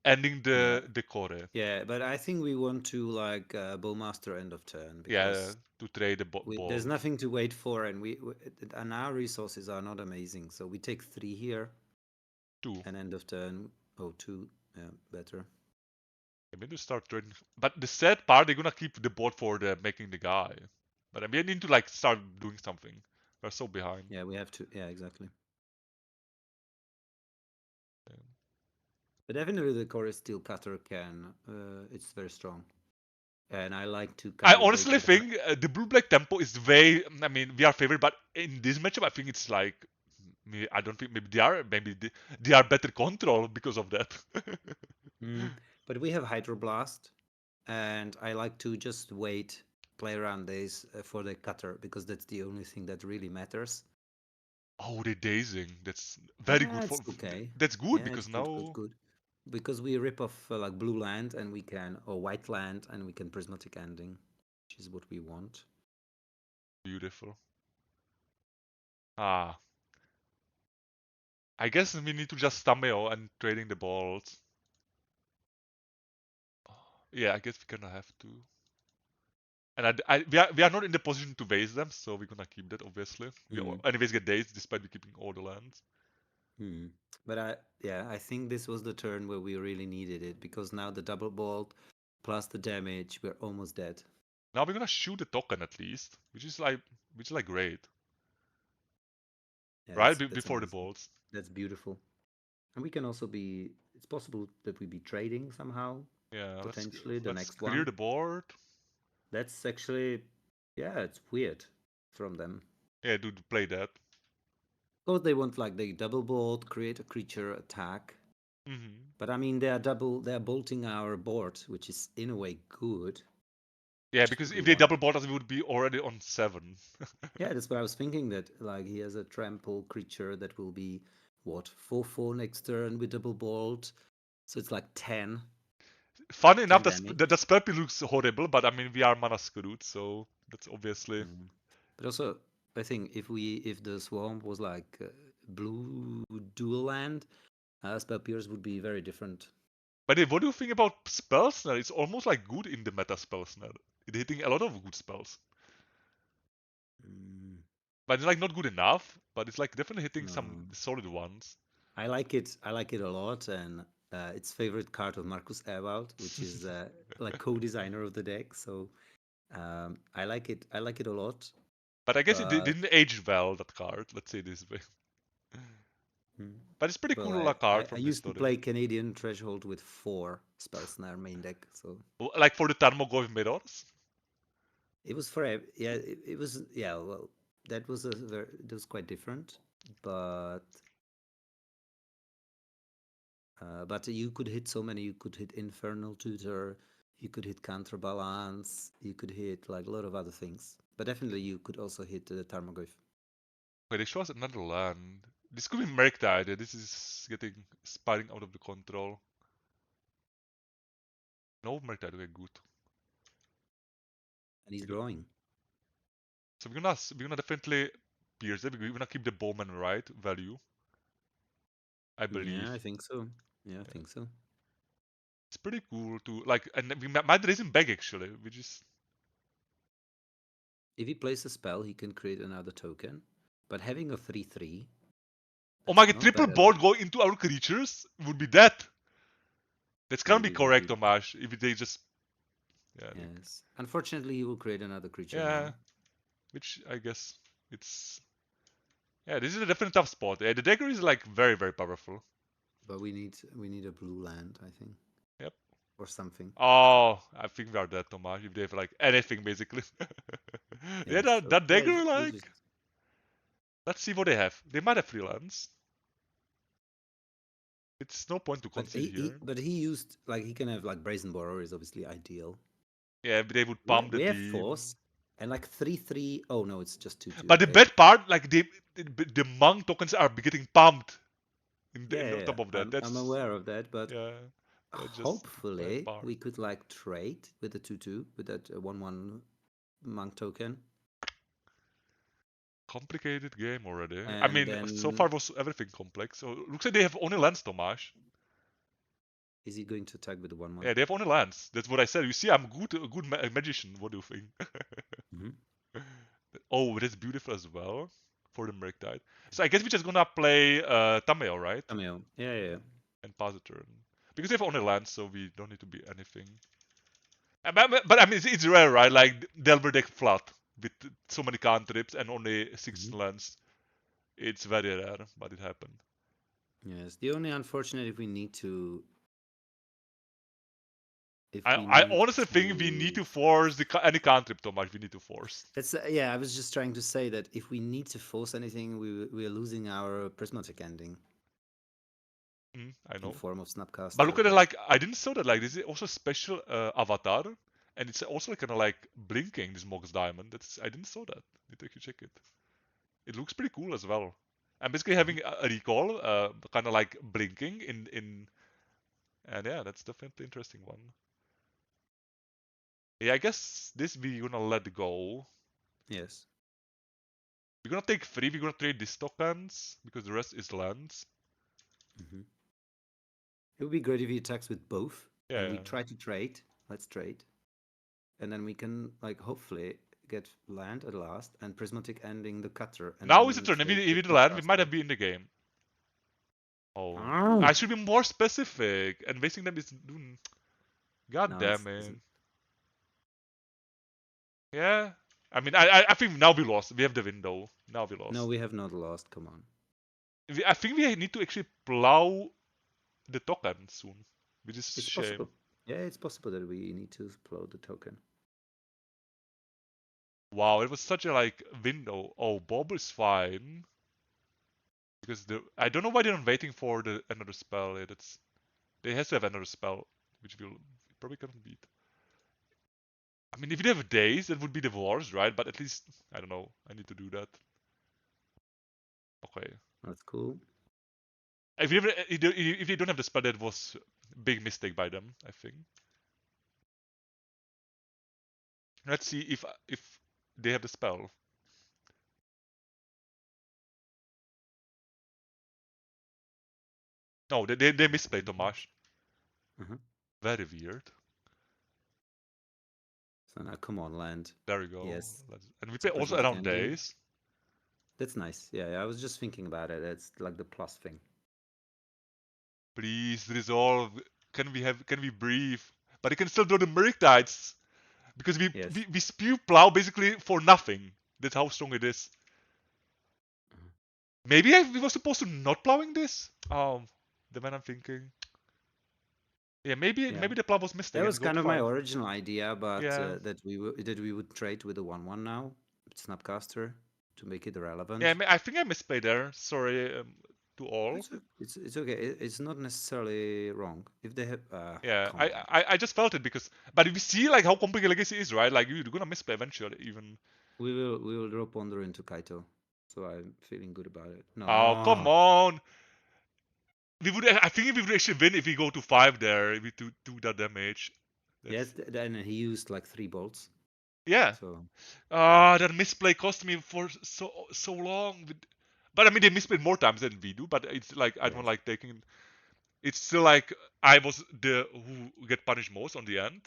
ending Yeah. the core. Yeah, but I think we want to like Bowmaster end of turn Yeah, because to trade the there's ball. nothing to wait for, and and our resources are not amazing. So we take 3 here Two. and end of turn. Oh, 2. Yeah, better. I mean to start trading. But the sad part, they're gonna keep the board for the making the guy. But I mean, I need to like start doing something. We're so behind. Yeah, we have to. Yeah, exactly. Yeah. But definitely the Chorus Steel Cutter can. It's very strong, and I like to I kind of wait honestly for them. think the blue black tempo is way. I mean, we are favored, but in this matchup, I think it's like. I don't think maybe they are better control because of that. Mm. But we have Hydroblast, and I like to just wait, play around this for the cutter because that's the only thing that really matters. Oh, the dazing. That's very Ah, good for. it's okay. That's good Yeah, because it's good, good, now good. Because we rip off like blue land and we can, or white land, and we can prismatic ending, which is what we want. beautiful. Ah, I guess we need to just stameo and trading the balls. Yeah, I guess we're gonna have to. And we are not in the position to waste them, so we're gonna keep that obviously. Hmm. Anyways get dazed despite we keeping all the lands. Hmm. But yeah, I think this was the turn where we really needed it because now the double bolt plus the damage, we're almost dead. Now we're gonna shoot the token at least, which is like great, Yeah, right? that's Before the amazing. balls. That's beautiful. And we can also be. It's possible that we be trading somehow. Yeah, Potentially the let's next clear one. the board. That's actually, yeah, it's weird from them. Yeah, do play that. Because they want like they double bolt, create a creature, attack. Hmm. But I mean, they are bolting our board, which is in a way good, Yeah, which is because what we if they want. double board us, we would be already on 7. Yeah, that's what I was thinking. That like he has a trample creature that will be what 4/4 next turn with double bolt, so it's like Fun enough, 10 the damage. spell looks horrible, but I mean we are mana screwed, so that's obviously. Mm. But also, I think if the swamp was like blue dual land, spell pierce would be very different. But what do you think about spell snare? It's almost like good in the meta spell snare. It's hitting a lot of good spells. Mm, But it's like not good enough, but it's like definitely hitting some no, solid ones. I like it. I like it a lot, and it's favorite card of Marcus Ewald, which is like co-designer of the deck. So I like it. I like it a lot. But I guess it But didn't age well, that card, let's say this way. mm, But it's pretty well, cool card I from the used to story. play Canadian Threshold with 4 Snare main deck, so Like for the Tarmogoyf mirrors. it was for yeah. It was yeah. Well, that was it was quite different, but But you could hit so many. You could hit Infernal Tutor. You could hit Counterbalance. You could hit like a lot of other things. But definitely, you could also hit the Tarmogoyf. Okay, they show us another land. This could be Merktide. This is getting spiraling out of the control. No Merktide, okay, good. And he's growing. So we're gonna definitely pierce it. We're gonna keep the Bowman right value. I believe. Yeah, I think so. Yeah, I think so. It's pretty cool to like, and we might raise him back actually, which is. If he plays a spell, he can create another token. But having a 3/3. Oh my god, not triple bad at all. board going into our creatures would be that. That's gonna be Would correct, be. Tomáš. If they just. Yeah. Yes. Unfortunately, he will create another creature Yeah. now. Which I guess it's. Yeah, this is a definitely tough spot. Yeah, the dagger is like very, very powerful. But we need a blue land, I think. Yep. Or something. Oh, I think we are dead, Tomáš. If they have like anything, basically. Yeah, Yes. that dagger, we'll like. just... Let's see what they have. They might have freelance. It's no point to But concede here. he used like he can have like Brazen Borrower is obviously ideal. Yeah, but they would pump the We have team. Force and like 3/3. Oh no, it's just 2/2. But the okay. bad part, like the monk tokens are getting pumped. In Yeah, top of that, I'm aware of that, but yeah, that's just hopefully bad part. we could like trade with the 2/2 with that 1/1 monk token. Complicated game already. I And mean, then so far was everything complex. So looks like they have only lands, Tomáš. is he going to attack with the 1/1? Yeah, they have only lands. That's what I said. You see, I'm a good magician. What do you think? Mhm. Oh, that's beautiful as well for the Merktide. So I guess we're just gonna play Tameo, right? Cameo. Yeah. And pass the turn. Because they have only lands, so we don't need to be anything. But I mean, it's rare, right? Like Delver deck flat with so many cantrips and only 16 lands. It's very rare, but it happened. Yes. The only unfortunate if we need to. I honestly think we need to force any cantrip, Tomáš. We need to force. That's yeah. I was just trying to say that if we need to force anything, we are losing our prismatic ending. I know. In form of Snapcaster. But look at it, like I didn't saw that. Like this is also special avatar, and it's also kind of like blinking. This Mox Diamond. I didn't saw that. Need to actually check it. It looks pretty cool as well. I'm basically having a recall, kind of like blinking in, and yeah, that's definitely interesting one. Yeah, I guess this we're gonna let go. Yes. We're gonna take 3. We're gonna trade these tokens because the rest is lands. It would be great if he attacks with both. Yeah. And we try to trade. Let's trade. And then we can like hopefully get land at last and prismatic ending the cutter. And Now is the turn. If we land, we might have been in the game. Oh, I should be more specific. And wasting them is. God damn it. Yeah. I mean, I think now we lost. We have the window. Now we lost. No, we have not lost. Come on. I think we need to actually plow the token soon, which is a shame. Possible. Yeah, it's possible that we need to plow the token. Wow, it was such a like window. Oh, Bob is fine. Because I don't know why they're not waiting for another spell. Yeah, they has to have another spell, which we'll probably cannot beat. I mean, if you have days, that would be the worst, right? But at least I don't know. I need to do that. Okay. That's cool. If they don't have the spell, that was a big mistake by them, I think. Let's see if they have the spell. No, they misplayed Tomáš. Very weird. So now, come on, land. There we go. Yes. And we play also around days. That's nice. Yeah, I was just thinking about it. It's like the plus thing. Please resolve. Can we breathe? But it can still do the Murktides. Because we spew plow basically for nothing. That's how strong it is. Maybe we were supposed to not plowing this? The man I'm thinking. Yeah, maybe the plow was mistake. That was kind of my original idea, but that we would trade with the 1/1 now, Snapcaster, to make it irrelevant. Yeah, I think I misplayed there. Sorry. to all. It's okay. It's not necessarily wrong if they have. Yeah, Come on. I just felt it because, but if you see like how complicated Legacy is, right? Like you're gonna misplay eventually, even. We will drop Ponder into Kaito, so I'm feeling good about it. Oh, come No. on. We would. I think we would actually win if we go to 5 there. If we do that damage. Yes, That's then he used like 3 bolts. yeah. So That misplay cost me for so long. But I mean, they misplayed more times than we do. But it's like I don't yes. like taking. It's still like I was the who get punished most on the end.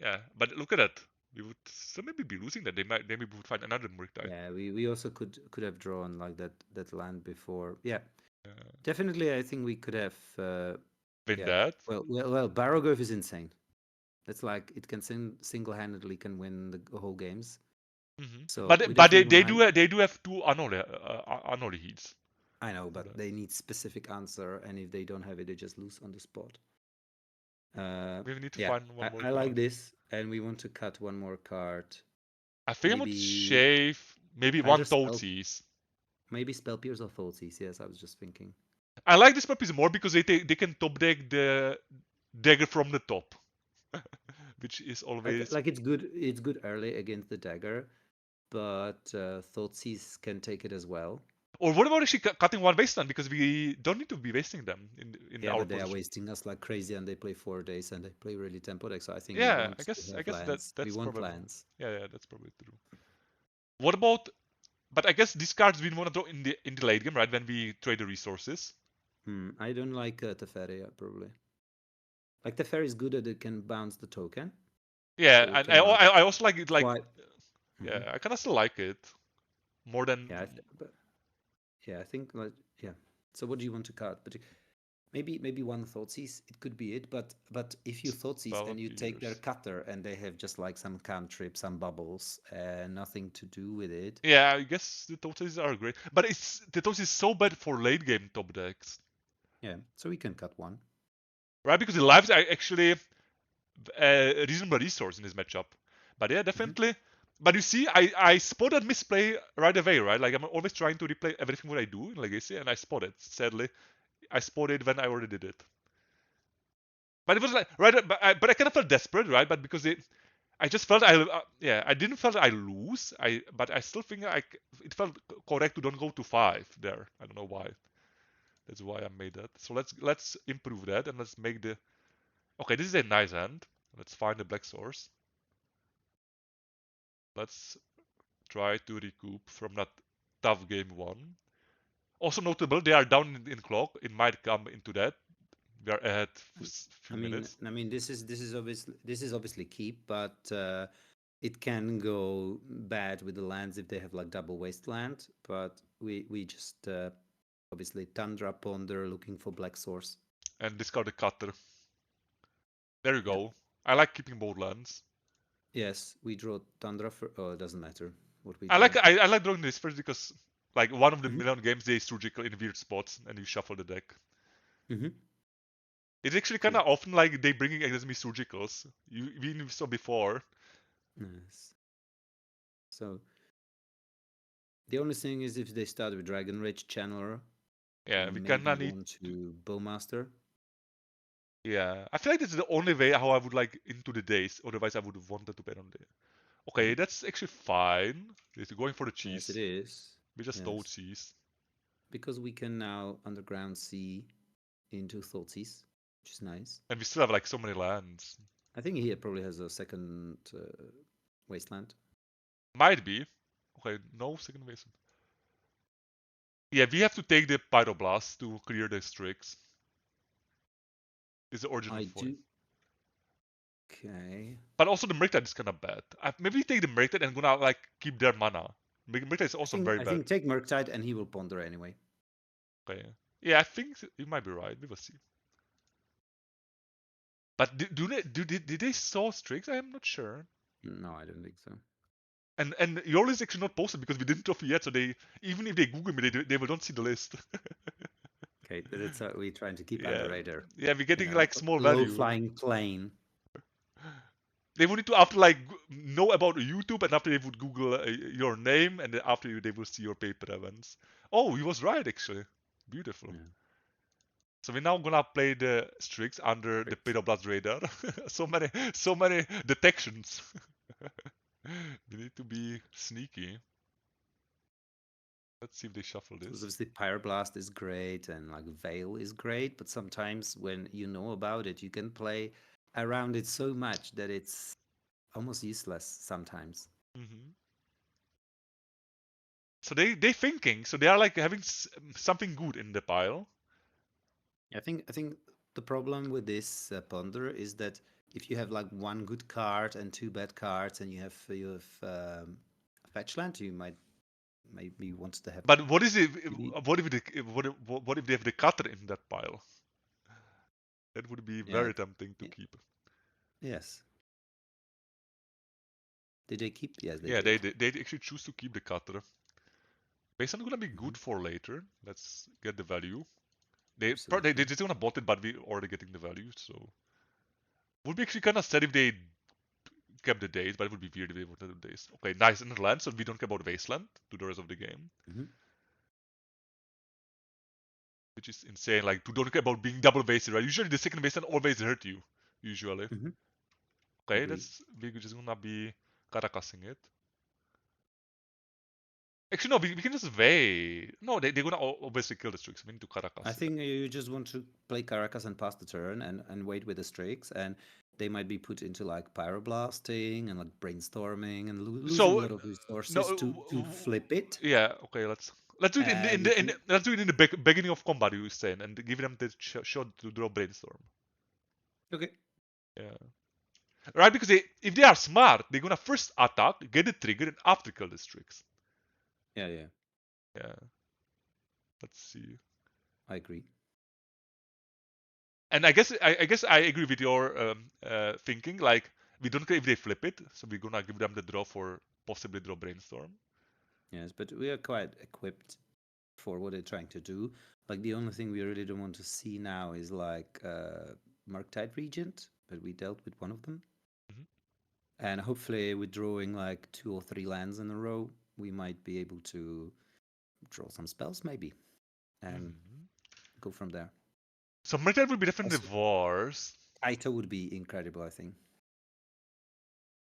Yeah, but look at that. We would still maybe be losing that. They might maybe we would find another Murktide. Yeah, we also could have drawn like that land before. Yeah, Yeah. definitely. I think we could have. Win Yeah. that. Well. Barogov is insane. That's like it can single-handedly can win the whole games. So we But definitely want to. they do have 2 Anole heats. I know, but they need specific answer, and if they don't have it, they just lose on the spot. We need to Yeah, find one more I like card. this, and we want to cut one more card. I think I would Maybe shave maybe either one Thoughtseize. maybe Spell Pierce or Thoughtseize. Yes, I was just thinking. I like this puppies more because they can top deck the dagger from the top, which is always. Like it's good. It's good early against the dagger, but Thoughtseize can take it as well. Or what about actually cutting one wasteland because we don't need to be wasting them in Yeah, our but they are position. wasting us like crazy, and they play 4 days, and they play really tempo deck. So I think we Yeah, want to I have guess lands. We that's want probably lands. yeah that's probably true. What about? But I guess these cards we want to draw in the late game, right? When we trade the resources. I don't like Teferi probably. Like Teferi is good that it can bounce the token, Yeah, so it and can like I also like it. Like quite. Mhm. yeah, I kind of still like it more than. Yeah, but yeah, I think like yeah. So what do you want to cut? But maybe one Thoughtseize, it could be it. But if you Thoughtseize Spell and you take their Pierce. cutter and they have just like some cantrip, some bubbles, and nothing to do with it. Yeah, I guess the Totes are great, but the Totes is so bad for late game top decks, Yeah, so we can cut one. right? Because the lives are actually a reasonable resource in this matchup. But yeah, Mhm. definitely. But you see, I spotted misplay right away, right? Like I'm always trying to replay everything what I do in Legacy, and I spotted. Sadly, I spotted when I already did it. But it was like right, but I kind of felt desperate, right? But because I just felt yeah, I didn't felt I lose. But I still think it felt correct to don't go to 5 there. I don't know why. That's why I made that. So let's improve that and let's make the. Okay, this is a nice hand. Let's find the black source. Let's try to recoup from that tough game 1. Also notable, they are down in clock. It might come into that. We are ahead for few minutes. This is obviously keep, but it can go bad with the lands if they have like double wasteland. But we just obviously Tundra Ponder looking for black source. And discard the cutter. There you Yeah. go. I like keeping both lands. Yes, we draw Tundra for. Oh, it doesn't matter what we draw. I like drawing this first because like one of the Hmm. million games they surgical in weird spots and you shuffle the deck. Hmm. It's actually kind Yeah. of often like they bringing against me surgicals. We saw before. Nice. So the only thing is if they start with Dragon Rage Channeler, we Yeah, we maybe kinda need want to. to Bowmaster. Yeah, I feel like this is the only way how I would like into the days. Otherwise, I would have wanted to bet on the. Hmm. Okay, that's actually fine. It's going for the Yes, it cheese. is. We just stole Yes. cheese. Because we can now underground see into Thoughtseize, which is nice. And we still have like so many lands. I think he probably has a second wasteland. Might be. Okay, no second base. Yeah, we have to take the Pyroblast to clear the Strix. Is the original I point. do. Okay. But also the Murktide is kind of bad. Maybe take the Murktide and gonna like keep their mana. Murktide is I also think very I bad. think take Murktide and he will ponder anyway. Okay. Yeah, I think you might be right. We will see. But did they saw Strix? I am not sure. No, I don't think so. And your list is actually not posted because we didn't trophy yet. So they even if they Google me, they will not see the list. Okay, that's how we're trying to keep under Yeah, radar. yeah, we're getting You like small low value. flying plane. They would need to after like know about YouTube and after they would Google your name and then after they will see your paper events. Oh, he was right actually. Beautiful. Yeah. So we're now gonna play the Strix under the Great. Pyroblast radar. so many detections. We need to be sneaky. Let's see if they shuffle Because this. obviously Pyroblast is great and like Veil is great, but sometimes when you know about it, you can play around it so much that it's almost useless sometimes. Hmm. So they thinking. So they are like having something good in the pile. I think the problem with this ponder is that if you have like one good card and two bad cards, and you have fetch land, you might maybe want to have But what is it? maybe What if they have the cutter in that pile? That would be yeah very tempting to y- keep. yes. Did they keep? Yes, they Yeah, did. they actually choose to keep the cutter. Based on gonna be Hmm. good for later. Let's get the value. They Absolutely. just wanna bot it, but we already getting the value. So would be actually kind of sad if they kept the days, but it would be weird if they wanted the days. Okay, nice in the land, so we don't care about wasteland to the rest of the game, Hmm. which is insane. Like to don't care about being double wasted, right? Usually the second wasteland always hurt you. Usually. Hmm. Okay, Agree. that's we're just gonna be Caracasing it. Actually, no, we can just wait. No, they're gonna obviously kill the Strix. We need to I Caracas. think you just want to play Caracas and pass the turn and wait with the Strix, and they might be put into like pyroblasting and like brainstorming and losing a So lot of resources to no, flip it. yeah, okay. Let's do it in the You can. let's do it in the beginning of combat. You were saying, and give them the shot to draw brainstorm. Okay. Yeah, right. Because if they are smart, they're gonna first attack, get the trigger, and after kill the Strix. Yeah, yeah, Yeah, let's see. I agree. And I guess I agree with your thinking. Like we don't care if they flip it, so we're gonna give them the draw for possibly draw brainstorm. Yes, but we are quite equipped for what they're trying to do. Like the only thing we really don't want to see now is like Murktide Regent, but we dealt with one of them. Hmm. And hopefully, with drawing like 2 or 3 lands in a row, we might be able to draw some spells, maybe, and Hmm. go from there. So Murktide will be definitely Also, worse. Aito would be incredible, I think.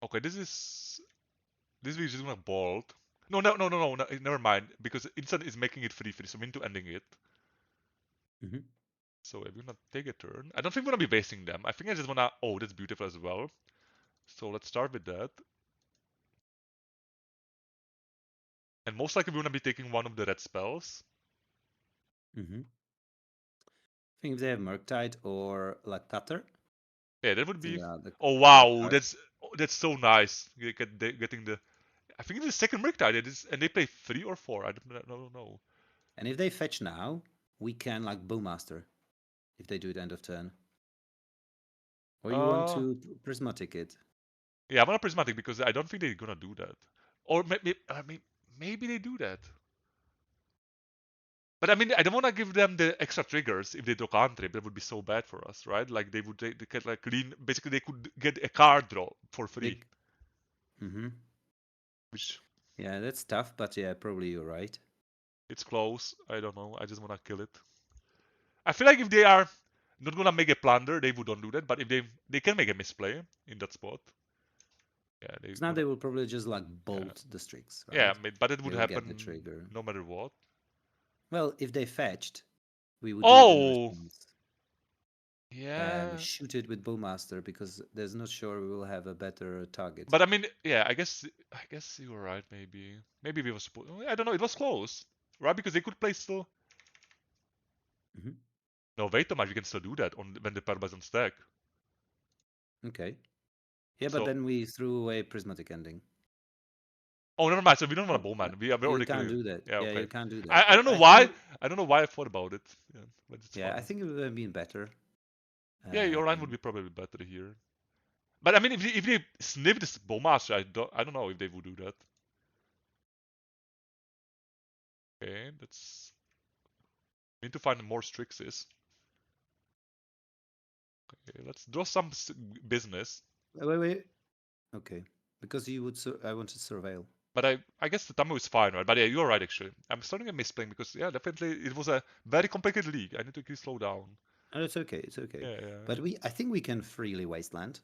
Okay, this is just gonna bolt. No, never mind. Because instant is making it free, so we need to ending it. Hmm. So we're gonna take a turn. I don't think we're gonna be wasting them. I think I just wanna. Oh, that's beautiful as well. So let's start with that. And most likely we're gonna be taking one of the red spells. Hmm. I think if they have Murktide or like Cutter, Yeah, that would I think be. they are the Oh great wow, cards. that's so nice. Getting the. I think it's the second Murktide. It is, and they play 3 or 4. I don't know. And if they fetch now, we can like Bowmaster if they do it end of turn. Or you want Uh, to Prismatic it. yeah, I'm gonna prismatic because I don't think they're gonna do that. Or maybe they do that. But I mean, I don't want to give them the extra triggers if they draw cantrip. That would be so bad for us, right? Like they get like clean. Basically, they could get a card draw for free, They, hmm. which Yeah, that's tough, but yeah, probably you're right. it's close. I don't know. I just want to kill it. I feel like if they are not gonna make a plunder, they would not do that. But if they can make a misplay in that spot, yeah, they Because now gonna they will probably just like yeah bolt the Strix, yeah. right? But it would They will get the happen trigger. no matter what. Well, if they fetched, we would do it in Oh response and yeah. shoot it with Bowmaster because there's not sure we will have a better target. But I mean, yeah, I guess you were right. Maybe we were supposed. I don't know. It was close, right? Because they could play still. Hmm. No, wait, Tomáš, we can still do that on when the pair on stack. Okay. Yeah, but So, then we threw away Prismatic Ending. oh, never mind. So we don't want a Oh, bowman. We you already can't clear. do that. Yeah, Yeah, okay. you can't do that. I don't know I think why. it, I don't know why I thought about it. Yeah, but it's yeah, I fine. think it would have been better. Yeah, your line would Um, be probably better here. But I mean, if they sniff this bowmaster, I don't know if they would do that. Okay, that's we need to find more Strixes. Okay, let's draw some business. wait, wait. Okay, because you would. I wanted surveil. But I guess the Tamil is fine, right? But yeah, you're right actually. I'm starting to miss playing because yeah, definitely it was a very complicated league. I need to actually slow down. Oh, it's okay. It's okay. Yeah. But I think we can freely wasteland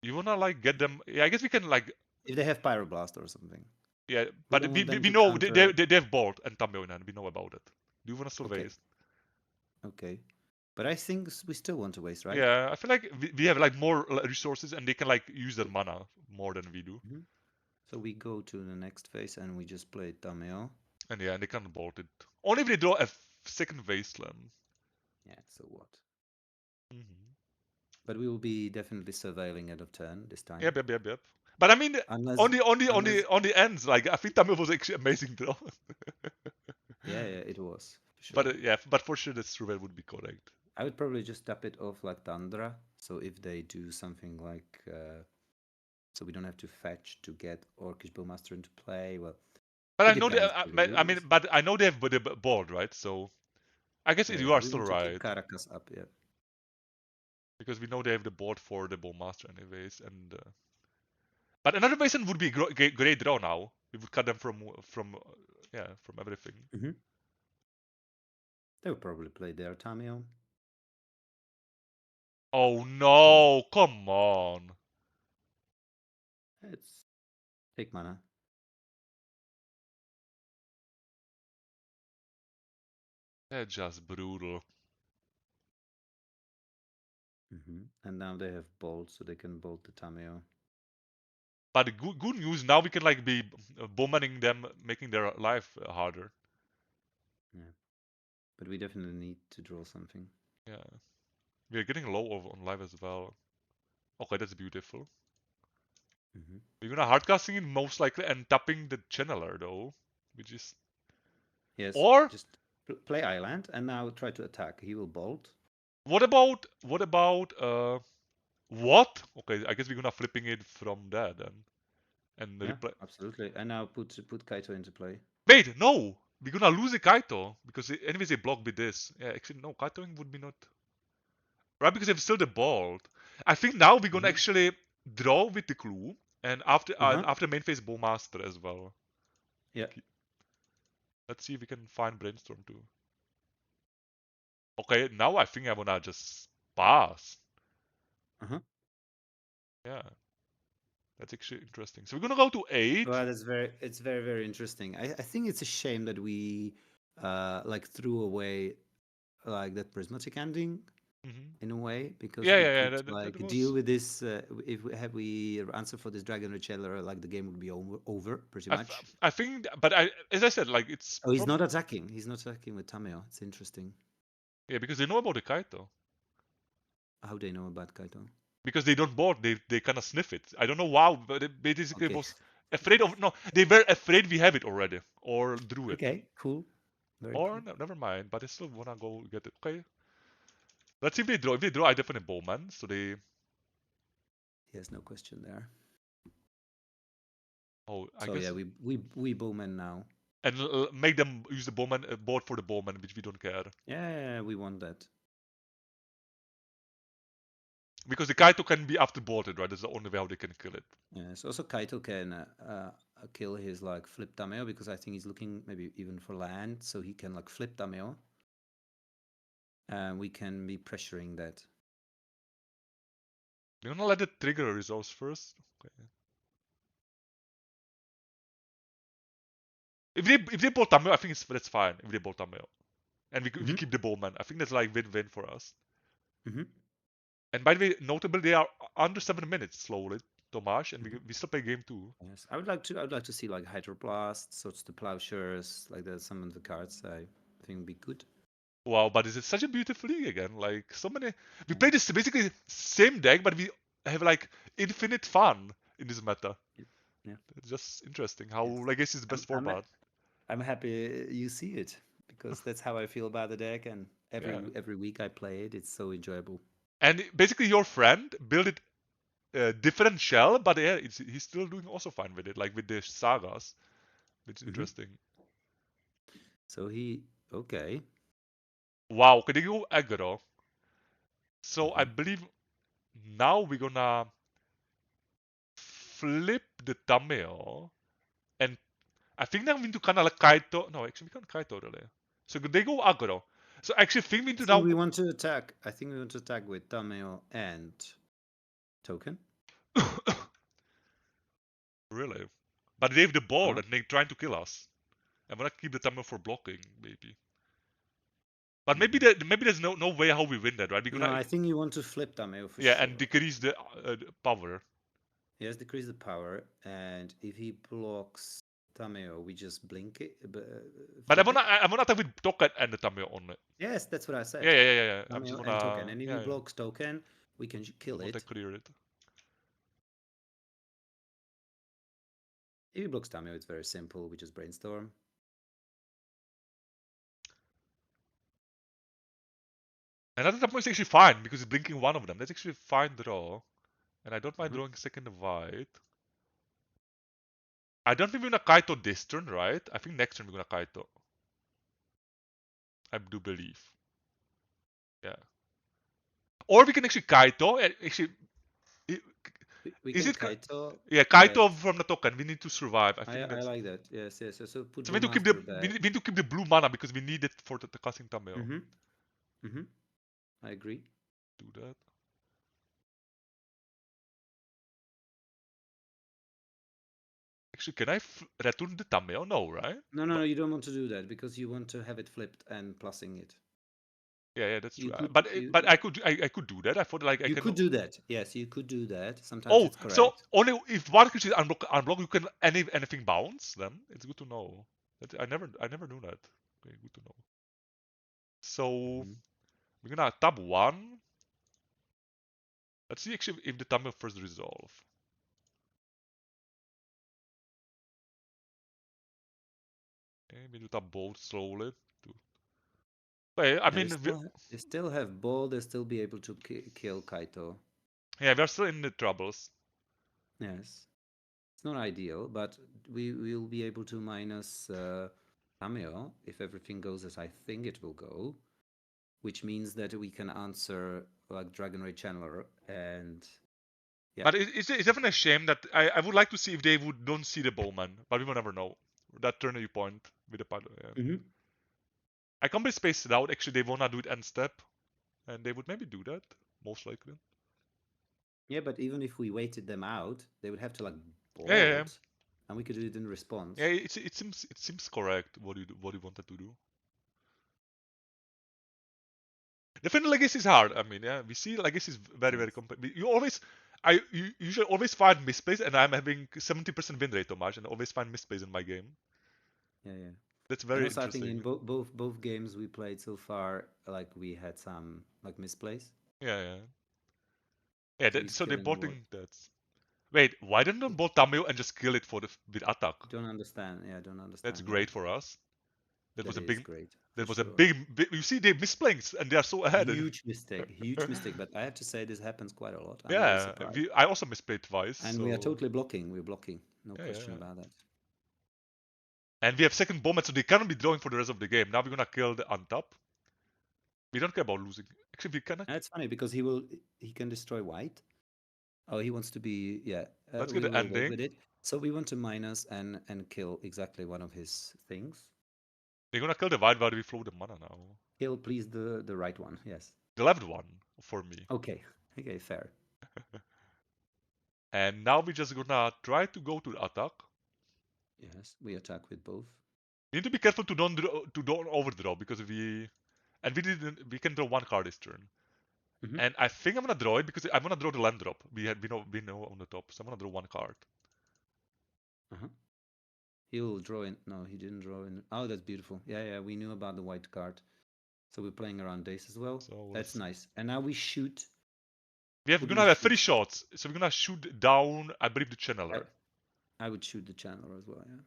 You wanna like get them? Yeah, I guess we can like. if they have pyroblast or something. Yeah, We but don't we, want we, them we to know counter. they have Bolt and Tamil in hand. We know about it. Do you wanna still Okay. waste? Okay. But I think we still want to waste, right? Yeah, I feel like we have like more resources and they can like use their mana more than we do. Mhm. So we go to the next phase and we just play Tameo. And yeah, and they can bolt it. Only if they draw a second wasteland. Yeah, so what? Mm-hmm. But we will be definitely surveilling end of turn this time. Yep. But I mean, Unless, on the ends, like I think Tamil was actually amazing draw. yeah, it was for sure. But yeah, but for sure the Struvel would be correct. I would probably just tap it off like Tundra. So if they do something like, so we don't have to fetch to get Orcish Bowmaster into play. Well, But it I know they, depends really. I mean, but I know they have the board, right? So I guess you Yeah, are we still want to keep right Caracas up. Yeah. because we know they have the board for the Bowmaster anyways. And but another reason would be great draw now. We would cut them from everything. Mm-hmm. They would probably play their Tameo. Oh no! Come on! It's take mana. That's just brutal. Mm-hmm. And now they have bolt, so they can bolt the Tameo. But the good news now we can like be bowmanning them, making their life harder. Yeah. But we definitely need to draw something. Yeah, we are getting low on life as well. Okay, that's beautiful. Mm-hmm. We're gonna hardcasting it most likely and tapping the channeler though, which is Yes, or just play Island and now try to attack. He will bolt. what about what? Okay, I guess we're gonna flipping it from there then and Yeah, replay. absolutely. And now put Kaito into play. Wait, no, we're gonna lose the Kaito because anyways they block with this. Yeah, actually no, Kaitoing would be not right because they've still the bolt. I think now we're gonna Mm-hmm. actually draw with the clue and Uh-huh. after main phase bowmaster as well. Yeah. Let's see if we can find brainstorm too. Okay, now I think I wanna just pass. Uh-huh. Yeah, that's actually interesting. So we're gonna go to 8. Well, it's very, very interesting. I think it's a shame that we like threw away like that prismatic ending Mm-hmm. in a way because we Yeah. could That like deal was. with this if we answer for this dragon recheller, like the game would be over pretty much. I think, but as I said, like it's Oh, he's probably not attacking. He's not attacking with Tameo. It's interesting. yeah because they know about the Kaito How they know about Kaito? because they don't board. They kind of sniff it. I don't know why, but they basically Okay. was afraid of no. They were afraid we have it already or drew it Okay, cool. Very or cool. no, never mind. But I still wanna go get it. Okay, let's see if they draw. If they draw, I definitely bowman. So they Yes, no question there. I So yeah, guess we bowman now. and make them use the bowman board for the bowman, which we don't care. Yeah, we want that. Because the Kaito can be afterboarded, right? That's the only way how they can kill it. Yes, also Kaito can kill his like flip Tameo because I think he's looking maybe even for land, so he can like flip Tameo. And we can be pressuring that. You're gonna let it trigger a resource first? Okay. If they bolt Tameo, I think that's fine. If they bolt Tameo. And we keep the bowman. I think that's like win-win for us. Mm-hmm. And by the way, notable they are under 7 minutes slowly, Tomáš, and Mm-hmm. we still play game 2. Yes, I would like to see like Hydroblast, sorts the plowshares, like that. Some of the cards I think would be good. Wow, but it's such a beautiful league again. Like so many, we Yeah. play this basically same deck, but we have like infinite fun in this meta. Yeah. It's just interesting how It's, Legacy is the best I'm format. I'm happy you see it because that's how I feel about the deck, and Yeah. every week I play it. It's so enjoyable. And basically, your friend built it different shell, but yeah, he's still doing also fine with it, like with the sagas, which is Mm-hmm. interesting. So he okay. Wow, can you go aggro? So I Mm-hmm. believe now we're gonna flip the Tameo. And I think now we need to kind of like Kaito. No, actually we can't Kaito really. So they go aggro. So I actually think we need to I think now. we want to attack. I think we want to attack with Tameo and token. Really? But they have the ball Huh? and they're trying to kill us. I'm gonna keep the timer for blocking, maybe. But maybe maybe there's no way how we win that, right? We're No, gonna I think you want to flip Tameo for yeah, sure. and decrease the power. Yes, decrease the power, and if he blocks Tameo, we just blink it. But I Flip it. wanna attack with token and the timer on it. Yes, that's what I said. Yeah. I'm just Tameo and token, gonna and if he blocks token, we can kill want to it. clear it. If he blocks Tameo, it's very simple. We just brainstorm. And I think that point is actually fine because it's blinking one of them. That's actually a fine draw. And I don't mind drawing second white. I don't think we're gonna Kaito this turn, right? I think next turn we're gonna Kaito. I do believe. Yeah. Or we can actually Kaito. Actually, We is can it? Kaito. Yeah, Kaito from the token. We need to survive. I think I that's. like that. Yes. So put So we need to keep Brewmaster we back. need to keep the blue mana because we need it for the casting Tameo. I agree. Do that. Actually, can I return the Tameo? No, right? No, you don't want to do that because you want to have it flipped and plussing it. Yeah, that's true. You could But I could do that. I thought like I you can. could do that. Yes, you could do that. Sometimes Oh, it's so correct. only if one creature is unblock, you can anything bounce. Then it's good to know. I never knew that. Okay, good to know. So Mhm. we're gonna tab one. Let's see actually if the Tameo first resolve. Okay, we do tab both slowly. Okay, I Yeah, mean, they still have ball. They still be able to kill Kaito. yeah, we're still in the troubles. Yes, it's not ideal, but we will be able to minus Tameo if everything goes as I think it will go, which means that we can answer like Dragon Ray Channeler and yeah. But it's definitely a shame that I would like to see if they don't see the bowman, but we will never know. That turning point with the pilot. Yeah. Mm-hmm. I can't be spaced it out. Actually, they wanna do it end step, and they would maybe do that most likely. Yeah, but even if we waited them out, they would have to like Yeah. bolt, and we could do it in response. Yeah, it seems correct what you wanted to do. Defending legacy is hard. I mean, yeah, we see legacy is very complex. You always, you usually always find misplays, and I'm having 70% win rate, Tomáš, and I always find misplays in my game. Yeah. That's And very also, I think in interesting. both games we played so far, like we had some like misplays. Yeah. Yeah, So he's so they're killing more. boarding that. Wait, why didn't they board Tamil and just kill it for with attack? Don't understand. Yeah, I don't That's understand that. great for us. That was That a is big. great for That was a sure. big. You see, they're misplaying and they are so ahead. Huge mistake. But I have to say this happens quite a lot. I'm very Yeah, surprised. I also misplayed twice. And we are So totally blocking. We're blocking. No yeah. question about that. And we have second bomb, so they cannot be drawing for the rest of the game. Now we're gonna kill the untap. We don't care about losing. Actually, we cannot. That's funny because he can destroy white. Oh, he wants to be yeah. Let's get We the will wait ending. with it. So we want to minus and kill exactly one of his things. They're gonna kill the white while we flow the mana now. Kill please the right one. Yes. The left one for me. Okay. Okay. Fair. And now we're just gonna try to go to the attack. Yes. We attack with both. You need to be careful to don't overdraw because we can draw one card this turn. Mm-hmm. And I think I'm gonna draw it because I'm gonna draw the land drop. We know on the top, so I'm gonna draw one card. Uh-huh. He'll draw in. No, he didn't draw in. Oh, that's beautiful. Yeah. We knew about the white card. So we're playing around days as well. So That's nice. And now we shoot. we're Who do gonna we have shoot? 3 shots. So we're gonna shoot down, I believe, the channeler. I would shoot the channeler as well. Yeah.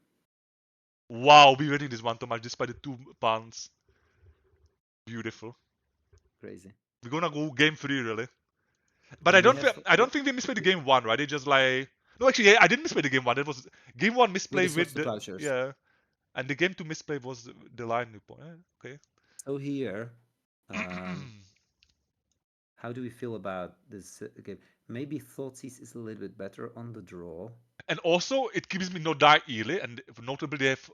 Wow, we winning this one, Tomáš, despite the 2 pounds. Beautiful. Crazy. We're gonna go game 3 really. But And we have. I don't think we misplayed the game 1, right? They just like no, actually, yeah, I didn't misplay the game 1. That was game 1 misplay With the with swords to the plowshares. yeah, and the game 2 misplay was the line new point. Okay. So here, how do we feel about this game? Maybe Thoughtseizes is a little bit better on the draw. And also, it gives me no die early, and notably, they have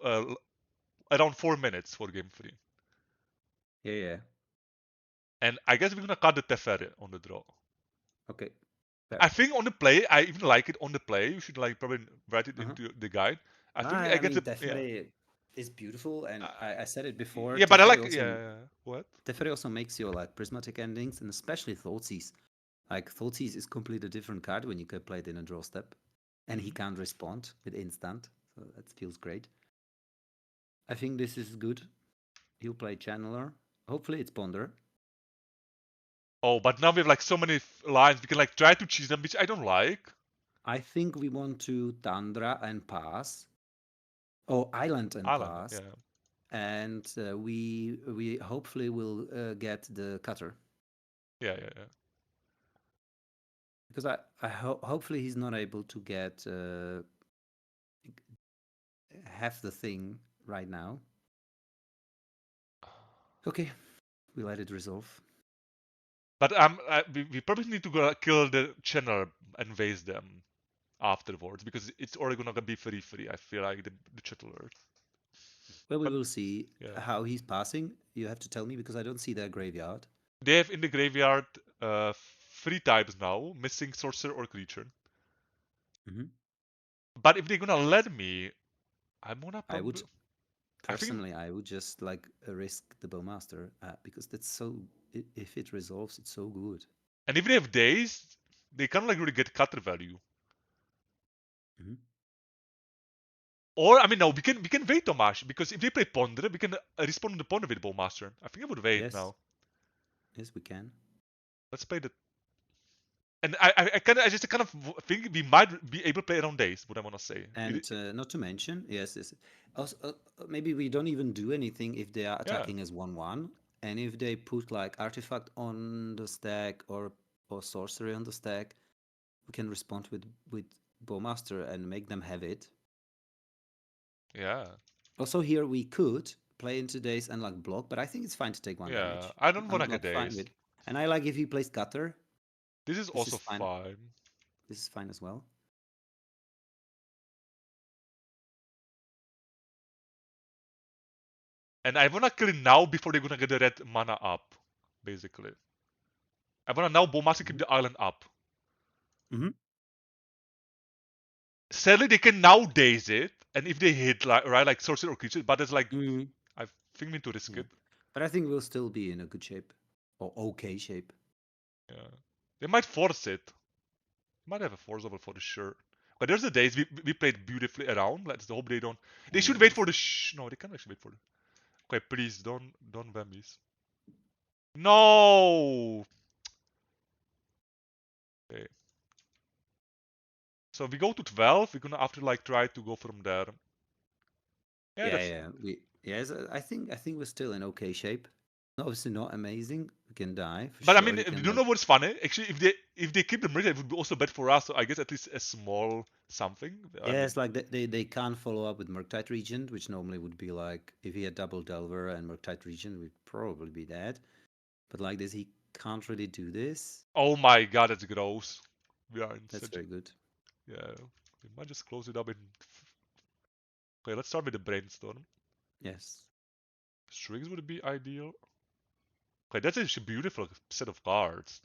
around 4 minutes for game 3. Yeah. And I guess we're gonna cut the Teferi on the draw. Okay. I think on the play, I even like it on the play. You should like probably write it Uh-huh. into the guide. I think I get mean, the Teferi is beautiful, and I said it before. yeah, but I like Teferi what? also makes your like prismatic endings, and especially Thoughtseize. Like Thoughtseize is completely a different card when you can play it in a draw step, and he can't respond with instant, so that feels great. I think this is good. He'll play Channeler. Hopefully, it's Ponder. Oh, but now we have like so many lines. We can like try to cheese them, which I don't like. I think we want to Tundra and pass. Oh, Island and Island, pass. yeah. And we hopefully will get the cutter. Yeah. Because hopefully he's not able to get half the thing right now. Okay, we let it resolve. But we probably need to go kill the channel and waste them afterwards because it's already gonna be free. I feel like the Chittlers. Well, we will see Yeah. how he's passing. You have to tell me because I don't see their graveyard. They have in the graveyard 3 types now, missing sorcerer or creature. Mm-hmm. But if they're gonna let me, I'm gonna I would probably. I think. personally, I would just like risk the Bowmaster because that's so. If it resolves, it's so good. And if they have days, they can't like really get cutter value. Mm-hmm. Or I mean, no, we can wait, Tomáš, because if they play Ponder, we can respond to the Ponder with Bowmaster. I think I would wait now. Yes, we can. Let's play the. And I just kind of think we might be able to play around days. What I want to say. And not to mention, yes, also, maybe we don't even do anything if they are attacking as 1/1, and if they put like artifact on the stack or sorcery on the stack, we can respond with Bowmaster and make them have it. Yeah. Also, here we could play into days and like block, but I think it's fine to take 1 Yeah. damage. I don't want I'm to get like fine days. with, and I like if he plays Cutter. This is also fine. fine. This is fine as well. And I wanna kill it now before they're gonna get the red mana up, basically. I wanna now Bowmaster keep the island up. Mm-hmm. Sadly, they can now daze it, and if they hit like sorcerer or creature, but it's like I think we need to risk it. But I think we'll still be in a good shape or okay shape. Yeah, they might force it. Might have a force over for the sure. But there's the days we played beautifully around. Let's hope they don't. They should wait for the no, they can't actually wait for the. Okay, please don't whammies. No. Okay. So we go to 12. We're gonna after like try to go from there. Yeah, that's. Yes, I think we're still in okay shape. Obviously not amazing. We can die for But I sure. mean, You you can don't know what's funny? Actually, if they keep the merge, it would be also bad for us. So I guess at least a small something. I mean, it's like they can't follow up with Murktide Regent, which normally would be like if he had double Delver and Murktide Regent, we'd probably be dead. But like this, he can't really do this. oh my god, that's gross. We are in That's such. very good. Yeah, we might just close it up in. Okay, let's start with the brainstorm. Yes. Strings would be ideal. Okay, that's a beautiful set of cards.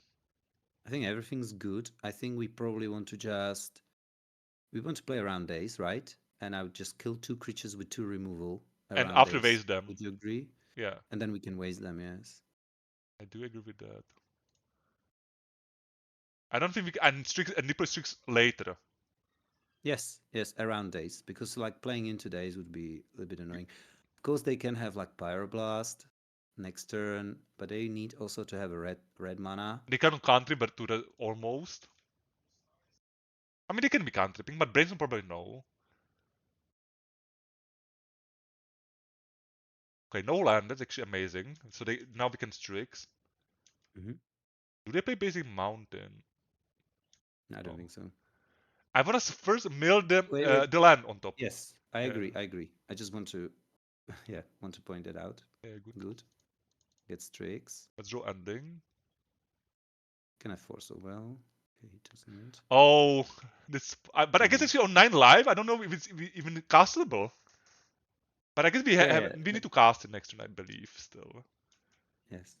I think everything's good. I think we probably want to play around days, right? And I would just kill 2 creatures with 2 removal And around after days. waste them. Would you agree? Yeah, And then we can waste them, yes. I do agree with that. I don't think we can. And Nipple Strix later. Yes, around days. Because like playing into days would be a little bit annoying. Of course they can have like Pyroblast next turn, but they need also to have a red mana. They cannot country, but to the almost. I mean, they can be cantripping, but brainstorm probably no. Okay, no land. That's actually amazing. So they now we can Strix. Mm-hmm. Do they play basic mountain? I don't No. think so. I want to first mill them Wait. the land on top. Yes, I agree. I just want to, want to point it out. Yeah, Good. Get Strix. Let's draw ending. Can I force a well? Okay, he doesn't. Oh, But I guess actually on 9 live, I don't know if it's even castable. But I guess we need to cast it next turn, I believe, still. Yes.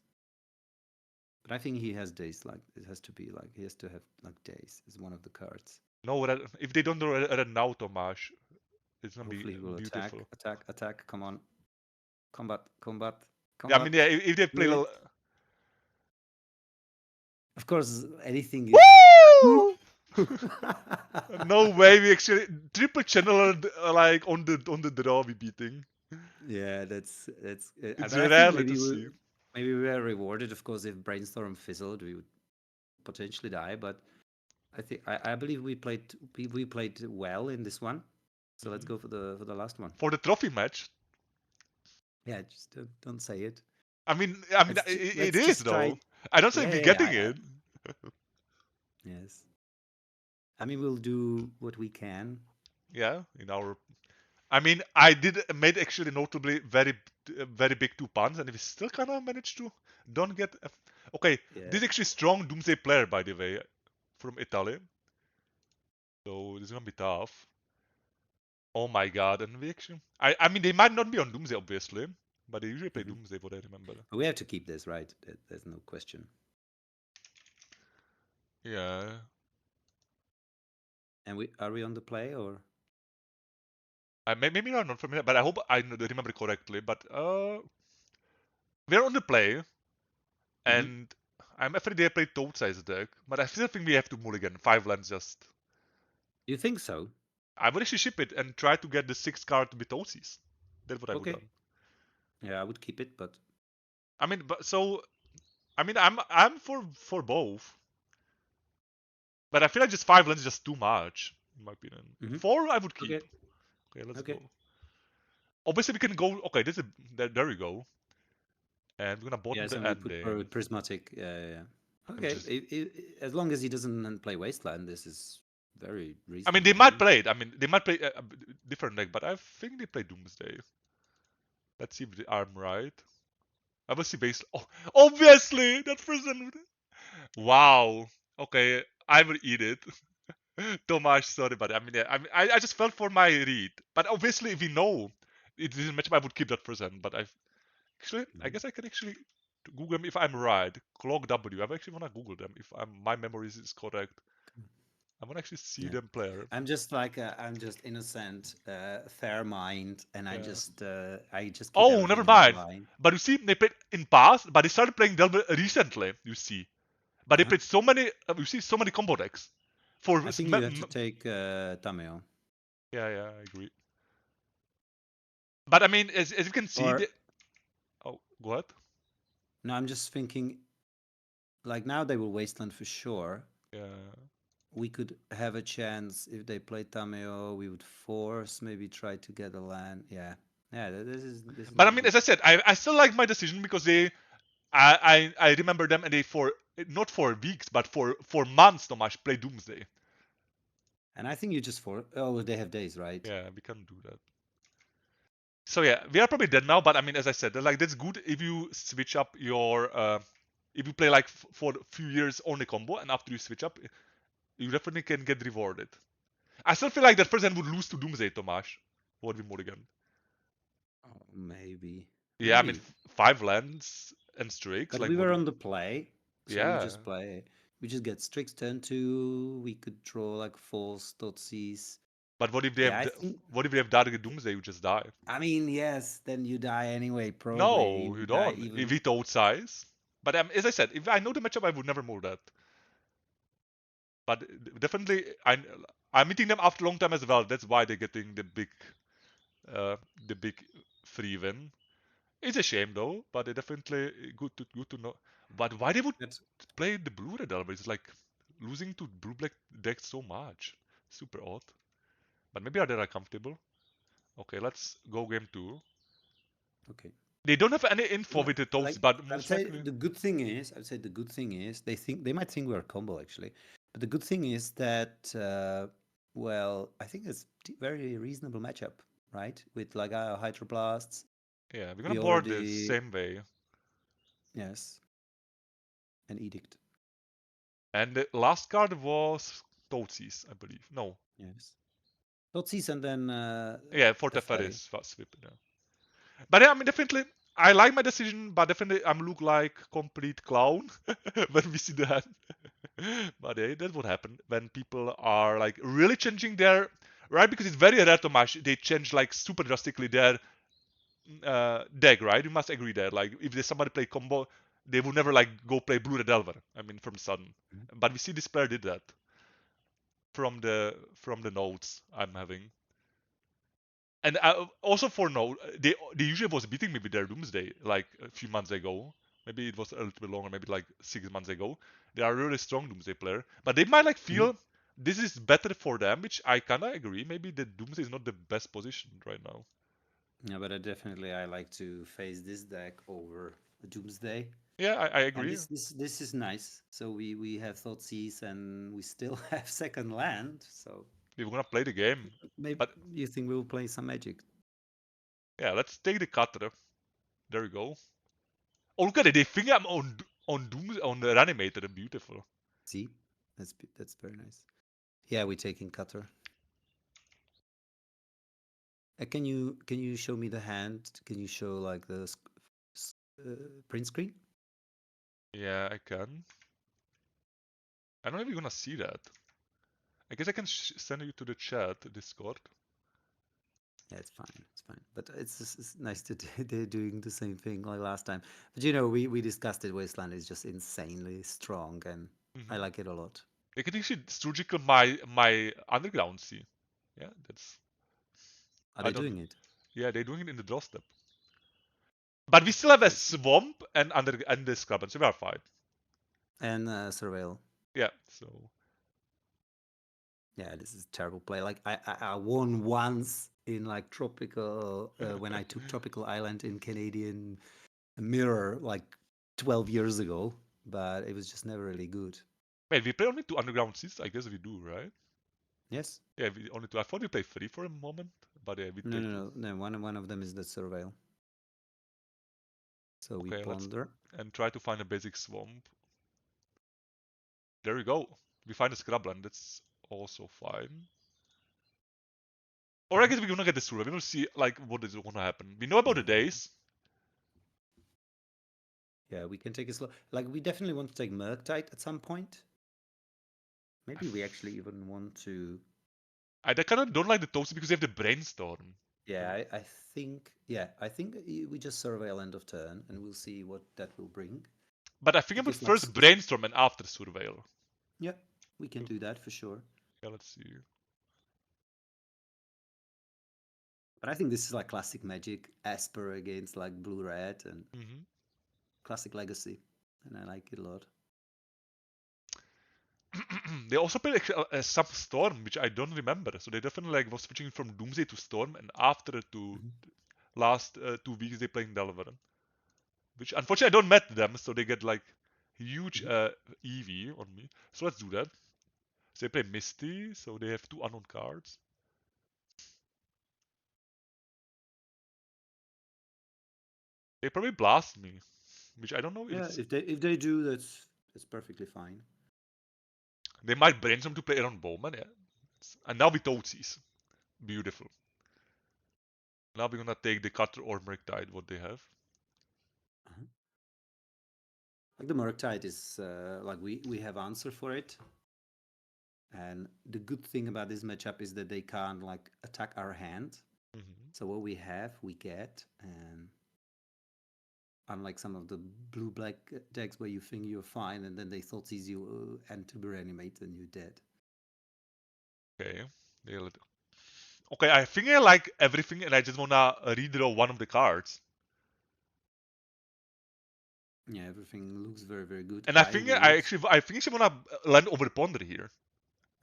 But I think he has days, like it has to be like he has to have like days as one of the cards. No, if they don't do it now, Tomáš, it's gonna Hopefully be he will beautiful. attack. Come on, combat. Yeah, I mean, yeah, if they play. Of course, anything is. Woo! No way, we actually triple channel like on the draw we beating. Yeah, that's. It's But I think rarely to see. maybe we were rewarded. Of course, if Brainstorm fizzled, we would potentially die. But I believe we played well in this one. So let's go for the last one. For the trophy match. Yeah, just don't say it. I mean, it is though. I don't think we're getting it. Yes. I mean, we'll do what we can. Yeah, in our. I mean, I made actually notably very big 2 puns, and we still kind of managed to don't get. Okay, this is actually strong Doomsday player, by the way, from Italy. So this is gonna be tough. Oh my god, and we actually. I mean, they might not be on Doomsday, obviously, but they usually play Doomsday, what I remember. But we have to keep this, right? There's no question. Yeah. And are we on the play or? Maybe not familiar, but I hope I remember correctly. But we're on the play, and I'm afraid they play Toad Size deck, but I still think we have to mulligan 5 lands just. You think so? I would actually ship it and try to get the 6 card with OCs. That's what I would Okay. done. Yeah, I would keep it, but. I mean, I'm for both. But I feel like just 5 lands is just too much, in my opinion. 4 I would keep. Okay, let's go. Obviously we can go. Okay, there we go. And we're gonna bottom the ending. Put prismatic. Yeah. Okay, as long as he doesn't play Wasteland, this is very reasonable. I mean, they might play it. I mean, they might play a different deck, but I think they play Doomsday. Let's see if I'm right. I will see base. Oh, obviously that person. Wow. Okay, I will eat it. Tomáš, sorry, but I mean, yeah, I just felt for my read. But obviously, if we know it is a matchup, I would keep that person. But I guess I can actually Google them if I'm right. Clock W. I actually wanna Google them if my memory is correct. I want to actually see them play. I'm just innocent, fair mind, and I just keep Oh, never mind. But you see, they played in past, but they started playing Delver recently. You see, but they played so many. You see, so many combo decks. I think you have to take Tameo. Yeah, I agree. But I mean, as you can see, oh, what? No, I'm just thinking. Like now, they will Wasteland for sure. Yeah. We could have a chance if they play Tameo. We would force, maybe try to get a land. Yeah. This is. But I mean, as I said, I still like my decision because I remember them and they not for weeks but for months Tomáš play Doomsday. And I think you just they have days, right? Yeah, we can do that. So yeah, we are probably dead now, but I mean, as I said, like that's good if you switch up your if you play like for a few years only combo, and after you switch up, you definitely can get rewarded. I still feel like that person would lose to Doomsday, Tomáš. What we mulligan? Oh, maybe. Yeah, I mean 5 lands and Strix. But like we were on the play, so yeah. we just play. We just get Strix turn 2. We could draw like false Totsis. But what if they have Dark Doomsday? You just die. I mean, yes, then you die anyway. Probably. No, you don't. If we Toad Size. But as I said, if I know the matchup, I would never mull that. But definitely, I'm meeting them after a long time as well. That's why they're getting the big free win. It's a shame though, but it's definitely good to know. But why they would play the blue red Delver? It's like losing to blue black decks so much. Super odd. But maybe they are comfortable. Okay, let's go game 2. Okay. They don't have any info with the toads, but most likely. The good thing is, they might think we're a combo actually, but the good thing is that I think it's very reasonable matchup, right? With like our Hydroblasts. Yeah, we're gonna board the same way. Yes. An Edict. And the last card was Thoughtseize, I believe. No. Yes. Thoughtseize and then Yeah, for Teferi. Teferis Sweep. Yeah. But yeah, I mean, definitely, I like my decision, but definitely I'm look like complete clown when we see that. But yeah, that's what happened when people are like really changing their right, because it's very rare, Tomáš. They change like super drastically their deck, right? You must agree that like if there's somebody play combo, they would never like go play Blue Red Delver. I mean, from the sudden. But we see this player did that from the notes I'm having. And also for note, they usually was beating me with their Doomsday like a few months ago. Maybe it was a little bit longer, maybe like 6 months ago. They are a really strong Doomsday player, but they might like feel this is better for them, which I kinda agree. Maybe the Doomsday is not the best position right now. Yeah, but I like to face this deck over a Doomsday. Yeah, I And agree. this is nice. So we have Thoughtseize and we still have second land. So We're gonna play the game, maybe but you think we'll play some Magic. yeah, let's take the cutter. There we go. Oh, look at it! They think I'm on Doom on the Reanimator. Beautiful. See, that's very nice. Yeah, we're taking Cutter. Can you show me the hand? Can you show like the print screen? Yeah, I can. I don't know if you're gonna see that. I guess I can send you to the chat, Discord. Yeah, it's fine. It's fine. But it's nice to they're doing the same thing like last time. But you know, we discussed it. Wasteland is just insanely strong, and I like it a lot. I can actually surgical my underground sea. Yeah, that's Are I they don't. doing it? Yeah, they're doing it in the draw step. But we still have a Okay. swamp and the scrub, so we are fine. And Surveil. Yeah, so Yeah, this is a terrible play. Like I won once in like tropical when I took Tropical Island in Canadian Mirror like 12 years ago, but it was just never really good. wait, we play only 2 underground seas. I guess we do, right? Yes. Yeah, we only 2. I thought we played 3 for a moment, but yeah, we No, play no, 2. no, no. One of them is the Surveil. So we Okay, let's ponder. and try to find a basic swamp. There we go. We find a scrubland. That's also fine. Or I guess we're gonna get the survey. We'll see like what is gonna happen. We know about the days. Yeah, we can take it slow. Like we definitely want to take Murktide at some point. Maybe we actually even want to. I kind of don't like the toasty because they have the brainstorm. Yeah, I think we just surveil end of turn, and we'll see what that will bring. But I think I would Because like, first brainstorm and after surveil. yeah, we can do that for sure. Yeah, let's see. But I think this is like classic Magic, Esper against like Blue Red, and classic Legacy, and I like it a lot. They also played some Storm, which I don't remember. So they definitely like was switching from Doomsday to Storm, and after to last 2 weeks they playing Delver, which unfortunately I don't met them, so they get like huge EV on me. So let's do that. So they play Misty, so they have 2 unknown cards. They probably blast me, which I don't know if Yeah, it's. if they do, that's perfectly fine. They might brainstorm to play around Bowman, yeah. And now we Toatsies. Beautiful. Now we're gonna take the Cutter or Murktide, what they have. Like the Murktide is like we have answer for it, and the good thing about this matchup is that they can't like attack our hand. So what we have, we get, and unlike some of the blue-black decks where you think you're fine and then they thought it's you and to reanimate and you're dead. Okay. Okay, I think I like everything and I just wanna redraw one of the cards. Yeah, everything looks very, very good. And I think I actually wanna land over the Ponder here.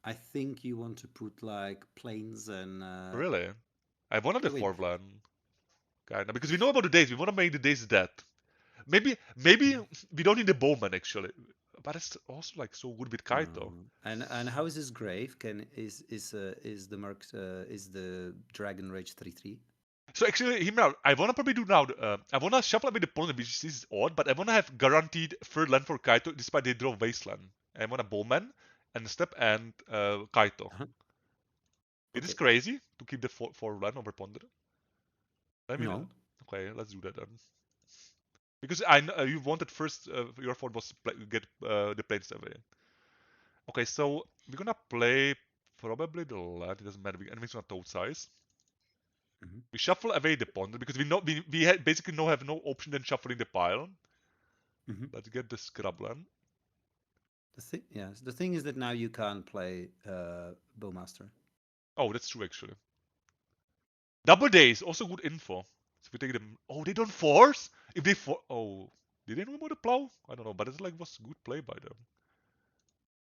I think you want to put like planes and Really? I wanted the wait. Forvlan. Kinda. Because we know about the days, we wanna make the days dead. Maybe we don't need the Bowman actually. But it's also like so good with Kaito. And how is his grave? Is the Merc is the Dragon Rage 3/3? So actually, Himra, I wanna probably do now. I wanna shuffle a bit the opponent, which is odd, but I wanna have guaranteed third land for Kaito, despite they draw Wasteland. I want a Bowman, and step and Kaito. Uh-huh. It is Okay. crazy to keep the forward line over Ponder. I mean, No. okay, let's do that then. Because I know you wanted first your fort was get the planes away. Okay, so we're gonna play probably the land. It doesn't matter. Enemy's gonna toad size. Mm-hmm. We shuffle away the ponder because we basically have no option than shuffling the pile. Mm-hmm. Let's get the scrubland. The thing is that now you can't play Bowmaster. Oh, that's true actually. Double days, also good info. So we take them. Oh, they don't force. If they oh, did they know about the plow? I don't know, but it was good play by them.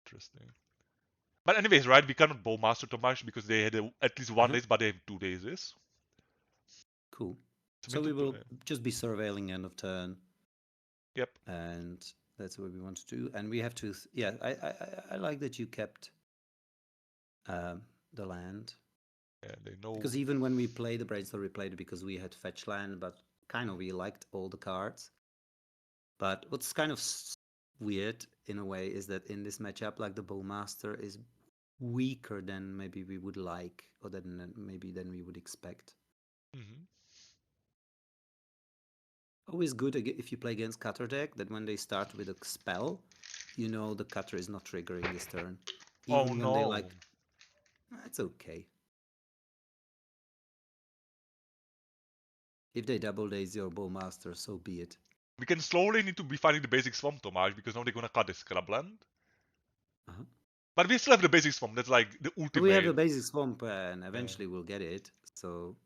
Interesting. But anyways, right? We cannot bowmaster Tomáš because they had at least one Uh-huh. days, but they have 2 days. Cool. So we So need to we will play. just be surveilling end of turn, Yep. and that's what we want to do. And we have to. Yeah, I like that you kept the land. Yeah, they know. Because even when we played the Brainstorm, we played it because we had fetch land, but kind of we liked all the cards. But what's kind of weird in a way is that in this matchup, like the Bowmaster is weaker than maybe we would like, or than maybe than we would expect. Mm-hmm. Always good if you play against Cutter deck that when they start with a spell, you know the Cutter is not triggering this turn. Oh Even when they no. like, it's okay. If they double days your Bowmaster, so be it. We can slowly need to be finding the basic swamp Tomáš because now they're gonna cut the scrubland. Uh-huh. But we still have the basic swamp. That's like the But we have the ultimate. basic swamp, and Yeah. eventually we'll get it. So,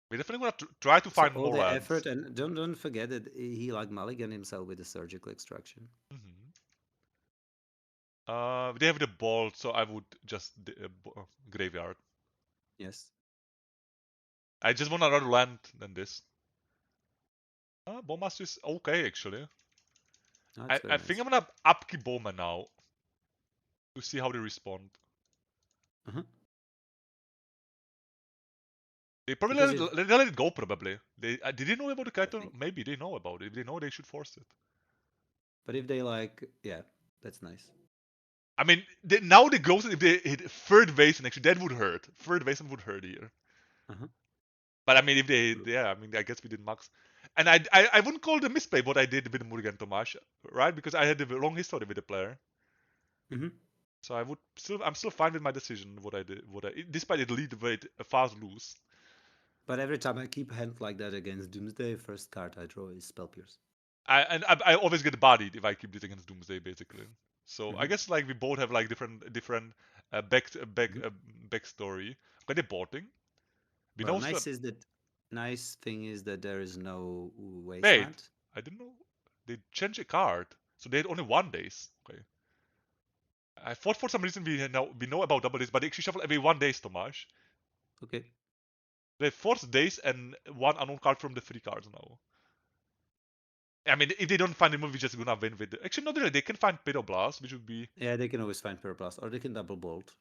We're definitely gonna try to so find all more the lands. effort, and don't forget that he like mulligan himself with the surgical extraction. Mm-hmm. They have the bolt, so I would just graveyard. Yes. I just want another land than this. Bowmaster is okay actually. That's very I think nice. I'm gonna upkeep Bowman now to see how they respond. Uh-huh. They probably Because if let it go. Probably did they know about the I Kaito? think, Maybe they know about it. If they know, they should force it. but if they like, yeah, that's nice. I mean, now the ghost if they hit third base actually that would hurt. Third base would hurt here. Uh-huh. But I mean, if they yeah, I mean, I guess we did max. And I wouldn't call it a misplay what I did with Murugan Tomáš, right? Because I had a long history with the player. Mm-hmm. So I'm still fine with my decision. What I did, despite it lead with a fast lose. But every time I keep a hand like that against Doomsday, first card I draw is Spell Pierce. I always get bodied if I keep this against Doomsday, basically. So I Mm-hmm. guess like we both have like different Mm-hmm. backstory. Okay, they're boarding. We Well, know. nice thing is that there is no Wait, wasteland. I didn't know they changed a card, so they had only 1 days. Okay. I thought for some reason we know about double days, but they actually shuffle every 1 days, Tomáš. Okay. They have 4 days and one unknown card from the 3 cards now. I mean, if they don't find the move, we're just gonna win with it. Actually, not really. They can find Pyroblast, which would be Yeah, they can always find Pyroblast, or they can double bolt.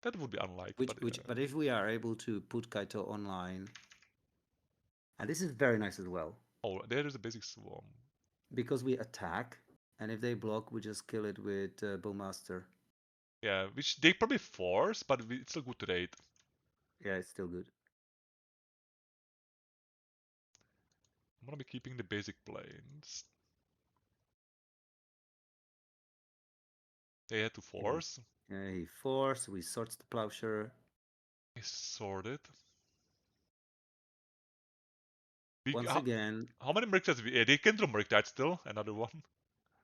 that would be unlikely, but But if we are able to put Kaito online, and this is very nice as well, oh, there is a basic swarm. because we attack, and if they block, we just kill it with Bowmaster. Yeah, which they probably force, but it's still good trade. Yeah, it's still good. I'm gonna be keeping the basic planes. They had to force. He force. We sorts the plowshare. He sorted. Once again, How many Merc does we? Yeah, they can draw Merc that still. Another one.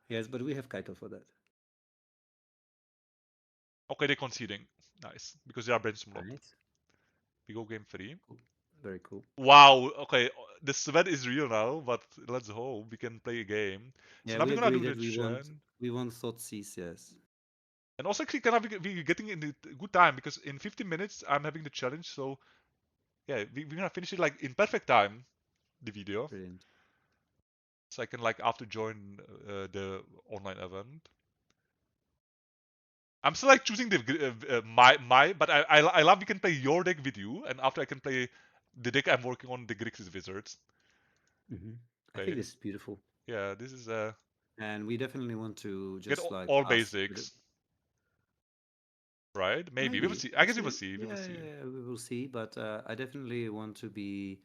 yes, but we have Kaito for that. Okay, they're conceding. Nice, because they are brainstorm locked. Nice. We go game 3. Cool. Very cool. Wow. Okay, the sweat is real now, but let's hope we can play a game. So Yeah, now we we're gonna agree do the that Chen. we want Thoughtseize, yes. And also, actually, kind of we getting in the good time because in 15 minutes I'm having the challenge. So yeah, we're gonna finish it like in perfect time, the video, Brilliant. so I can like after join the online event. I'm still like choosing the but I love we can play your deck with you, and after I can play the deck I'm working on, the Grixis Wizards. I think Okay, this is beautiful. yeah, this is And we definitely want to get just like all ask for the, basics. right? Maybe we will Maybe. see. I guess we will see. We will see. Yeah, we will see. But I definitely want to be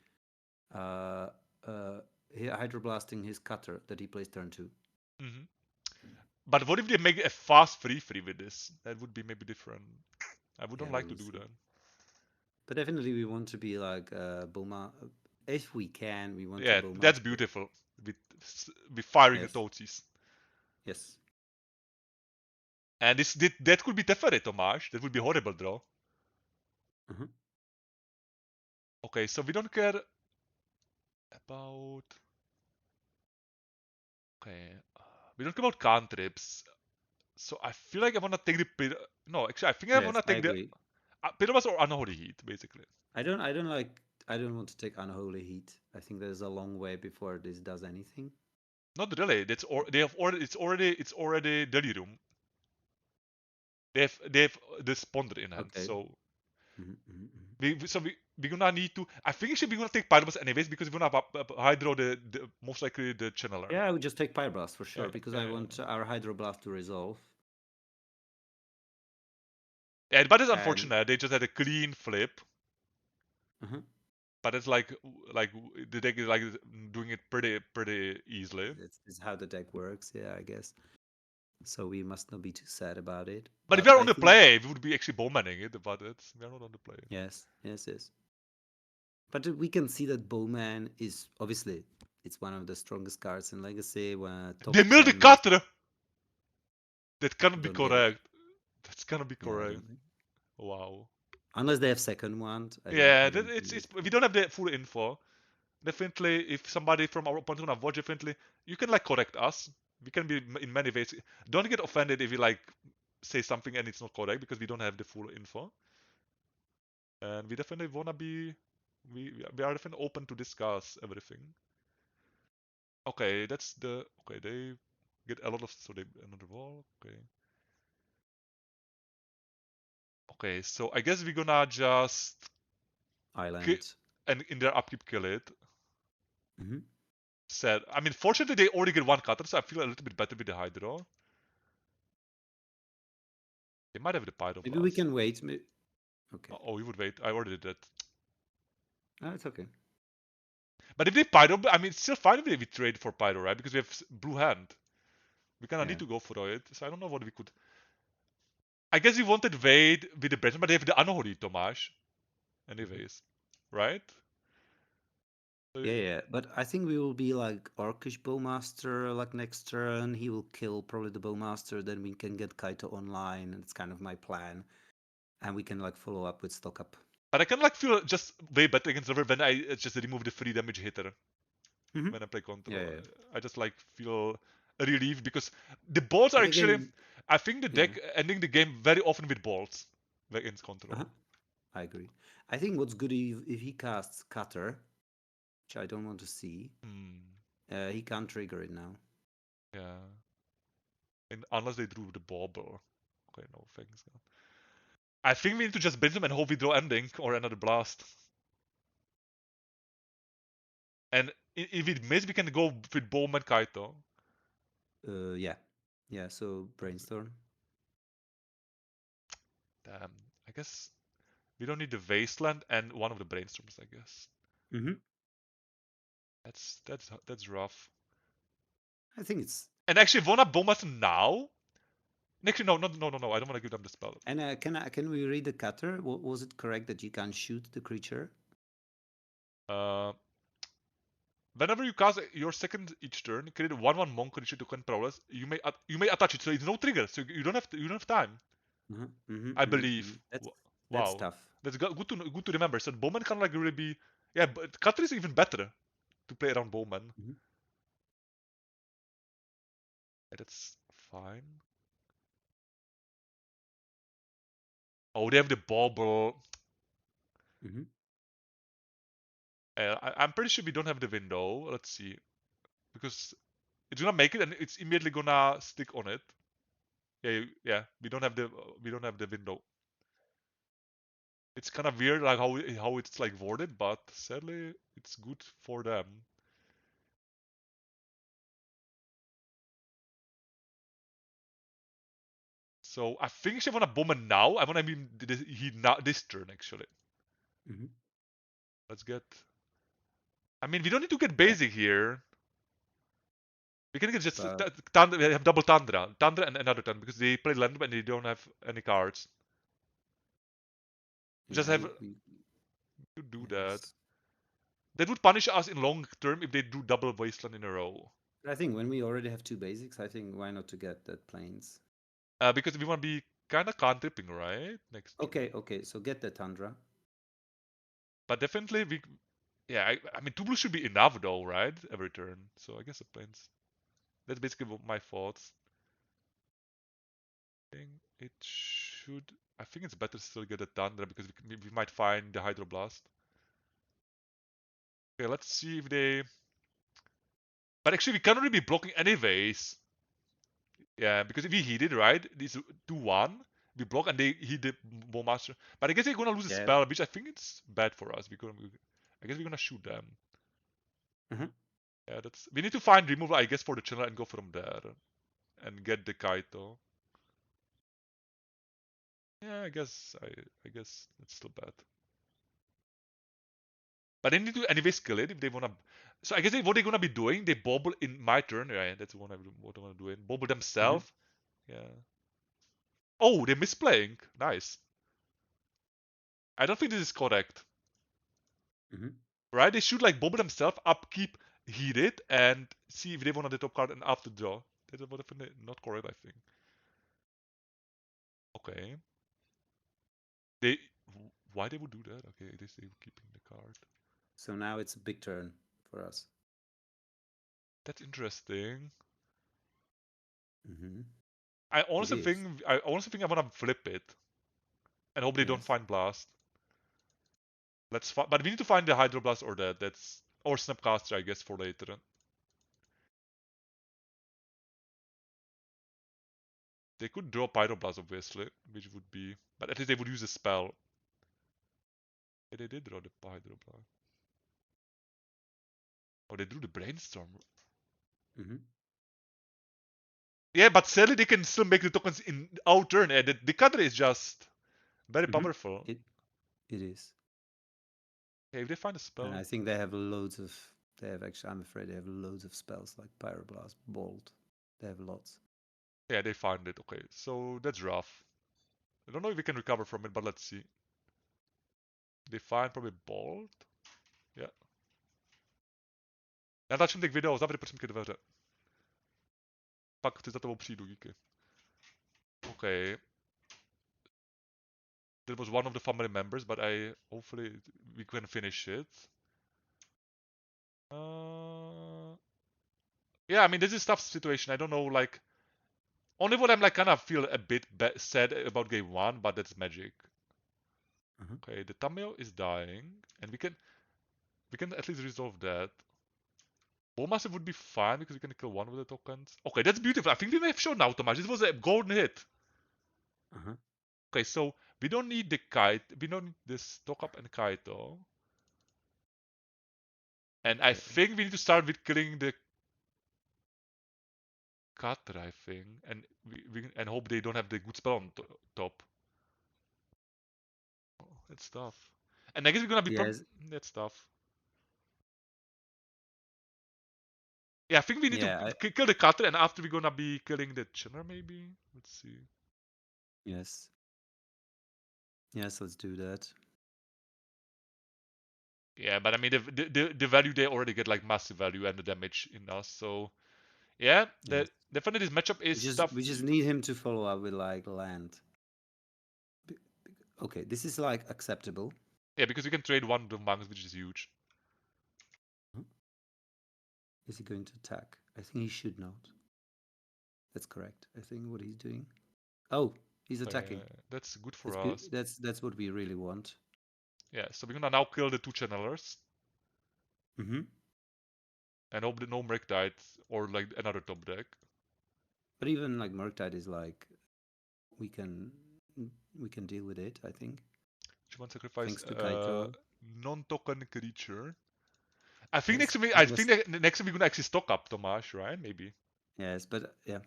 uh, hydroblasting his cutter that he plays turn 2. Hmm. But what if they make a fast free with this? That would be maybe different. I wouldn't Yeah, we like to will do see. that. But definitely we want to be like Boma. If we can, we want to Yeah, Boma. that's beautiful. With with firing the Yes. Totsies. Yes. And that could be Teferi, Tomáš. That would be horrible draw. Uh-huh. Okay, so we don't care about. Okay, we don't care about cantrips. So I feel like I wanna take the no, actually I think I Yes, wanna I take the agree. Pyramus or Unholy Heat, basically. I don't like. I don't want to take unholy heat. I think there's a long way before this does anything. Not really. They have already. It's already Delirium. They have the Sponder in hand. Okay. So Mm-hmm. we're gonna need to. I think actually we're gonna take Pyramus anyways because we're gonna Hydro the most likely the Channeler. Yeah, I would just take Pyroblast for Yeah, sure because yeah, I yeah. want our Hydroblast to resolve. Yeah, but it's And unfortunate. They just had a clean flip. uh-huh. But it's like the deck is like doing it pretty easily. That's how the deck works. Yeah, I guess. So we must not be too sad about it. But if But we are I on the think play, we would be actually bowmanning it. But we are not on the play. yes. But we can see that Bowman is obviously it's one of the strongest cards in Legacy. Top They milled the 10 most. cutter. That cannot be Don't get it. correct. That's gonna be Yeah, I correct. don't think. Wow. Unless they have second one, Yeah, I don't think it's it's we don't have the full info. Definitely, if somebody from our point of view watch, definitely you can like correct us. We can be in many ways. Don't get offended if you like say something and it's not correct because we don't have the full info. And we definitely wanna be. We are definitely open to discuss everything. Okay, that's the okay. They get a lot of so they another wall. Okay. Okay, so I guess we're gonna just Island. and in their upkeep kill it. Hmm. Sad. I mean, fortunately they already get one cutter, so I feel a little bit better with the Hydro. They might have the Maybe we Pyroblast. can wait. Okay. Oh, you would wait. I already did that. Oh, it's okay. But if they Pyro, I mean, it's still fine if we trade for Pyro, right? Because we have blue hand. We kind of Yeah. need to go for it. So I don't know what we could. I guess we wanted Wade with the Brandon, but they have the Unholy Tomáš. Mhm. Anyways, right? Yeah. But I think we will be like Orcish Bowmaster like next turn. He will kill probably the Bowmaster. Then we can get Kaito online. And it's kind of my plan. And we can like follow up with stock up. But I can like feel just way better against River when I just remove the free damage hitter Hmm. when I play control. Yeah. I just like feel relief because the balls are But actually. again, I think the yeah. deck ending the game very often with balls against Uh-huh. control. I agree. I think what's good if he casts Cutter, which I don't want to see, Hmm. he can't trigger it now. Yeah. And unless they drew the bobble. Okay, no thanks. I think we need to just bend them and hope we draw ending or another blast. And if we miss, we can go with Bowman Kaito. Yeah. Yeah, so brainstorm. Damn. I guess we don't need the Wasteland and one of the brainstorms, I guess. Mm-hmm. That's rough. I think it's. And actually, wanna Bowmaster now? Actually, no. I don't want to give them the spell. And can we read the Cutter? Was it correct that you can shoot the creature? Uh, Whenever you cast your second each turn, create a 1/1 monk creature to can prowess. You may attach it, so it's no trigger, so you don't have time. Uh-huh. Mm-hmm, I mm-hmm, mm-hmm. believe. That's Wow, tough. that's good to remember. So Bowman can like really be, yeah, but Cutter is even better to play around Bowman. Mm-hmm. Yeah, that's fine. Oh, they have the bauble. Mm-hmm. I'm pretty sure we don't have the window. Let's see, because it's gonna make it and it's immediately gonna stick on it. Yeah. We don't have the window. It's kind of weird, like how it's like worded, but sadly, it's good for them. So I think actually I want to bomb it now. I mean this turn actually. Mm-hmm. Let's get. I mean, we don't need to get basic here. We can get just Tundra. We have double Tundra and another Tundra because they play land and they don't have any cards. Just have to do that. That would punish us in long term if they do double Wasteland in a row. I think when we already have 2 basics, I think why not to get that plains? Because we want to be kind of cantripping, right? Next turn. Okay, so get the Tundra. But definitely we. Yeah, I mean 2 blue should be enough though, right? Every turn. So I guess the plains. That's basically my thoughts. I think it should. I think it's better to still get a Tundra because we might find the Hydroblast. Okay, let's see if they. But actually, we can't really be blocking anyways. Yeah, because if we hit it, right, this 2-1, we block and they hit the Bowmaster. But I guess they're gonna lose a spell, which I think it's bad for us. I guess we're gonna shoot them. Mm-hmm. Yeah, that's. We need to find removal, I guess, for the channel and go from there and get the Kaito. Yeah, I guess it's still bad. But they need to anyways kill it if they wanna. So I guess what they're gonna be doing, they bobble in my turn. Yeah, that's what I wanna do. Bobble themselves. Yeah. Oh, they're misplaying. Nice. I don't think this is correct. Mm-hmm. Right? They should like bobble themselves, upkeep, heat it, and see if they want on the top card and after draw. That's not correct, I think. Okay. They. Why they would do that? Okay, they say keeping the card. So now it's a big turn for us. That's interesting. Mm-hmm. I honestly think I want to flip it and hope they don't find blast. But we need to find the Hydroblast or that's or Snapcaster, I guess, for later. They could draw Pyroblast, obviously, which would be, but at least they would use a spell. Yeah, they did draw the Hydroblast. Oh, they drew the Brainstorm. Mm-hmm. Yeah, but sadly they can still make the tokens in our turn. The cadre is just very powerful. It is. Okay, if they find a spell. And I think they have loads of. They have actually. I'm afraid they have loads of spells like Pyroblast, Bolt. They have lots. Yeah, they find it. Okay, so that's rough. I don't know if we can recover from it, but let's see. They find probably Bolt. Yeah. Natáčím teď video, zavři prosím tě dveře. Pak ty za tebou přijdu, díky. Okay. That was one of the family members, but hopefully we can finish it. Yeah, I mean this is a tough situation. I don't know, like only what I'm like kind of feel a bit sad about game 1, but that's magic. Okay, the Tamil is dying, and we can at least resolve that. Bowmaster would be fine because we can kill one with the tokens. Okay, that's beautiful. I think we may have shown now, Tomáš. This was a golden hit. Okay, so we don't need the kite. We don't need this stock up and Kaito. And I think we need to start with killing the cutter, I think, and and hope they don't have the good spell on top. Oh, that's tough. And I guess we're gonna be that's tough. Yeah, I think we need to kill the cutter, and after we're gonna be killing the chinner, maybe. Let's see. Yes. Yes, let's do that. Yeah, but I mean the value they already get like massive value and the damage in us. So yeah, definitely this matchup is tough. We just need him to follow up with like land. Okay, this is like acceptable. Yeah, because we can trade one of the monks, which is huge. Is he going to attack? I think he should not. That's correct. I think what he's doing. Oh, he's attacking. That's good for us. That's what we really want. Yeah, so we're gonna now kill the 2 channelers. Mm-hmm. And hope that no Murktide or like another top deck. But even like Murktide is like we can deal with it, I think. One sacrifice thanks to Kaito. Non-token creature. I think next time we're gonna actually stock up Tomáš, right? Maybe. Yes, but yeah.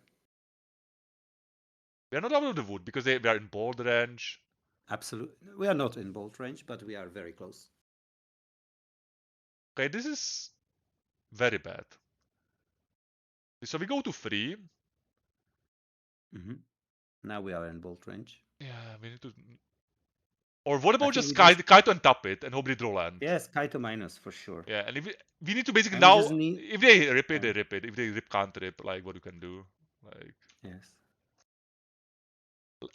We are not out of the wood because we are in bold range. Absolutely. We are not in bolt range, but we are very close. Okay, this is very bad. So we go to 3. Hmm. Now we are in bolt range. Yeah, we need to. Or what I about think just we just Kaito and tap it and hope they draw land? yes, Kaito minus for sure. Yeah, and if we need to basically And we now, just need if they rip it, yeah, they rip it. If they rip, can't rip, like what you can do. Like yes.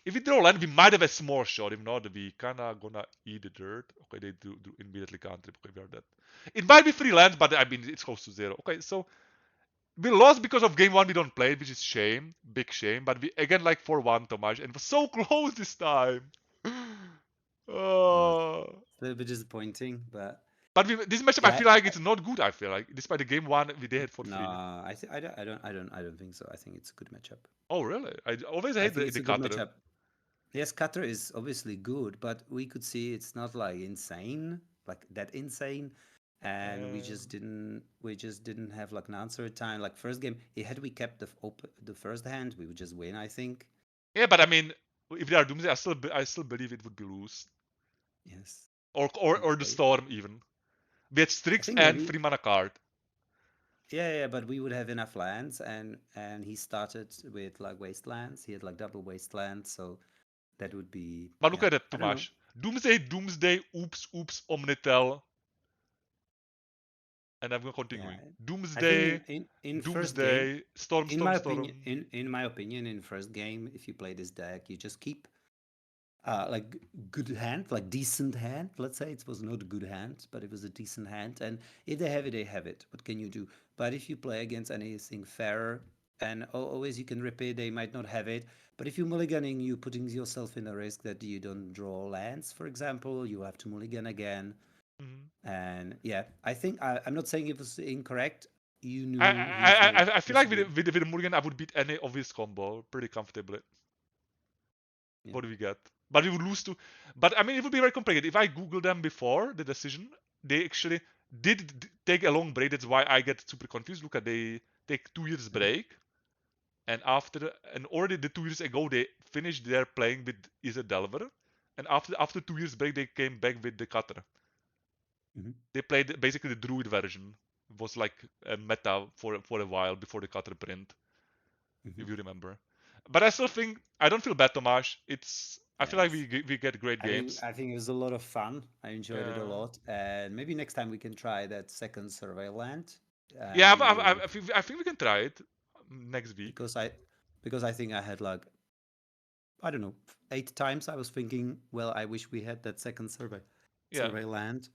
if we draw land, we might have a small shot. If not, we kinda gonna eat the dirt. Okay, they do immediately can't rip. Okay, we are dead. It might be 3 lands, but I mean it's close to 0. Okay, so we lost because of game 1 we don't play, which is shame, big shame. But we again like 4-1, Tomáš, and it was so close this time. It's uh, a little bit disappointing, but but this matchup, I yeah. feel like it's not good. I feel like despite the game 1 we did it for No, free. I don't think so. I think it's a good matchup. Oh really? I always I hate think it's the a good cutter. matchup. Yes, Qatar is obviously good, but we could see it's not like insane, like that insane. And we just didn't have like an answer time. Like first game, had we kept the first hand, we would just win, I think. Yeah, but I mean, if they are Doomsday, I still believe it would be loose. Yes. Or the Okay. Storm even. We had I Strix think and maybe 3 mana card. yeah, but we would have enough lands, and he started with like wastelands. He had like double wastelands, so that would be But look yeah. at that, I don't know. Tomáš. Doomsday, oops, Omnitel. And I'm Yeah, continuing. I think Doomsday, in first game, Doomsday, Storm, in my Storm, opinion, Storm. in my opinion, in first game, if you play this deck, you just keep like good hand, like decent hand. Let's say it was not a good hand, but it was a decent hand. And if they have it, they have it. What can you do? But if you play against anything fairer, and always you can rip it, they might not have it. But if you're mulliganing, you're putting yourself in a risk that you don't draw lands, for example. You have to mulligan again. Mhm. And yeah, I think I'm not saying it was incorrect. You I, knew he's I, not I feel like possibly. with the Mulligan, I would beat any of his combo pretty comfortably. Yeah. What do we get? But we would lose to. But I mean, it would be very complicated. If I Google them before the decision, they actually did take a long break. That's why I get super confused. Look at they take 2 years Mhm. break, and already the 2 years ago they finished their playing with Isa Delver, and after 2 years break they came back with the cutter. Mhm. They played basically the Druid version. It was like a meta for a while before the cutter print, Mhm. if you remember. But I still think I don't feel bad, Tomáš. I feel like Yes. we get great games. I think it was a lot of fun. I enjoyed it a Yeah. lot, and maybe next time we can try that second survey land. Yeah, Maybe with I think we can try it next week. because I think I had like I don't know 8 times I was thinking, well, I wish we had that second Yeah. survey land.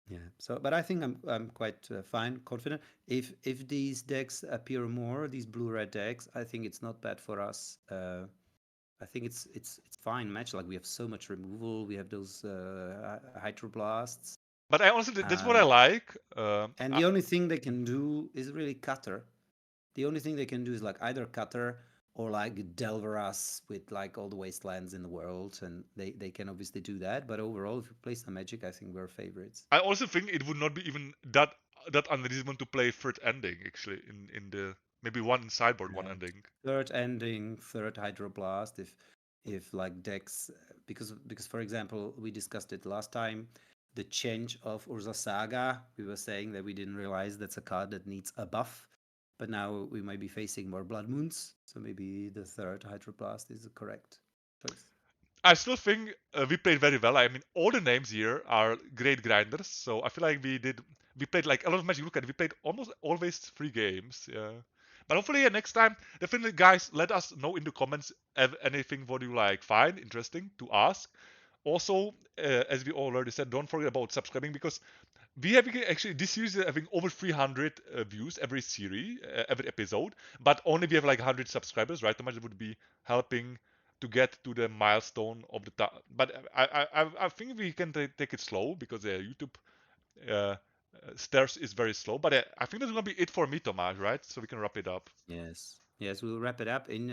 Yeah. So, but I think I'm quite fine, confident. If these decks appear more, these blue red decks, I think it's not bad for us. I think it's fine match. Like we have so much removal. We have those hydroblasts. But I honestly, that's what I Um, like. and the only thing they can do is really cutter. The only thing they can do is like either cutter or like delver us with like all the wastelands in the world, and they can obviously do that. But overall, if you play some magic, I think we're favorites. I also think it would not be even that unreasonable to play third ending actually in the maybe one in sideboard, one Yeah. ending. Third ending, third hydroblast. If like decks, because for example, we discussed it last time. The change of Urza Saga, we were saying that we didn't realize that's a card that needs a buff, but now we might be facing more Blood Moons, so maybe the third hydroblast is the correct choice. I still think we played very well. I mean, all the names here are great grinders, so I feel like we played like a lot of Magic. Look at it, we played almost always 3 games. Yeah, but hopefully next time, definitely guys, let us know in the comments anything what you like find interesting to ask. Also, as we already said, don't forget about subscribing because we have actually this series is having over 300 views every series, every episode, but only we have like 100 subscribers, right? How much it would be helping to get to the milestone of the time. But I think we can take it slow because YouTube uh, stairs is very slow. But I think that's gonna be it for me, Tomáš, right? So we can wrap it up. Yes, yes, we'll wrap it up. In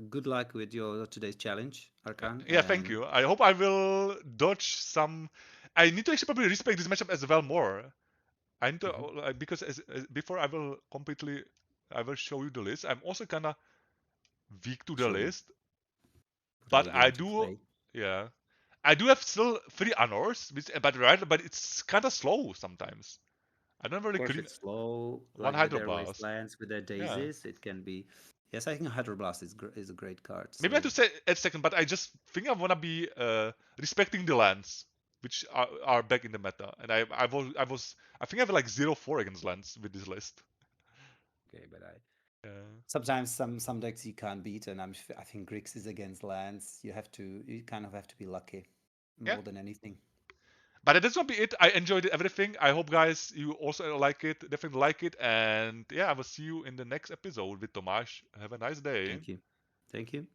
good luck with your today's challenge, Arkan, Yeah, thank and you. I hope I will dodge some. I need to actually probably respect this matchup as well more. I need to mhm, because as before I will show you the list. I'm also kinda weak to the show me. list. But play I game to do, play. yeah, I do have still 3 honors, but it's kind of slow sometimes. I don't Of really course, clean it's slow, one like with their hydroblast. wastelands, with their Yeah, daisies. It can be. Yes, I think Hydroblast is a great card. maybe I have So to say at second, but I just think I wanna be respecting the lands which are back in the meta, and I think I have like 0-4 against lands with this list. okay, but I Yeah. sometimes some decks you can't beat, and I think Grix is against lands. You kind of have to be lucky Yeah. more than anything. But that's gonna be it. I enjoyed everything. I hope guys you also like it. Definitely like it. And yeah, I will see you in the next episode with Tomáš. Have a nice day. Thank you. Thank you.